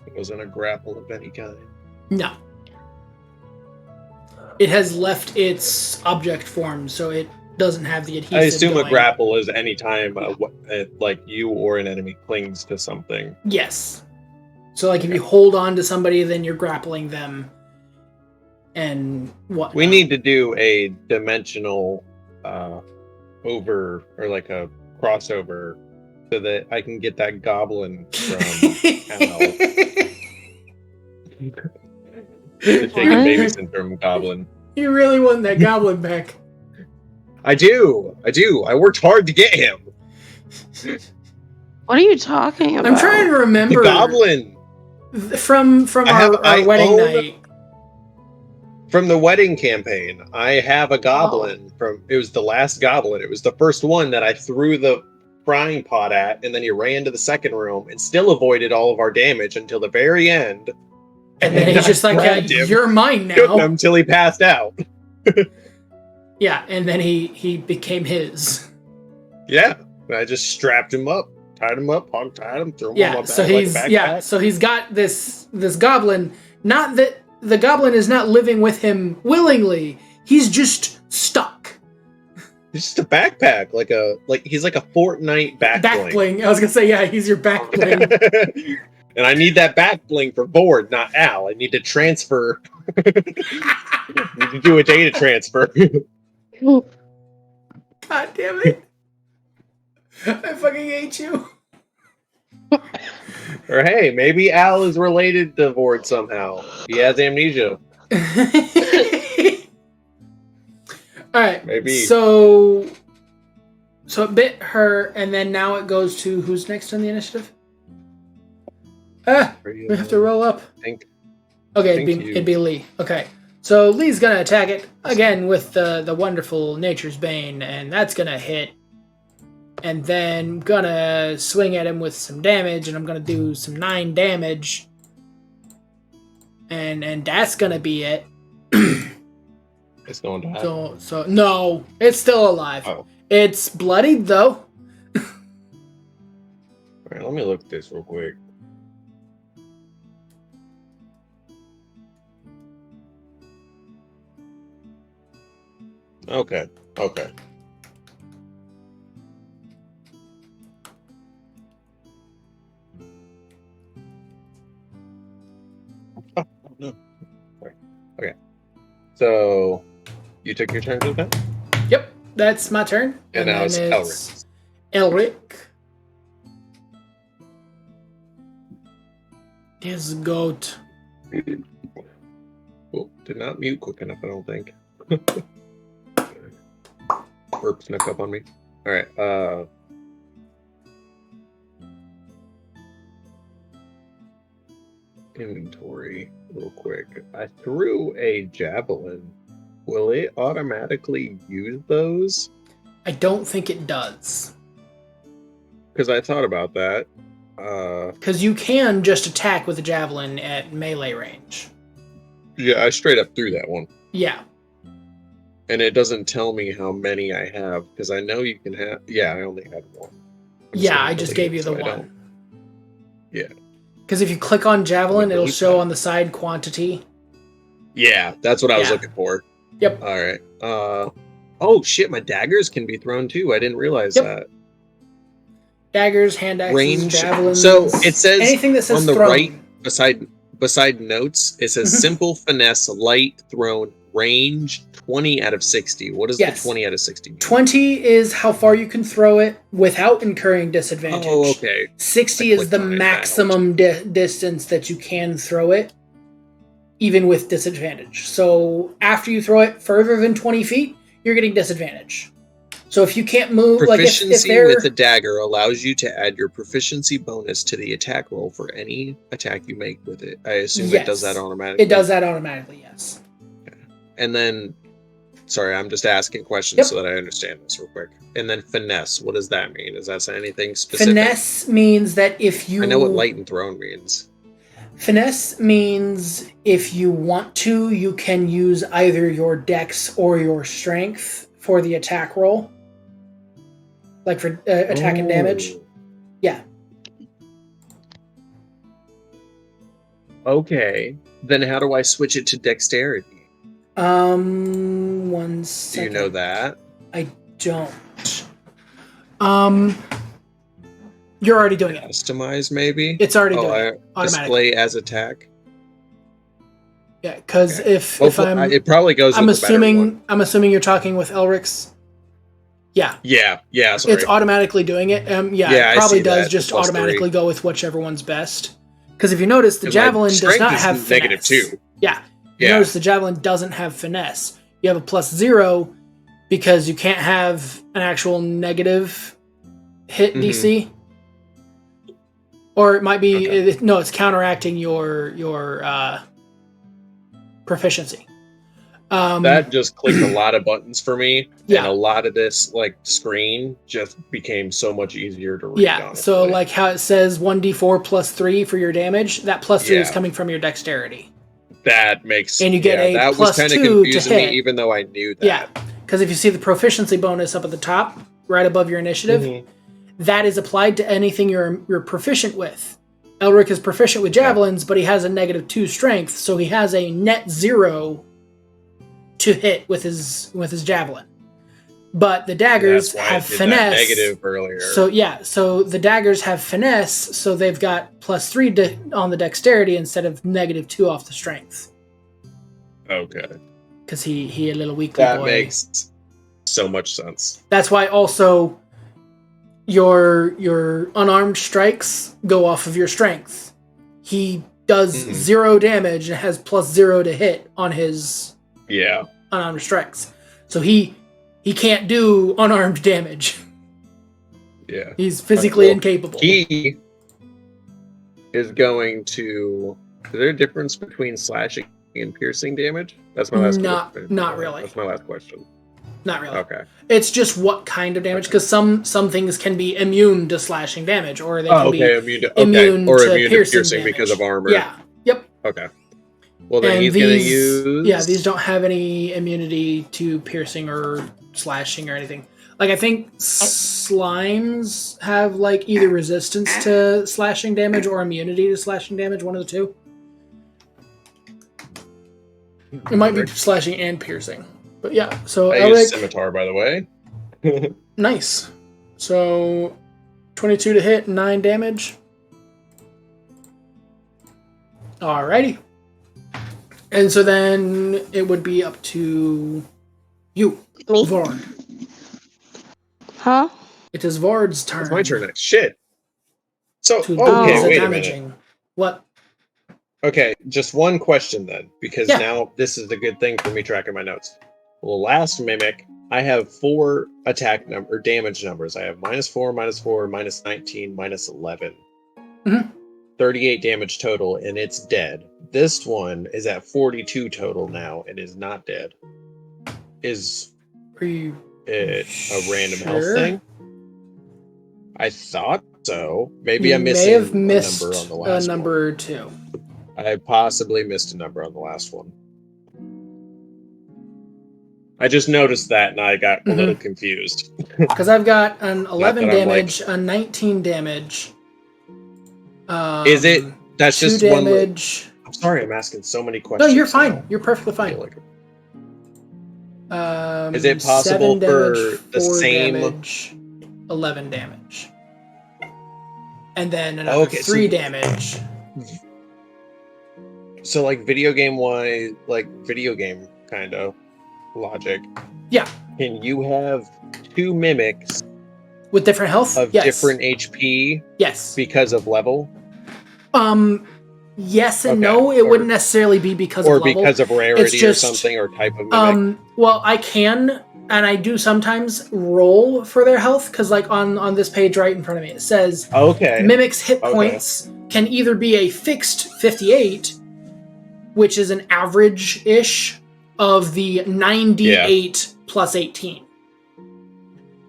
It wasn't a grapple of any kind. No. It has left its object form, so it doesn't have the adhesive. I assume going. a grapple is any time like you or an enemy clings to something. Yes. So, like, if you hold on to somebody, then you're grappling them. And what? We need to do a dimensional over or like a crossover so that I can get that goblin from Hell. The taking baby syndrome goblin. You really want that goblin back. I do. I worked hard to get him. What are you talking about? I'm trying to remember. The goblin From our wedding night. from the wedding campaign. I have a goblin from. It was the last goblin. It was the first one that I threw the frying pot at, and then he ran to the second room and still avoided all of our damage until the very end. And then he's just like, grabbed him, you're mine shook him now. until he passed out. Yeah, and then he became his. Yeah, I just strapped him up tied him up, hog tied him, threw him on my Yeah, back so like a he's backpack. so he's got this goblin. Not that the goblin is not living with him willingly. He's just stuck. He's just a backpack, he's like a Fortnite back bling. I was gonna say, yeah, he's your back bling. And I need that back bling for Vord, not Al. I need to transfer. I need to do a data transfer. God damn it! I fucking hate you. Or hey, maybe Al is related to Vord somehow. He has amnesia. All right. Maybe. So it bit her, and then now it goes to who's next on the initiative? We have to roll up. Okay, it'd be Lee. Okay, so Lee's gonna attack it again with the wonderful Nature's Bane, and that's gonna hit. And then gonna swing at him with some damage, and I'm gonna do some 9 damage. And that's gonna be it. It's going to happen. So no, it's still alive. Oh. It's bloodied though. Alright, let me look at this real quick. Okay. Oh, no. Sorry. Okay. So, you took your turn to that? Yep, that's my turn. And now it's Elric. Elric. His goat. Oh, did not mute quick enough, I don't think. Burp snuck up on me. Alright, inventory real quick. I threw a javelin. Will it automatically use those? I don't think it does. Because I thought about that. Because you can just attack with a javelin at melee range. Yeah, I straight up threw that one. Yeah. And it doesn't tell me how many I have, because I know you can have... Yeah, I only had one. I just gave you the one. Yeah. Because if you click on javelin, it'll show on the side quantity. Yeah, that's what I was looking for. Yep. Alright. Oh shit, my daggers can be thrown too. I didn't realize that. Daggers, hand axes, Range. javelins. So it says anything that says on the thrown. right beside notes, it says simple finesse, light, thrown, range 20 out of 60. What does the 20 out of 60 mean? 20 is how far you can throw it without incurring disadvantage. Oh, okay. 60 is the maximum distance that you can throw it, even with disadvantage. So after you throw it further than 20 feet, you're getting disadvantage. So if you can't move, proficiency with the dagger allows you to add your proficiency bonus to the attack roll for any attack you make with it. I assume it does that automatically. It does that automatically, yes. Okay. And then, sorry, I'm just asking questions so that I understand this real quick. And then finesse, what does that mean? Does that say anything specific? Finesse means that if you... I know what light and thrown means. Finesse means if you want to, you can use either your dex or your strength for the attack roll. Like for attack and damage. Yeah. Okay. Then how do I switch it to dexterity? 1 second. Do you know that? I don't. You're already doing it. Customize, maybe? It's already doing it. Display as attack? Yeah, because if I'm... It probably goes I'm with assuming you're talking with Elric's. Yeah. Yeah, sorry. It's automatically doing it. It probably does just automatically go with whichever one's best. Because if you notice, the javelin does not have finesse. -2. Yeah. You notice the javelin doesn't have finesse. You have a +0 because you can't have an actual negative hit DC. Or it might be... it's counteracting your proficiency. That just clicked a lot of buttons for me, and a lot of this screen just became so much easier to read. Honestly. So like how it says 1d4 +3 for your damage, that +3 is coming from your dexterity. That makes and you get a that was kind of confusing me, even though I knew that. Yeah, because if you see the proficiency bonus up at the top, right above your initiative, that is applied to anything you're proficient with. Elric is proficient with javelins, but he has a -2 strength, so he has a net 0 to hit with his javelin. But the daggers have finesse. Negative earlier. So the daggers have finesse, so they've got +3 on the dexterity instead of -2 off the strength. Okay. Because he a little weakly boy. That makes so much sense. That's why also your unarmed strikes go off of your strength. He does 0 damage and has +0 to hit on his unarmed strikes. So he can't do unarmed damage. Yeah. He's physically incapable. He is going to... Is there a difference between slashing and piercing damage? That's my last question. Not really. That's my last question. Not really. Okay. It's just what kind of damage, because some things can be immune to slashing damage, or they can be immune to piercing because of armor. Yeah. Yep. Okay. Well, then he's going to use... Yeah, these don't have any immunity to piercing or slashing or anything. Like, I think slimes have, like, either resistance to slashing damage or immunity to slashing damage, one of the two. It might be slashing and piercing. But yeah, so I use scimitar, by the way. Nice. So 22 to hit, 9 damage. Alrighty. And so then it would be up to you, Me? Vord. Huh? It is Vord's turn. It's my turn next. Shit. So, To okay, do wait damaging. a minute. What? Okay, just one question then, because now this is the good thing for me tracking my notes. Well, last Mimic, I have 4 attack number damage numbers. I have -4, -4, -19, -11. 38 damage total, and it's dead. This one is at 42 total now and is not dead. Is it a random health thing? I thought so. Maybe I'm missing a number on the last number one. or two. I possibly missed a number on the last one. I just noticed that and I got a little confused. Because I've got an 11 damage, a 19 damage. Is it? That's 2 just damage. one. I'm sorry, I'm asking so many questions. No, you're fine. You're perfectly fine. Is it possible 7 damage, for the 4 same damage, 11 damage, and then another 3 damage? So, like video game wise, like video game kind of logic. Yeah. Can you have 2 mimics with different health of different HP? Yes. Because of level. Yes and no. It wouldn't necessarily be because of level. Or because of rarity or something, or type of mimic. Well, I can, and I do sometimes roll for their health, because like on this page right in front of me, it says mimics hit points can either be a fixed 58, which is an average-ish of the 98 plus 18.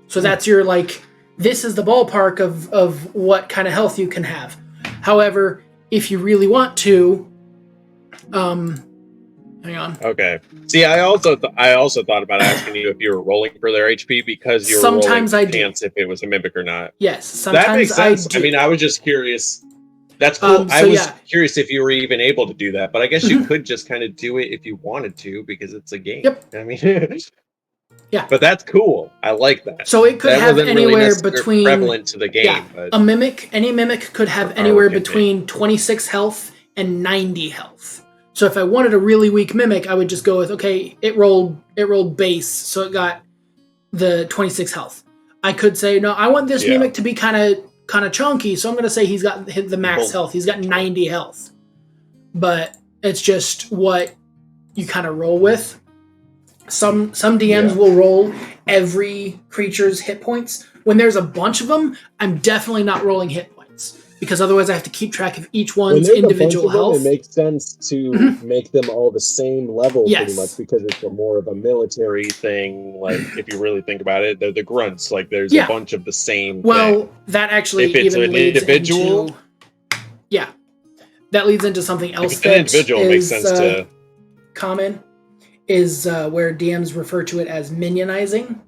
So that's your, like, this is the ballpark of what kind of health you can have. However, if you really want to, hang on. Okay. See, I also thought about asking you if you were rolling for their HP because you were sometimes rolling I do. Chance if it was a mimic or not. Yes, sometimes that makes sense. I do. I mean, I was just curious. That's cool. I was curious if you were even able to do that, but I guess you could just kind of do it if you wanted to because it's a game. Yep. I mean, yeah. But that's cool. I like that. So it could have anywhere between prevalent to the game. Yeah, but, any mimic could have anywhere between 26 health and 90 health. So if I wanted a really weak mimic, I would just go with it rolled base, so it got the 26 health. I could say no, I want this mimic to be kind of chunky, so I'm going to say he's got the max health. He's got 90 health. But it's just what you kind of roll with. Some DMs will roll every creature's hit points. When there's a bunch of them, I'm definitely not rolling hit points, because otherwise I have to keep track of each one's individual health. It makes sense to make them all the same level pretty much, because it's more of a military thing. Like, if you really think about it, they're the grunts. Like, there's a bunch of the same thing. That actually if it's even an leads individual, into... Yeah. That leads into something else that individual makes sense to... common. Is where DMs refer to it as minionizing,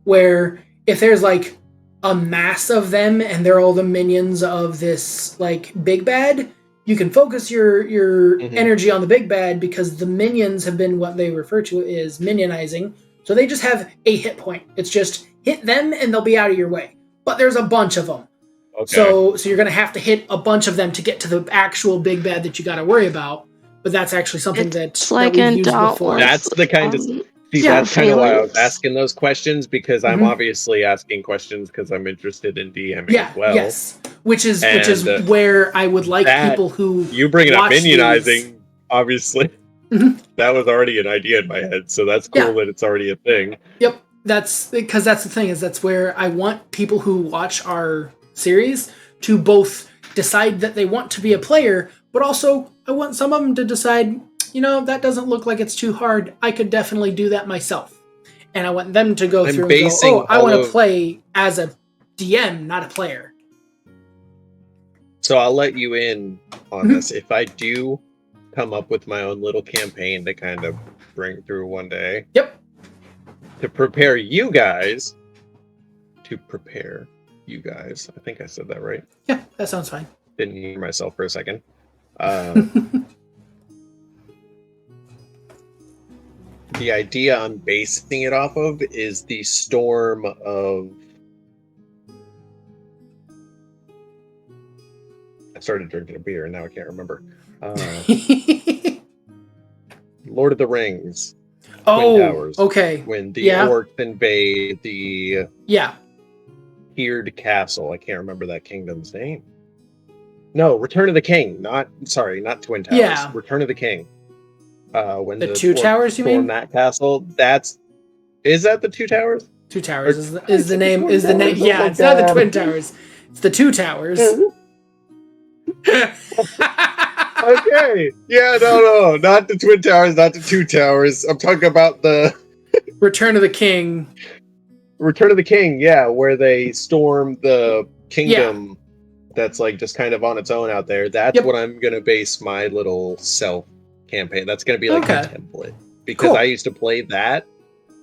where if there's like a mass of them and they're all the minions of this like big bad, you can focus your energy on the big bad because the minions have been what they refer to as minionizing. So they just have a hit point. It's just hit them and they'll be out of your way. But there's a bunch of them. Okay. So you're going to have to hit a bunch of them to get to the actual big bad that you got to worry about. But that's actually something that we've used before. That's the kind of... that's kind of why I was asking those questions, because I'm obviously asking questions because I'm interested in DMing as well. Yes, which is where I would like people who you bringing up minionizing, obviously. That was already an idea in my head, so that's cool that it's already a thing. Yep, that's because that's the thing is that's where I want people who watch our series to both decide that they want to be a player, but also I want some of them to decide, you know, that doesn't look like it's too hard. I could definitely do that myself. And I want them to go through and go, oh, I want to play as a DM, not a player. So I'll let you in on this. If I do come up with my own little campaign to kind of bring through one day. Yep. To prepare you guys. I think I said that right. Yeah, that sounds fine. Didn't hear myself for a second. The idea I'm basing it off of is the storm of... I started drinking a beer and now I can't remember. Lord of the Rings. Oh, Twin Towers, okay. When the orcs invade the tiered castle. I can't remember that kingdom's name. No, Return of the King. Not Twin Towers. Yeah. Return of the King. When the Two Towers, you mean? That castle. Is that the Two Towers? Two Towers is the name. Yeah, it's not the Twin Towers. It's the Two Towers. Okay. Yeah, no, not the Twin Towers, not the Two Towers. I'm talking about the Return of the King. Return of the King, yeah, where they storm the kingdom that's like just kind of on its own out there. That's what I'm gonna base my little self campaign. That's gonna be like a template. Because I used to play that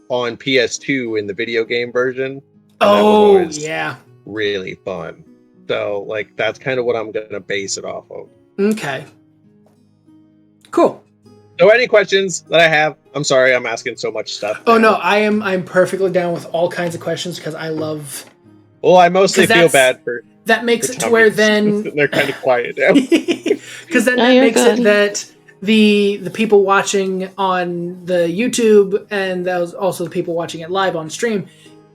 on PS2 in the video game version. Oh, yeah. Really fun. So like that's kind of what I'm gonna base it off of. Okay. Cool. So any questions that I have? I'm sorry, I'm asking so much stuff. Oh no, I'm perfectly down with all kinds of questions because I love. Well, I mostly feel bad for. That makes it to where then they're kind of quiet now. Because then that makes it that the people watching on the YouTube and those also the people watching it live on stream,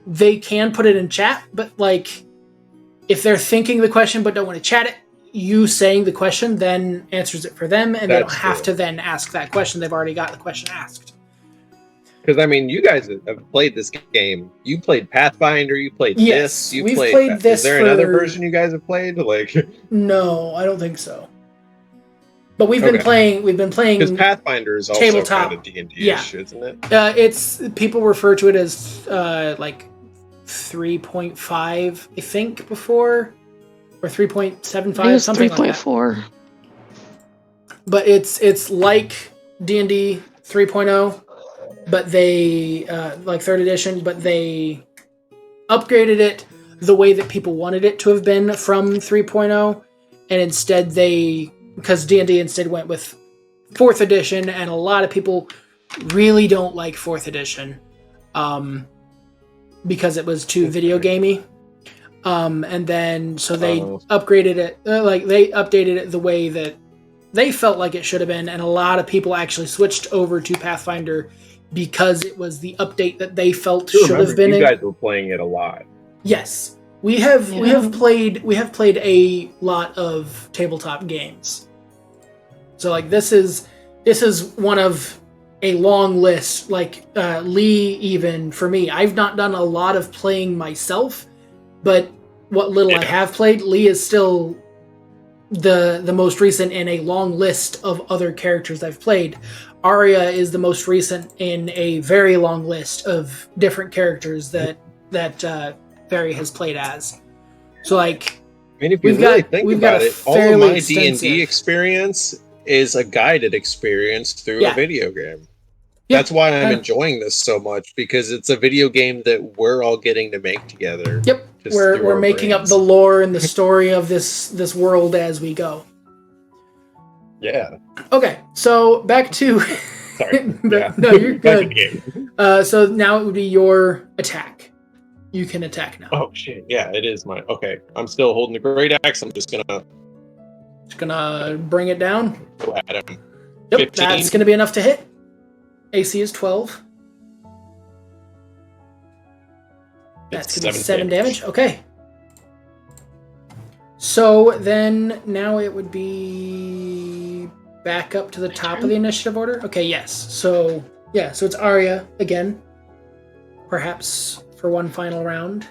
they can put it in chat, but like if they're thinking the question but don't want to chat it, you saying the question then answers it for them, and they don't have to then ask that question. They've already got the question asked. Because, I mean, you guys have played this game. You played Pathfinder, you played this. We've played this. Is there another version you guys have played? Like, no, I don't think so. But we've been playing because Pathfinder is also tabletop, kind of D&D-ish, isn't it? It's people refer to it as like 3.5, I think, before. Or 3.75, something like that. 3.4. But it's like D&D 3.0, but they like 3rd edition, but they upgraded it the way that people wanted it to have been from 3.0, and instead because D&D instead went with 4th edition, and a lot of people really don't like 4th edition because it was too video gamey. And then so they upgraded it, they updated it the way that they felt like it should have been, and a lot of people actually switched over to Pathfinder because it was the update that they felt should have been. You guys were playing it a lot. Yes, we have played a lot of tabletop games. So like this is one of a long list. Like Lee, even for me, I've not done a lot of playing myself. But what little I have played, Lee is still the most recent in a long list of other characters I've played. Arya is the most recent in a very long list of different characters that Barry has played as. So like, I mean, if you really think about it, all of my D&D experience is a guided experience through a video game. That's why I'm enjoying this so much, because it's a video game that we're all getting to make together. Yep. we're making up the lore and the story of this world as we go. Yeah. Okay, so back to. Sorry. Yeah. No, you're good. Back in the game. So now it would be your attack. You can attack now. Oh shit! Yeah, it is my. Okay, I'm still holding the great axe. I'm just gonna bring it down. go at him. Yep, 15. that's gonna be enough to hit. AC is 12. That's gonna be 7 damage. Okay. So then now it would be back up to the top of the initiative order. Okay, yes. So yeah, so it's Arya again. Perhaps for one final round.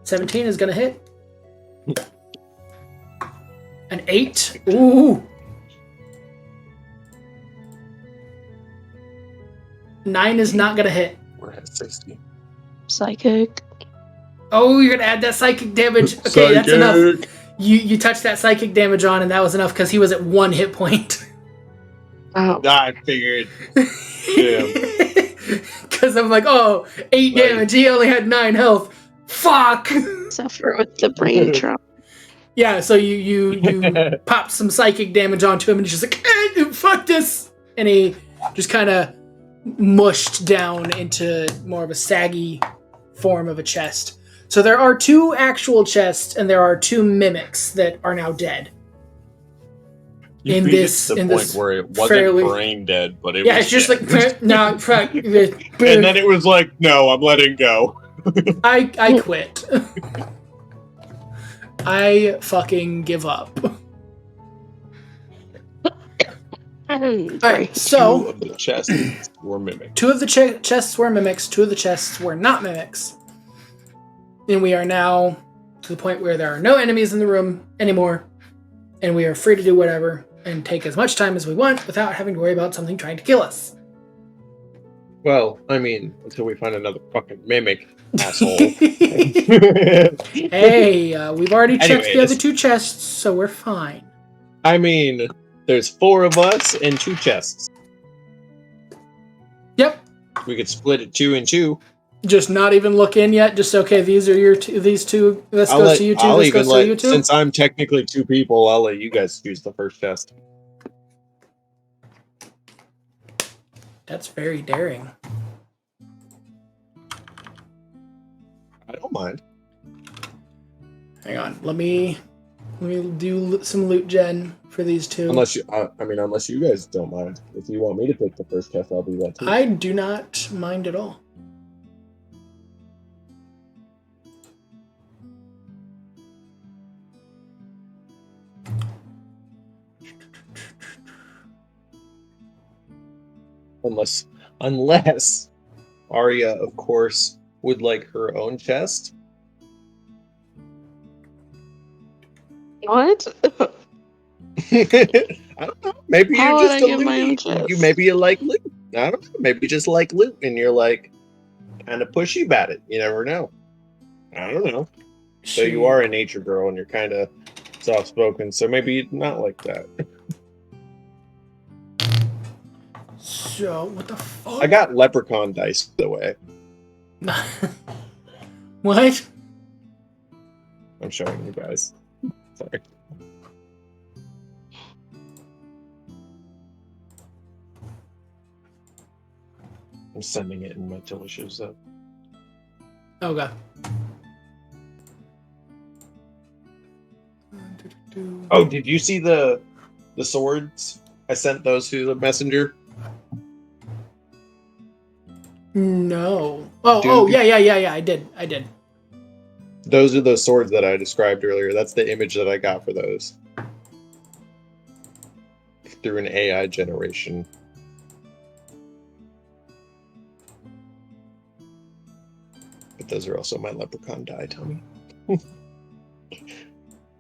17 is gonna hit. An 8. Ooh. 9 is not gonna hit. We're at 60. Psychic. Oh, you're gonna add that psychic damage. Okay, Psychic. That's enough. You touched that psychic damage on, and that was enough because he was at 1 hit point. Oh. I figured. Yeah. Because I'm like, 8 damage. He only had 9 health. Fuck. Suffer with the brain trauma. Yeah, so you pop some psychic damage onto him, and he's just like, fuck this, and he just kind of mushed down into more of a saggy form of a chest. So there are 2 actual chests, and there are 2 mimics that are now dead. You in beat this, it to in the this point where it wasn't fairly, brain dead, but it yeah, was it's just dead. like no, fuck. And then it was like, no, I'm letting go. I quit. I fucking give up. Alright, so 2 of the chests were mimics. 2 of the chests were mimics, 2 of the chests were not mimics. And we are now to the point where there are no enemies in the room anymore, and we are free to do whatever and take as much time as we want without having to worry about something trying to kill us. Well, I mean, until we find another fucking mimic, asshole. Hey, we've already checked the Anyways. other 2 chests, so we're fine. I mean, there's 4 of us and 2 chests. Yep. We could split it 2 and 2. Just not even look in yet. Just okay. These are your these 2. This goes to you 2. This goes to you 2. Since I'm technically 2 people, I'll let you guys choose the first chest. That's very daring. I don't mind. Hang on. Let me do some loot gen for these 2. Unless you guys don't mind. If you want me to pick the first chest, I'll do that too. I do not mind at all. Unless Arya, of course, would like her own chest. What? I don't know. Maybe How you're would just I a get my own loot. chest? Maybe you like loot. I don't know. Maybe you just like loot, and you're like kind of pushy about it. You never know. I don't know. So you are a nature girl, and you're kind of soft-spoken. So maybe you're not like that. So what the fuck? I got leprechaun dice, by the way. What? I'm showing you guys. Sorry. I'm sending it in my delicious zone. Okay. Oh, did you see the swords? I sent those through the messenger. No. Oh, yeah. I did. Those are the swords that I described earlier. That's the image that I got for those. Through an AI generation. But those are also my leprechaun die, Tommy.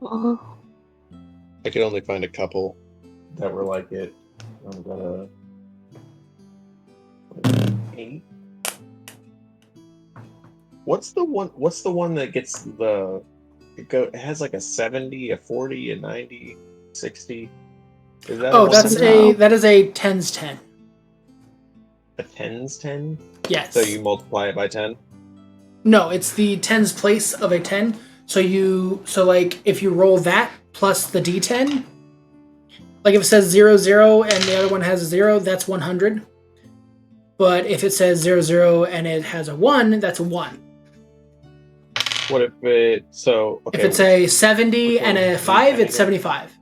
Oh. I could only find a couple that were like it. I'm gonna... 8? What's the one that gets the... It has like a 70, a 40, a 90, 60? Is that that is a 10's 10. A 10's 10? Yes. So you multiply it by 10? No, it's the tens place of a 10. So like if you roll that plus the d10, like if it says 0, 0 and the other one has a 0, that's 100. But if it says 0, 0 and it has a 1, that's a 1. What if it... So, okay. If it's a 70 and a 5, it's 75.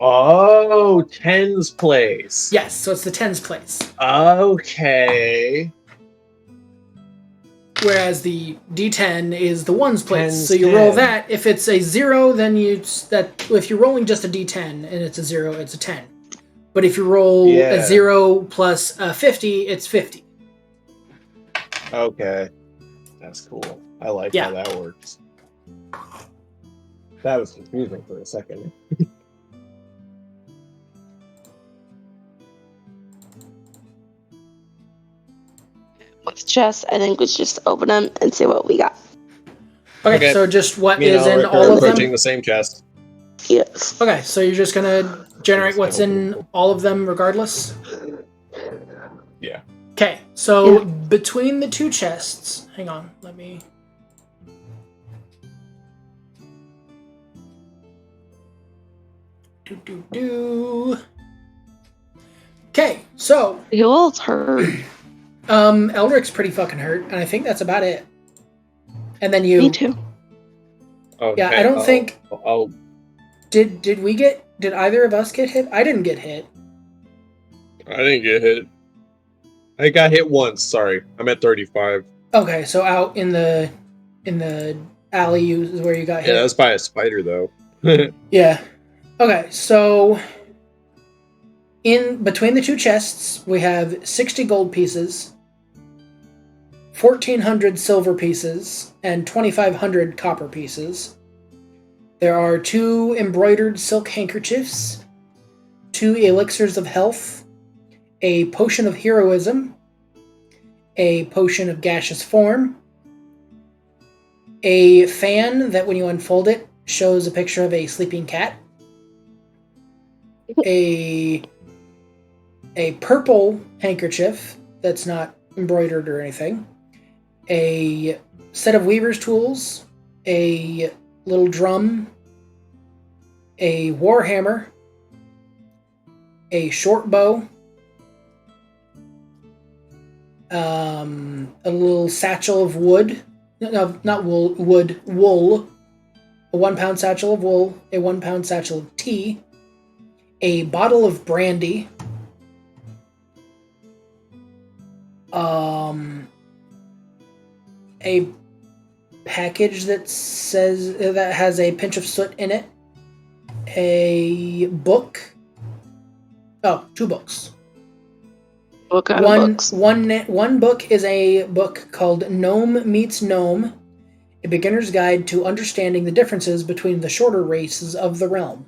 Oh, tens place. Yes, so it's the tens place. Okay. Whereas the d10 is the ones place. Tens, So you roll 10. that. If it's a 0, then if you're rolling just a d10 and it's a 0, it's a 10. But if you roll a 0 plus a 50, it's 50. Okay. That's cool. I like how that works. That was confusing for a second. With chess, I think we should just open them and see what we got. Okay, so just what is in all of them? Approaching the same chest. Yes. Okay, so you're just gonna generate what's in all of them regardless? Yeah. Okay, so between the two chests, hang on, let me... Okay, so... He's hurt. Eldric's pretty fucking hurt, and I think that's about it. And then you... Me too. Okay, yeah, I don't think... Did either of us get hit? I didn't get hit. I didn't get hit. I got hit once, sorry. I'm at 35. Okay, so out in the alley is where you got hit. Yeah, that's by a spider, though. Yeah. Okay, so in between the two chests, we have 60 gold pieces, 1,400 silver pieces, and 2,500 copper pieces. There are 2 embroidered silk handkerchiefs, 2 elixirs of health, a potion of heroism, a potion of gaseous form, a fan that when you unfold it shows a picture of a sleeping cat, a purple handkerchief that's not embroidered or anything, a set of weaver's tools, a little drum, a warhammer, a short bow, a little satchel of wood, no, not wool, wool, a 1 pound satchel of wool, a 1 pound satchel of tea, a bottle of brandy, a package that has a pinch of soot in it, a book. Oh, 2 books. What kind of books? One book is a book called Gnome Meets Gnome, a beginner's guide to understanding the differences between the shorter races of the realm.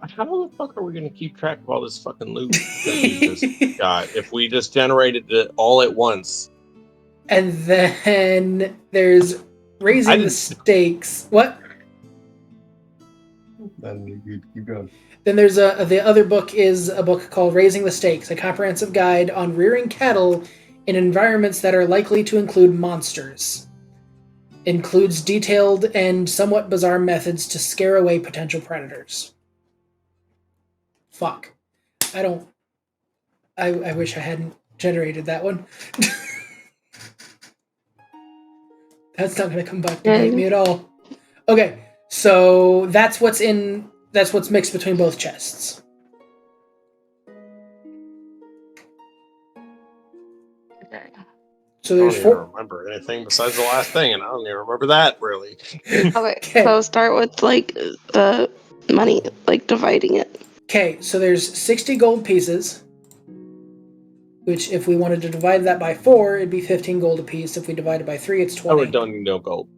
How the fuck are we going to keep track of all this fucking loot that we just got if we just generated it all at once? And then there's Raising the Stakes. What? Then you keep going. Then there's the other book is a book called Raising the Stakes, a comprehensive guide on rearing cattle in environments that are likely to include monsters. Includes detailed and somewhat bizarre methods to scare away potential predators. Fuck. I wish I hadn't generated that one. That's not going to come back to bite me at all. Okay, so that's what's mixed between both chests. So there's 4. I don't even remember anything besides the last thing, and I don't even remember that really. Okay, so start with like the money, like dividing it. Okay, so there's 60 gold pieces, which if we wanted to divide that by 4, it'd be 15 gold a piece. If we divide it by 3, it's 20. I would done no gold.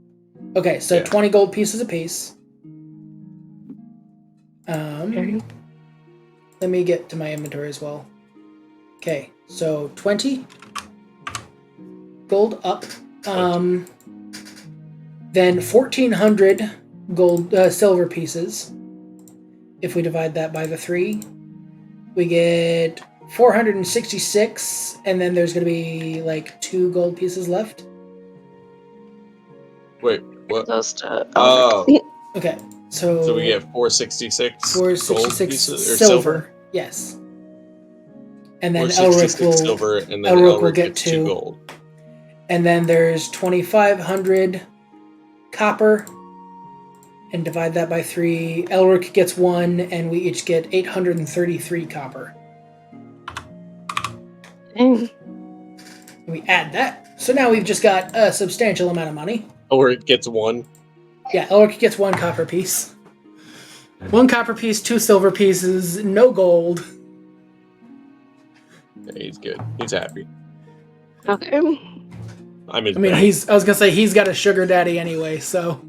Okay, so 20 gold pieces a piece. Let me get to my inventory as well. Okay, so 20 gold up. Then 1,400 gold silver pieces. If we divide that by the 3, we get 466, and then there's going to be like 2 gold pieces left. Wait, what? Those to Okay, so we get 466. 466 gold pieces, or silver. Yes. And then Elric will silver, and then Elric will get gets 2 gold. And then there's 2,500 copper, and divide that by 3. Elric gets 1, and we each get 833 copper. Dang. We add that, so now we've just got a substantial amount of money. Elric gets 1. Yeah, Elric gets 1 copper piece. 1 copper piece, 2 silver pieces, no gold. Yeah, he's good. He's happy. Okay. I mean, I was gonna say he's got a sugar daddy anyway, so.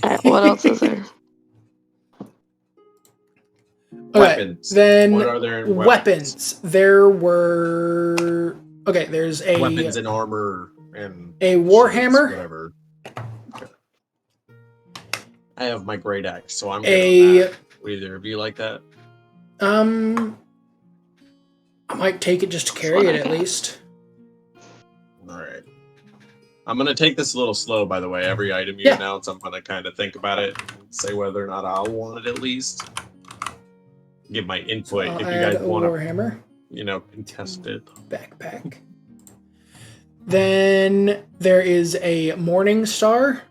Alright, what else is there? Okay, weapons. then What are there in weapons? There were. Okay, there's a weapons and armor and a warhammer. Whatever. Okay. I have my great axe, so I'm good A on that. Would either of you like that? I might take it just to carry it at least. All right. I'm gonna take this a little slow, by the way. Every item you announce, I'm gonna kind of think about it, and say whether or not I'll want it at least. Give my input if you guys want warhammer. to, contest it. Backpack. Then there is a morning star,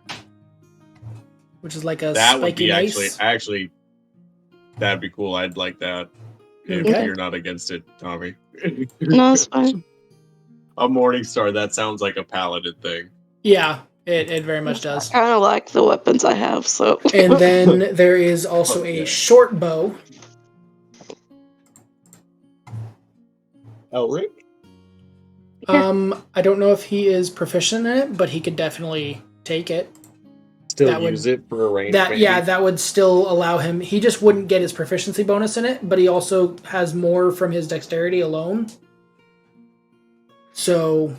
which is like a that spiky would be mace. actually that'd be cool. I'd like that. If Okay. you're not against it, Tommy. No, it's fine. A morning star. That sounds like a paladin thing. Yeah, it very much does. I kind of like the weapons I have, so. And then there is also a short bow. Elric? I don't know if he is proficient in it, but he could definitely take it. Still use it for a range. That would still allow him. He just wouldn't get his proficiency bonus in it, but he also has more from his dexterity alone. So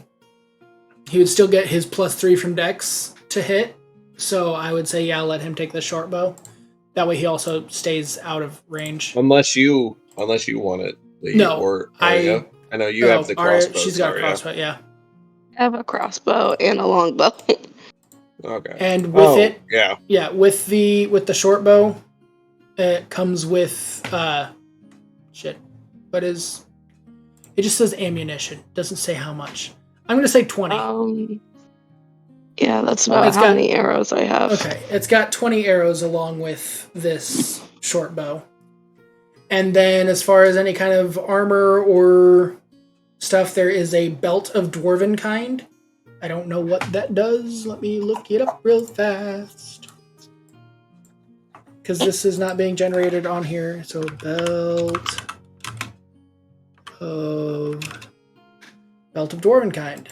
he would still get his +3 from dex to hit. So I would say, let him take the short bow. That way he also stays out of range. Unless you want it. Lee, No, or I know you have the crossbow. She's got a crossbow, yeah. I have a crossbow and a longbow. Okay. And with it, yeah, with the short bow, it comes with What is? It just says ammunition. Doesn't say how much. I'm gonna say 20. Yeah, that's about how many arrows I have. Okay, it's got 20 arrows along with this short bow. And then as far as any kind of armor or stuff, there is a belt of dwarven kind. I don't know what that does. Let me look it up real fast. Because this is not being generated on here. So belt of dwarven kind.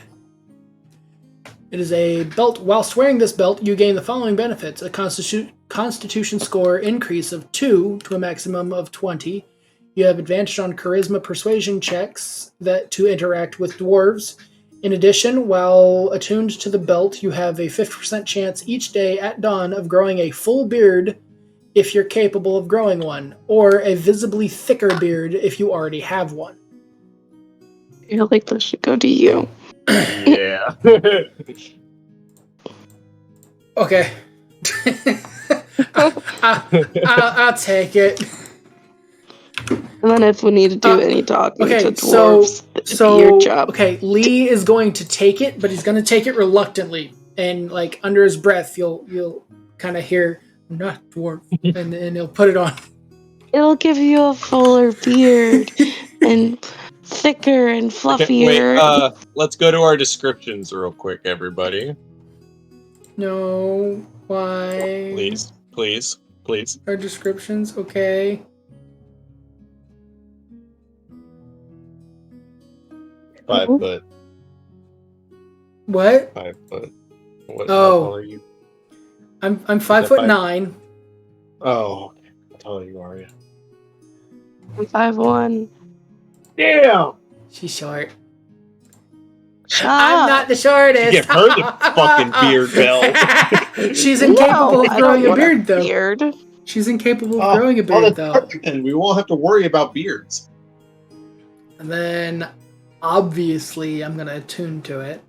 It is a belt. Whilst wearing this belt, you gain the following benefits. A constitution score increase of 2 to a maximum of 20. You have advantage on charisma persuasion checks to interact with dwarves. In addition, while attuned to the belt, you have a 50% chance each day at dawn of growing a full beard if you're capable of growing one, or a visibly thicker beard if you already have one. I feel like this should go to you. Yeah. Okay. I'll take it. And then if we need to do any talking to dwarves, so your job. Okay, Lee is going to take it, but he's going to take it reluctantly, and like under his breath, you'll kind of hear "not dwarf," and he'll put it on. It'll give you a fuller beard and thicker and fluffier. Okay, wait, let's go to our descriptions real quick, everybody. No, why? Please. Our descriptions, okay. Five foot. What? 5 foot. What? Oh. How tall are you? I'm 5'9". Oh, how tall are you? I'm 5'1". Damn. She's short. Shut I'm up. not the shortest. Give her the fucking beard, Belle. She's incapable of growing a beard, though. Beard. She's incapable of growing a beard, though. And we won't have to worry about beards. And then, obviously, I'm going to attune to it.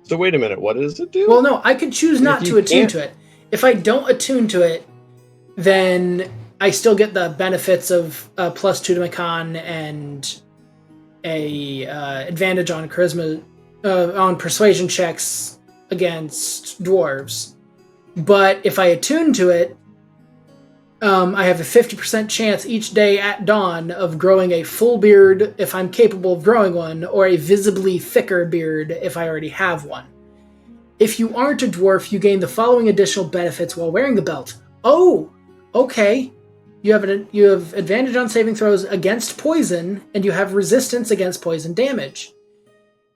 So wait a minute, what does it do? Well, no, I could choose not to attune to it. If I don't attune to it, then I still get the benefits of +2 to my con and a advantage on charisma, on persuasion checks against dwarves. But if I attune to it, I have a 50% chance each day at dawn of growing a full beard if I'm capable of growing one, or a visibly thicker beard if I already have one. If you aren't a dwarf, you gain the following additional benefits while wearing the belt. Oh, okay. You have advantage on saving throws against poison, and you have resistance against poison damage.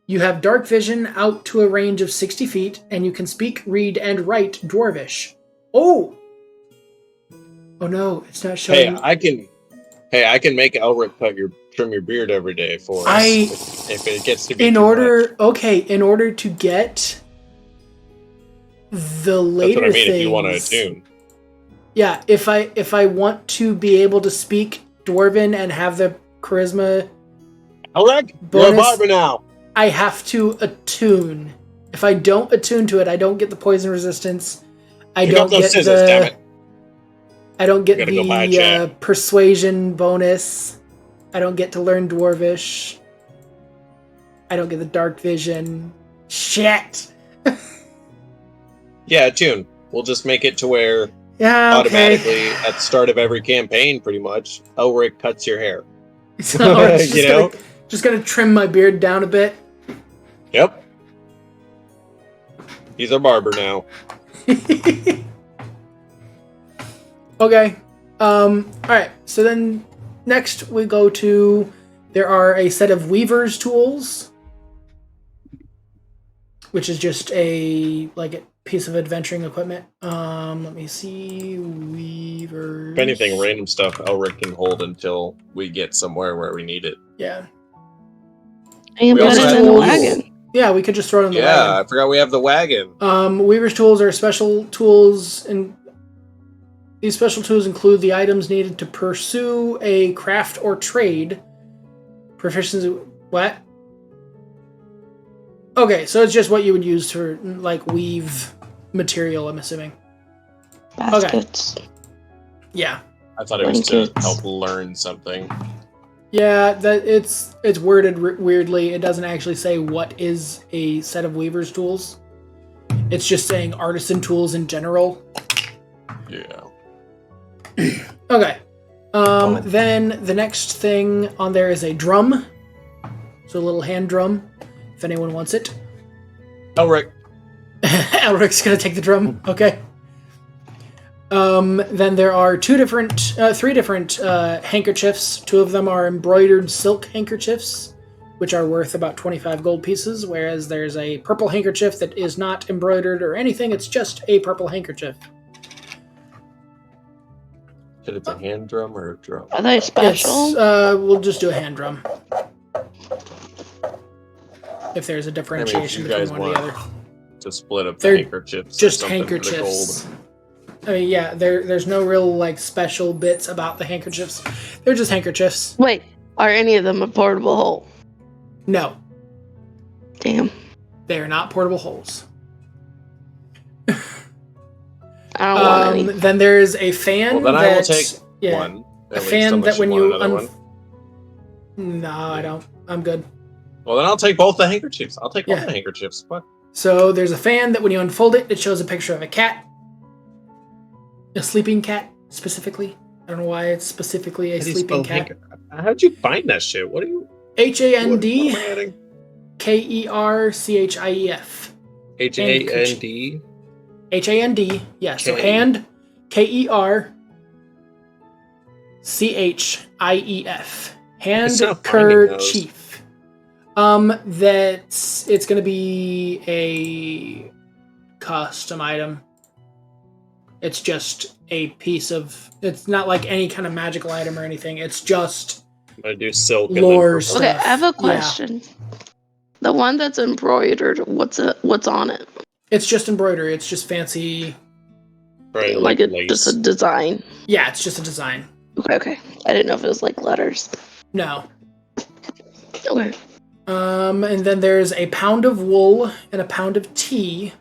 You have dark vision out to a range of 60 feet, and you can speak, read, and write Dwarvish. Oh! Oh no, it's not showing. I can make Elric trim your beard every day for us if it gets to be in order to get the later that's what I mean, things. if you want to attune. Yeah, if I want to be able to speak Dwarven and have the charisma Elric, bonus, you're a barber now. I have to attune. If I don't attune to it, I don't get the poison resistance. I don't get the persuasion bonus. I don't get to learn Dwarvish. I don't get the dark vision. Shit. Yeah, attune. We'll just make it to where automatically at the start of every campaign, pretty much, Elric cuts your hair. So just gonna trim my beard down a bit. Yep. He's a barber now. Okay. Alright, so then next we go to, there are a set of weaver's tools, which is just a piece of adventuring equipment. Let me see. Weavers. If anything, random stuff Elric can hold until we get somewhere where we need it. Yeah. And put it in the wagon. Yeah, we could just throw it in the wagon. Yeah, I forgot we have the wagon. Weaver's tools are special tools, and these special tools include the items needed to pursue a craft or trade. Proficiency. What? Okay, so it's just what you would use to weave material, I'm assuming. Baskets. Okay. Yeah. I thought it was to help learn something. Yeah, it's worded weirdly. It doesn't actually say what is a set of weaver's tools. It's just saying artisan tools in general. Yeah. Okay. Then the next thing on there is a drum. So a little hand drum, if anyone wants it. Elric. Elric's gonna take the drum. Okay. Then there are three different handkerchiefs. Two of them are embroidered silk handkerchiefs, which are worth about 25 gold pieces, whereas there's a purple handkerchief that is not embroidered or anything, it's just a purple handkerchief. Should it be a hand drum or a drum? Are they special? We'll just do a hand drum. If there's a differentiation between one and the other. To split up the handkerchiefs. Just handkerchiefs. I mean, yeah, there's no real special bits about the handkerchiefs. They're just handkerchiefs. Wait, are any of them a portable hole? No. Damn. They are not portable holes. I don't want any. Then there's a fan. Well, then I will take one. A fan that when you No, I don't. I'm good. Well, then I'll take both the handkerchiefs. I'll take both the handkerchiefs. What? So there's a fan that when you unfold it, it shows a picture of a cat. A sleeping cat, specifically. I don't know why it's specifically a sleeping cat. How'd you find that shit? What are you... HAND KERCHIEF. HAND? HAND, yeah. So hand, KERCHIEF. Handkerchief. It's gonna be a custom item. It's just a piece of... It's not like any kind of magical item or anything. It's just... I'm gonna do silk lore and stuff. Okay, I have a question. Yeah. The one that's embroidered, what's on it? It's just embroidery. It's just fancy Right, like just a design. Yeah, it's just a design. Okay. I didn't know if it was like letters. No. Okay. And then there's a pound of wool and a pound of tea.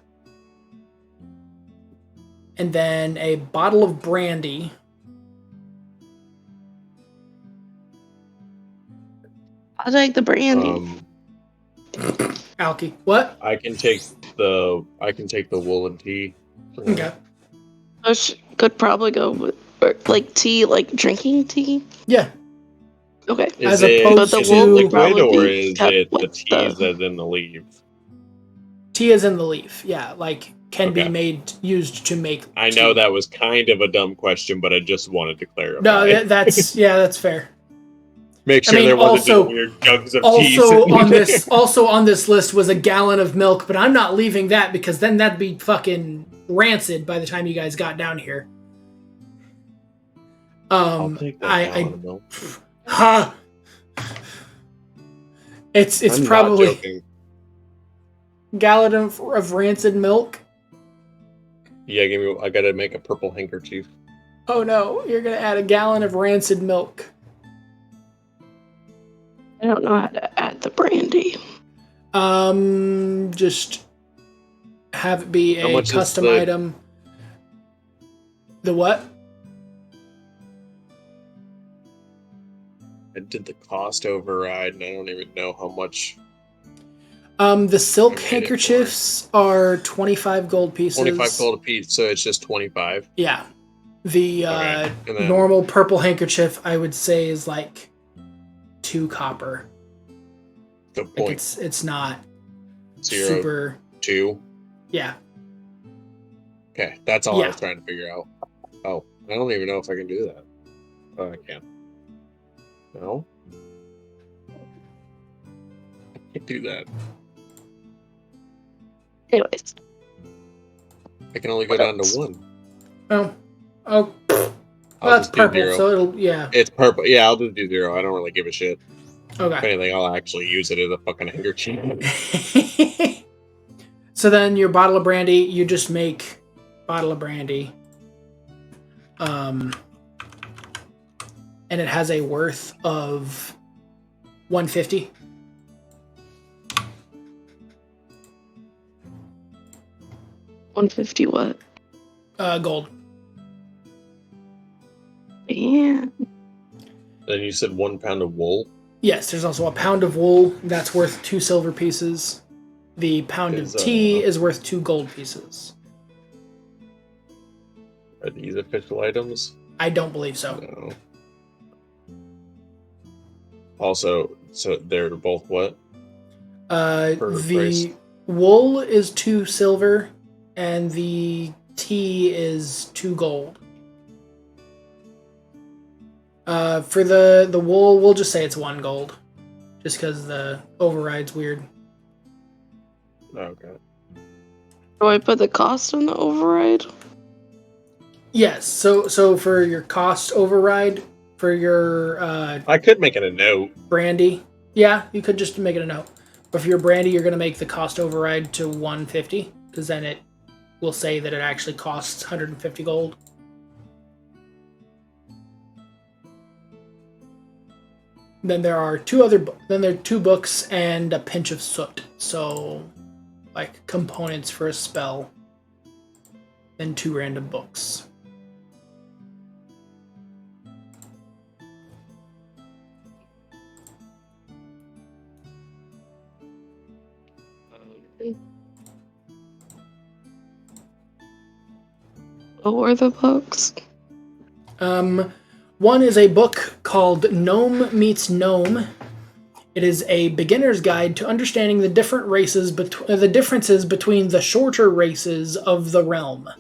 And then a bottle of brandy. I'll take the brandy. Alki, what? I can take the wool and tea. Okay. Could probably go with like tea, like drinking tea. Yeah. Okay. As opposed is to it liquid or be is kept it the with teas the- as in the leaf? Tea is in the leaf. Yeah, like can Okay. be used to make. I tea. know that was kind of a dumb question, but I just wanted to clarify. No, that's fair. Make sure there wasn't just weird jugs of teas. Also on this list was a gallon of milk, but I'm not leaving that because then that'd be fucking rancid by the time you guys got down here. I'll take that gallon of milk. Ha! It's I'm probably not joking. Gallon of rancid milk. Yeah, I gotta make a purple handkerchief. Oh no, you're gonna add a gallon of rancid milk. I don't know how to add the brandy. Just have it be a custom item. The what? I did the cost override, and I don't even know how much. The silk handkerchiefs are 25 gold pieces. 25 gold a piece, so it's just 25. Yeah. The normal purple handkerchief, I would say, is like 2 copper. Good point. Like it's not 0, super 2. Yeah. Okay, that's all I was trying to figure out. Oh, I don't even know if I can do that. Oh, I can. No? I can't do that. Anyways. I can only go down to 1. Oh, that's purple, so it'll, It's purple. Yeah, I'll just do 0. I don't really give a shit. Okay. If anything, I'll actually use it as a fucking handkerchief. So then your bottle of brandy, you just make bottle of brandy. And it has a worth of 150. $150 what? Gold. Yeah. Then you said 1 pound of wool? Yes, there's also a pound of wool that's worth 2 silver pieces. The pound of tea is worth 2 gold pieces. Are these official items? I don't believe so. No. Also, so they're both what? The wool is 2 silver, and the tea is 2 gold. For the wool, we'll just say it's 1 gold. Just because the override's weird. Okay. Do I put the cost on the override? Yes, so for your cost override, for your I could make it a note. brandy, yeah, you could just make it a note. But for your brandy, you're going to make the cost override to 150, because then it will say that it actually costs 150 gold. Then there are 2 books and a pinch of soot. So, like components for a spell. Then 2 random books. What were the books? One is a book called Gnome Meets Gnome. It is a beginner's guide to understanding the differences between the shorter races of the realm.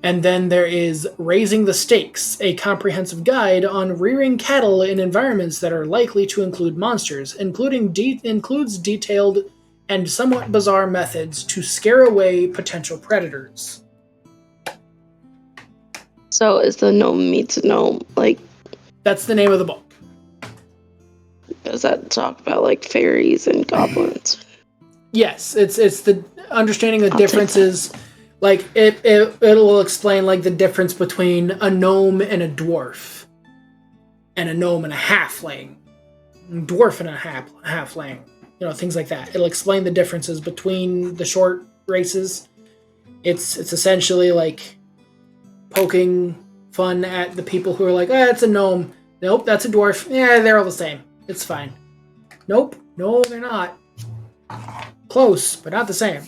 And then there is Raising the Stakes, a comprehensive guide on rearing cattle in environments that are likely to include monsters, includes detailed and somewhat bizarre methods to scare away potential predators. So is the Gnome Meets Gnome, like... That's the name of the book. Does that talk about, like, fairies and goblins? Yes, it's the understanding the differences. Like, it'll explain, like, the difference between a gnome and a dwarf. And a gnome and a halfling. Dwarf and a halfling. You know, things like that. It'll explain the differences between the short races. It's essentially, like, poking fun at the people who are like, oh, it's a gnome. Nope, that's a dwarf. Yeah, they're all the same. It's fine. Nope. No, they're not. Close, but not the same.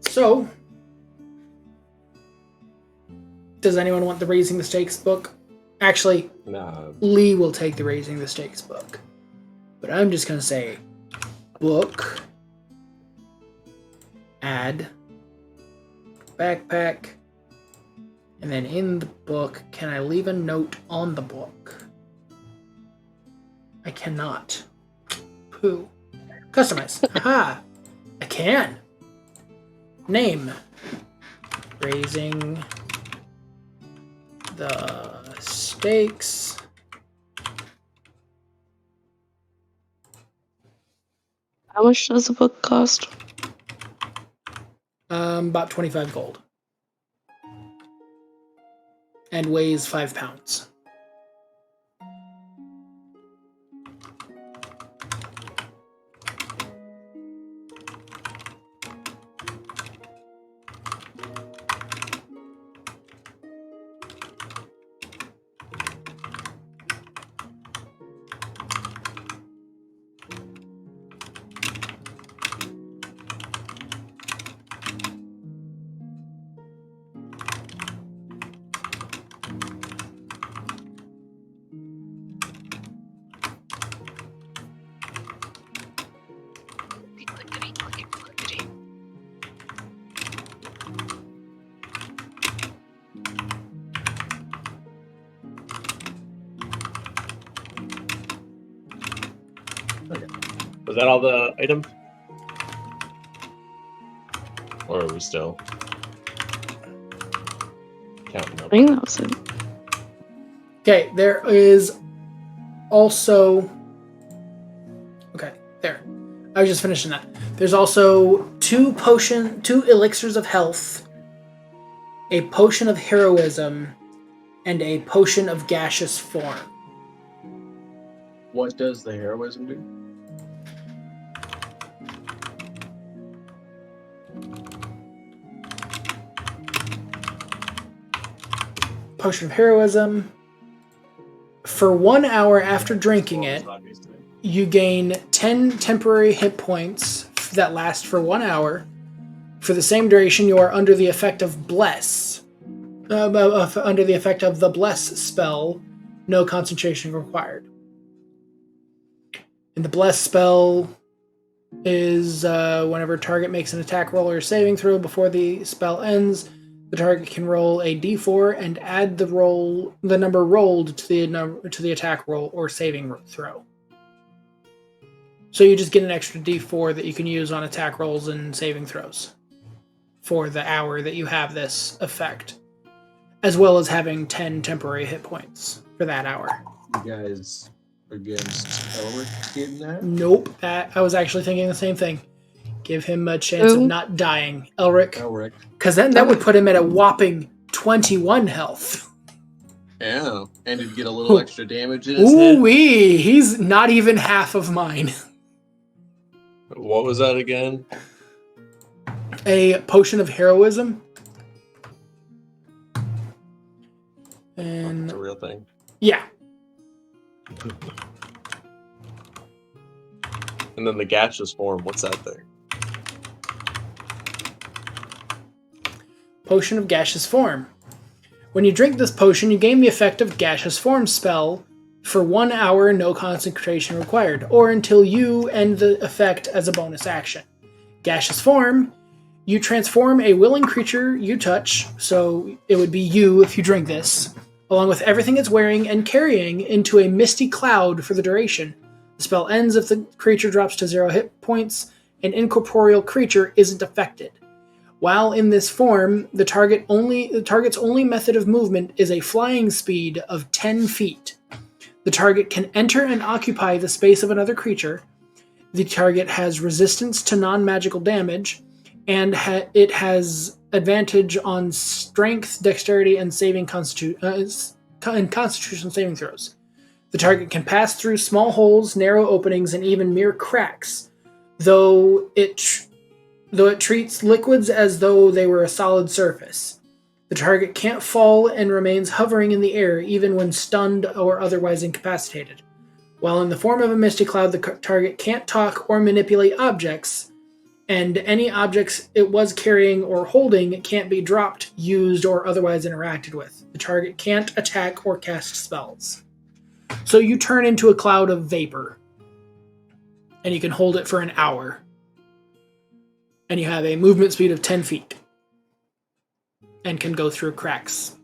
So, does anyone want the Raising the Stakes book? Actually, No. Lee will take the Raising the Stakes book. But I'm just going to say, book, add, backpack, and then in the book, can I leave a note on the book? I cannot. Pooh. Customize. Aha! I can. Name. Raising the Stakes. How much does the book cost? About 25 gold. And weighs 5 pounds. Was that all the items? Or are we still counting I up? think that was it. Okay, there is also... Okay, there. I was just finishing that. There's also 2 elixirs of health, a potion of heroism, and a potion of gaseous form. What does the heroism do? Potion of heroism. For 1 hour after drinking it, you gain 10 temporary hit points that last for 1 hour. For the same duration, you are under the effect of Bless. Under the effect of the Bless spell, no concentration required. And the Bless spell is whenever a target makes an attack roll or saving throw before the spell ends, the target can roll a d4 and add the number rolled to the attack roll or saving throw. So you just get an extra d4 that you can use on attack rolls and saving throws for the hour that you have this effect, as well as having 10 temporary hit points for that hour. You guys against Elric getting that? Nope, I was actually thinking the same thing. Give him a chance of not dying, Elric. Because then that would put him at a whopping 21 health. Yeah, and he'd get a little extra damage in his head. Ooh-wee, he's not even half of mine. What was that again? A potion of heroism. And That's a real thing. yeah. And then the gaseous form, what's that thing? Potion of gaseous form. When you drink this potion, you gain the effect of gaseous form spell for 1 hour, no concentration required, or until you end the effect as a bonus action. Gaseous form, you transform a willing creature you touch, so it would be you if you drink this, along with everything it's wearing and carrying, into a misty cloud for the duration. The spell ends if the creature drops to 0 hit points. An incorporeal creature isn't affected. While in this form, the target's only method of movement is a flying speed of 10 feet. The target can enter and occupy the space of another creature. The target has resistance to non-magical damage, and it has advantage on strength, dexterity, and constitution saving throws. The target can pass through small holes, narrow openings, and even mere cracks, though it treats liquids as though they were a solid surface. The target can't fall and remains hovering in the air even when stunned or otherwise incapacitated. While in the form of a misty cloud, the target can't talk or manipulate objects, and any objects it was carrying or holding can't be dropped, used, or otherwise interacted with. The target can't attack or cast spells. So you turn into a cloud of vapor, and you can hold it for an hour. And you have a movement speed of 10 feet, and can go through cracks.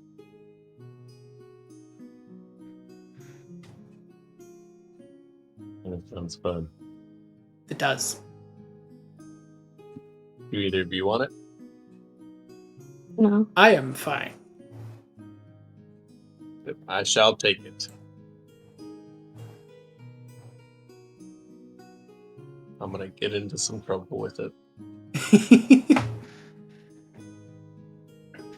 That sounds fun. It does. Do either of you want it? No. I am fine. I shall take it. I'm gonna get into some trouble with it.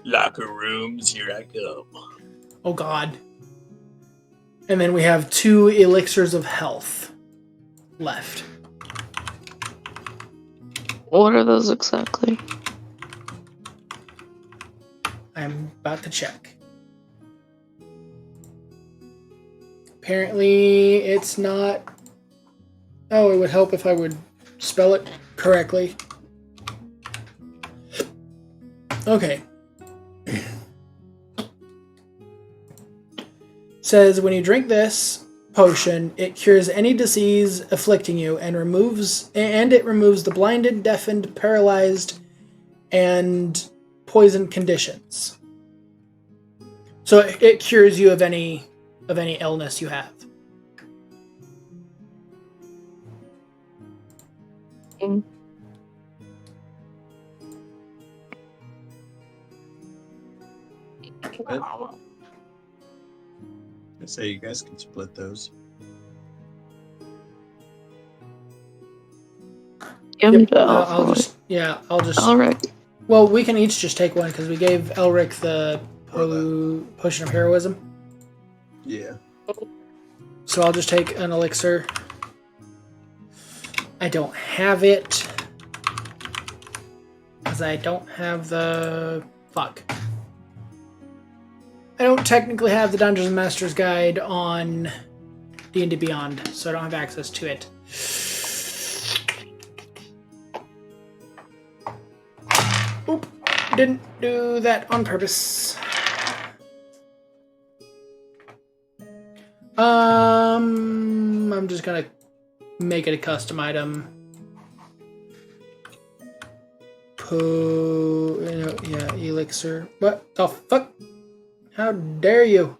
Locker rooms, here I come. Oh god. And then we have 2 elixirs of health left. What are those exactly? I'm about to check. Apparently it's not... Oh, it would help if I would spell it correctly. Okay. Says when you drink this potion, it cures any disease afflicting you and it removes the blinded, deafened, paralyzed, and poisoned conditions. So it cures you of any illness you have. Mm. I say you guys can split those. Yep, I'll just. Elric. Well, we can each just take one because we gave Elric the potion of heroism. Yeah. So I'll just take an elixir. I don't have it because I don't have the fuck. I don't technically have the Dungeons and Masters guide on D&D Beyond, so I don't have access to it. Oop, didn't do that on purpose. I'm just gonna make it a custom item. Yeah, elixir. What the fuck? How dare you?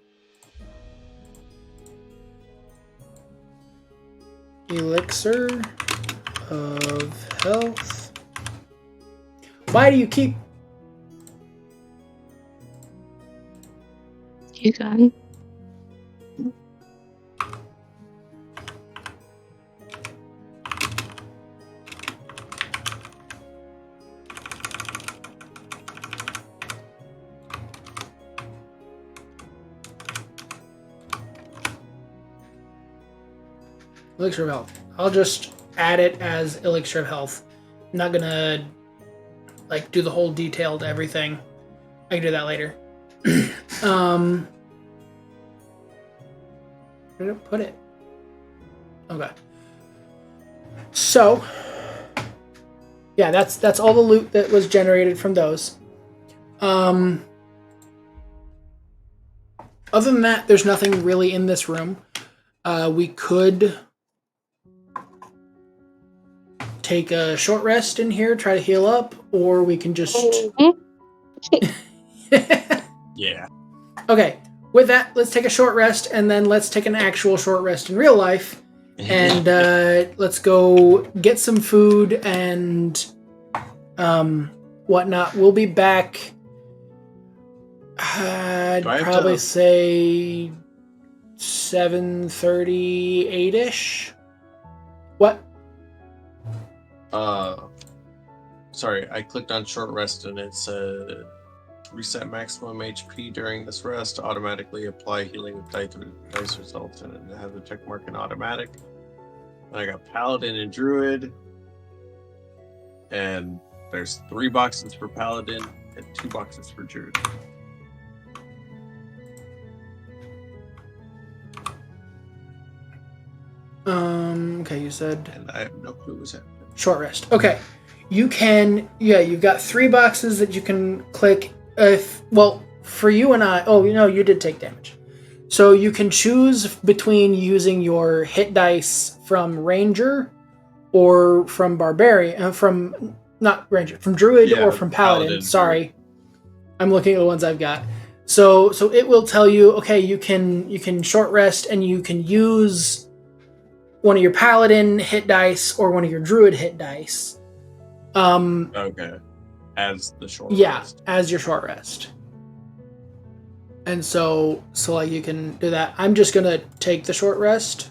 Elixir of health. Why do you keep... You got Elixir of health. I'll just add it as elixir of health. I'm not gonna do the whole detailed everything. I can do that later. Where did I put it? Okay. So, yeah, that's all the loot that was generated from those. Other than that, there's nothing really in this room. We could take a short rest in here, try to heal up, or we can just... Yeah. Okay, with that, let's take a short rest, and then let's take an actual short rest in real life, and let's go get some food and whatnot. We'll be back, I'd probably say 7:30, 8-ish. What? sorry, I clicked on short rest and it said reset maximum HP during this rest. Automatically apply healing with dice results, and it has a check mark in automatic. And I got Paladin and Druid, and there's 3 boxes for Paladin and 2 boxes for Druid. Okay, you said... And I have no clue what's happening. Short rest. Okay. You can... Yeah, you've got 3 boxes that you can click. Well, for you and I... Oh, you did take damage. So you can choose between using your hit dice from Ranger or from Barbarian... Not Ranger. From Druid or from Paladin. Sorry. Druid. I'm looking at the ones I've got. So it will tell you, okay, you can short rest and you can use one of your Paladin hit dice or one of your Druid hit dice. Okay. As the short rest. Yeah, as your short rest. And so like you can do that. I'm just gonna take the short rest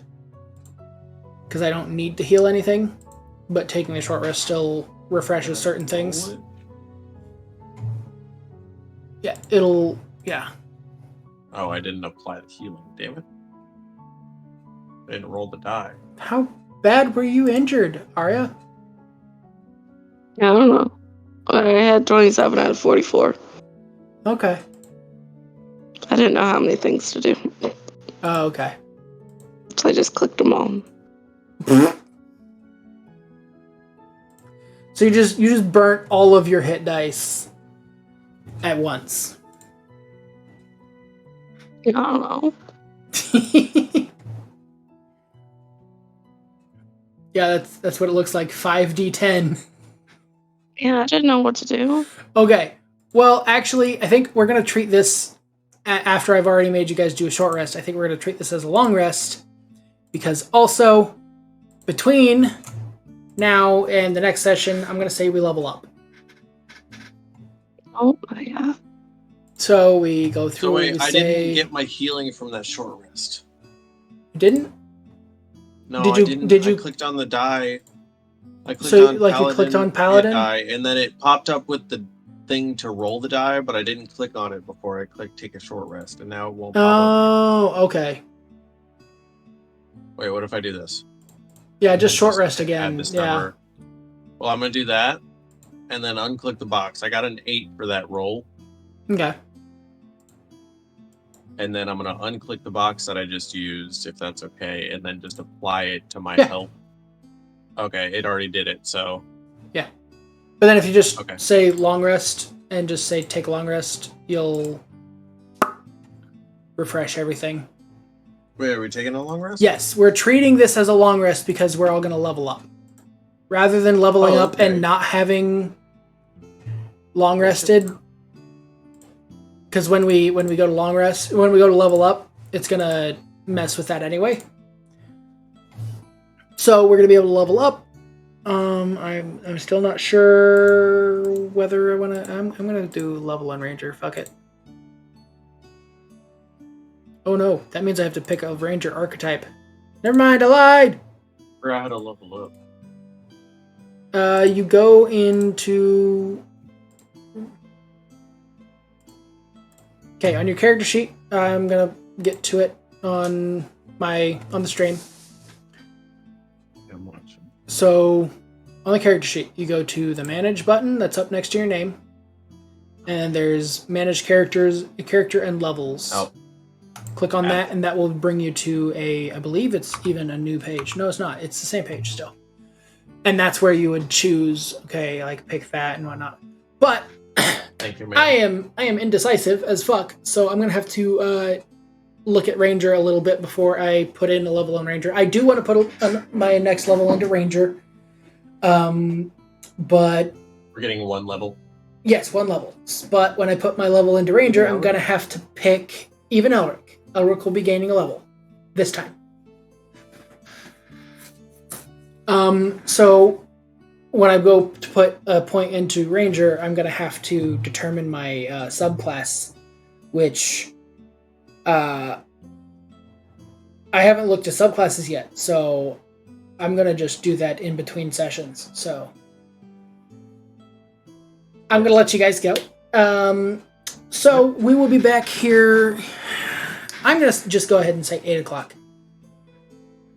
because I don't need to heal anything, but taking the short rest still refreshes certain things. Yeah, yeah. Oh, I didn't apply the healing, damn it. I didn't roll the die. How bad were you injured, Arya? I don't know. I had 27 out of 44. Okay. I didn't know how many things to do. Oh, okay. So I just clicked them all. So you just burnt all of your hit dice at once. I don't know. Yeah, that's what it looks like. 5d10. Yeah, I didn't know what to do. Okay. Well, actually, I think we're going to treat this, after I've already made you guys do a short rest, I think we're going to treat this as a long rest. Because also, between now and the next session, I'm going to say we level up. Oh, yeah. So we go through... So wait, I didn't get my healing from that short rest. You didn't? No, I didn't. I clicked on the die. I clicked on Paladin, you clicked on Paladin? Die, and then it popped up with the thing to roll the die, but I didn't click on it before I clicked take a short rest, and now it won't pop up. Oh, okay. Wait, what if I do this? Yeah, just short rest again. Add this number. Well, I'm going to do that, and then unclick the box. I got an 8 for that roll. Okay. And then I'm going to unclick the box that I just used, if that's okay, and then just apply it to my health. Okay, it already did it, so... Yeah. But then if you just say long rest and just say take a long rest, you'll refresh everything. Wait, are we taking a long rest? Yes, we're treating this as a long rest because we're all going to level up. Rather than leveling up and not having long rested... Because when we go to long rest, when we go to level up, it's gonna mess with that anyway. So we're gonna be able to level up. I'm still not sure whether I wanna. I'm gonna do level on Ranger. Fuck it. Oh no, that means I have to pick a Ranger archetype. Never mind, I lied. Or how to level up. You go into. Okay, on your character sheet, I'm gonna get to it on the stream. I'm watching. So, on the character sheet, you go to the Manage button that's up next to your name, and there's Manage Characters, Character and Levels. Oh. Click on that, and that will bring you to I believe it's even a new page. No, it's not. It's the same page still. And that's where you would choose, okay, like pick that and whatnot. But thank you, man. I am indecisive as fuck, so I'm gonna have to look at Ranger a little bit before I put in a level on Ranger. I do want to put my next level into Ranger, but we're getting 1 level. Yes, 1 level. But when I put my level into Ranger, I'm gonna have to pick even Elric. Elric will be gaining a level this time. So when I go to put a point into Ranger, I'm going to have to determine my subclass, which I haven't looked at subclasses yet, so I'm going to just do that in between sessions. So I'm going to let you guys go. So we will be back here. I'm going to just go ahead and say 8 o'clock.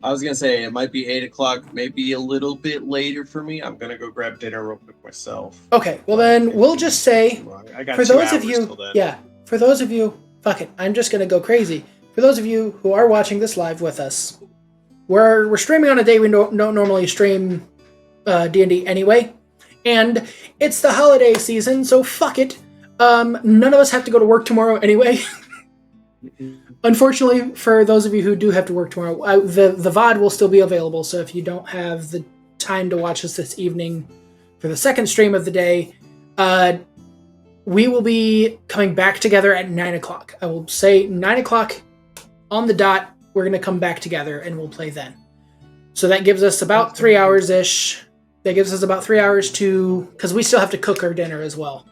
I was going to say it might be 8 o'clock, maybe a little bit later for me. I'm going to go grab dinner real quick myself. Okay, well then we'll just say, I got for 2 those hours of you, till then. yeah, for those of you, fuck it, I'm just going to go crazy. For those of you who are watching this live with us, we're streaming on a day we don't normally stream D&D anyway, and it's the holiday season, so fuck it. None of us have to go to work tomorrow anyway. Unfortunately, for those of you who do have to work tomorrow, the VOD will still be available, so if you don't have the time to watch us this evening for the second stream of the day, we will be coming back together at 9 o'clock. I will say 9 o'clock on the dot, we're going to come back together and we'll play then. So that gives us about 3 hours-ish. That gives us about 3 hours to... because we still have to cook our dinner as well.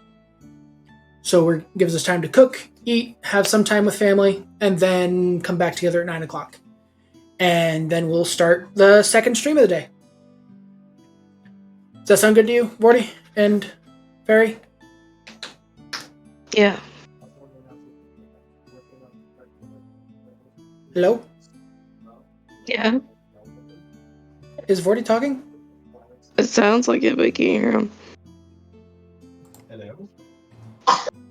So it gives us time to cook, eat, have some time with family, and then come back together at 9 o'clock. And then we'll start the second stream of the day. Does that sound good to you, Vorty and Ferry? Yeah. Hello? Yeah. Is Vorty talking? It sounds like it, but I can't hear him. Hello?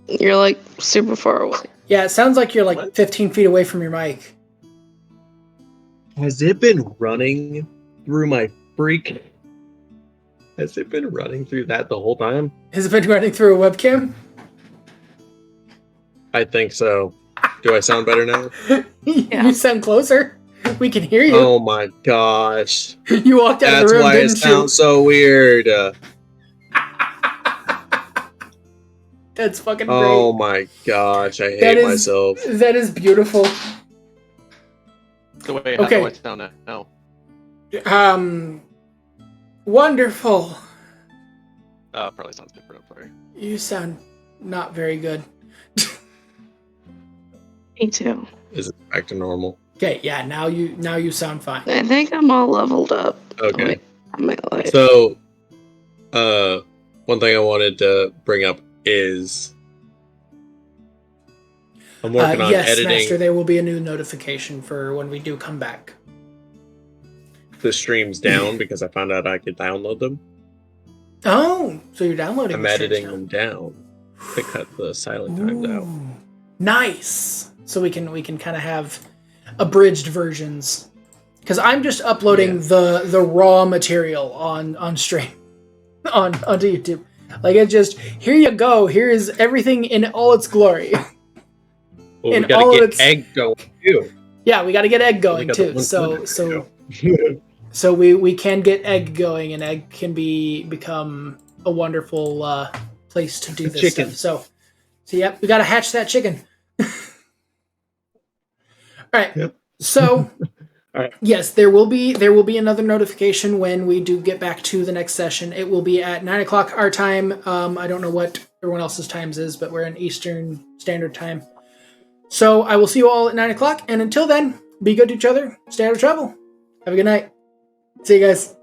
You're like super far away. Yeah, it sounds like you're like What? 15 feet away from your mic. Has it been running through my freak? Has it been running through that the whole time? Has it been running through a webcam? I think so. Do I sound better now? You sound closer. We can hear you. Oh my gosh. You walked out of the room, That's why it didn't you? sounds so weird. That's fucking great. Oh my gosh, I That hate is- myself. That is beautiful. So wait, how Okay. do I sound now? Wonderful. Probably sounds different. I'm sorry. You sound not very good. Me too. Is it back to normal? Okay, yeah, now you sound fine. I think I'm all leveled up. Okay. Wait, I might like. So, one thing I wanted to bring up is I'm working on yes, editing Master, there will be a new notification for when we do come back. the streams down because I found out I could download them. Oh, so you're downloading I'm the streams editing now. them down to cut the silent times out. Ooh, nice. So we can kind of have abridged versions. Because I'm just uploading the raw material on stream onto YouTube. Like it just, here you go. Here is everything in all its glory. Well, And we gotta all of get its- egg going too. Yeah, we got to get egg We going got the too. So 100 so we can get egg going, and egg can become a wonderful place to do this Chicken. stuff. So yep, we got to hatch that chicken. All right. Yep. So All right. yes, there will be another notification when we do get back to the next session. It will be at 9 o'clock our time. I don't know what everyone else's times is, but we're in Eastern Standard Time. So I will see you all at 9 o'clock, and until then, be good to each other, stay out of trouble. Have a good night. See you guys.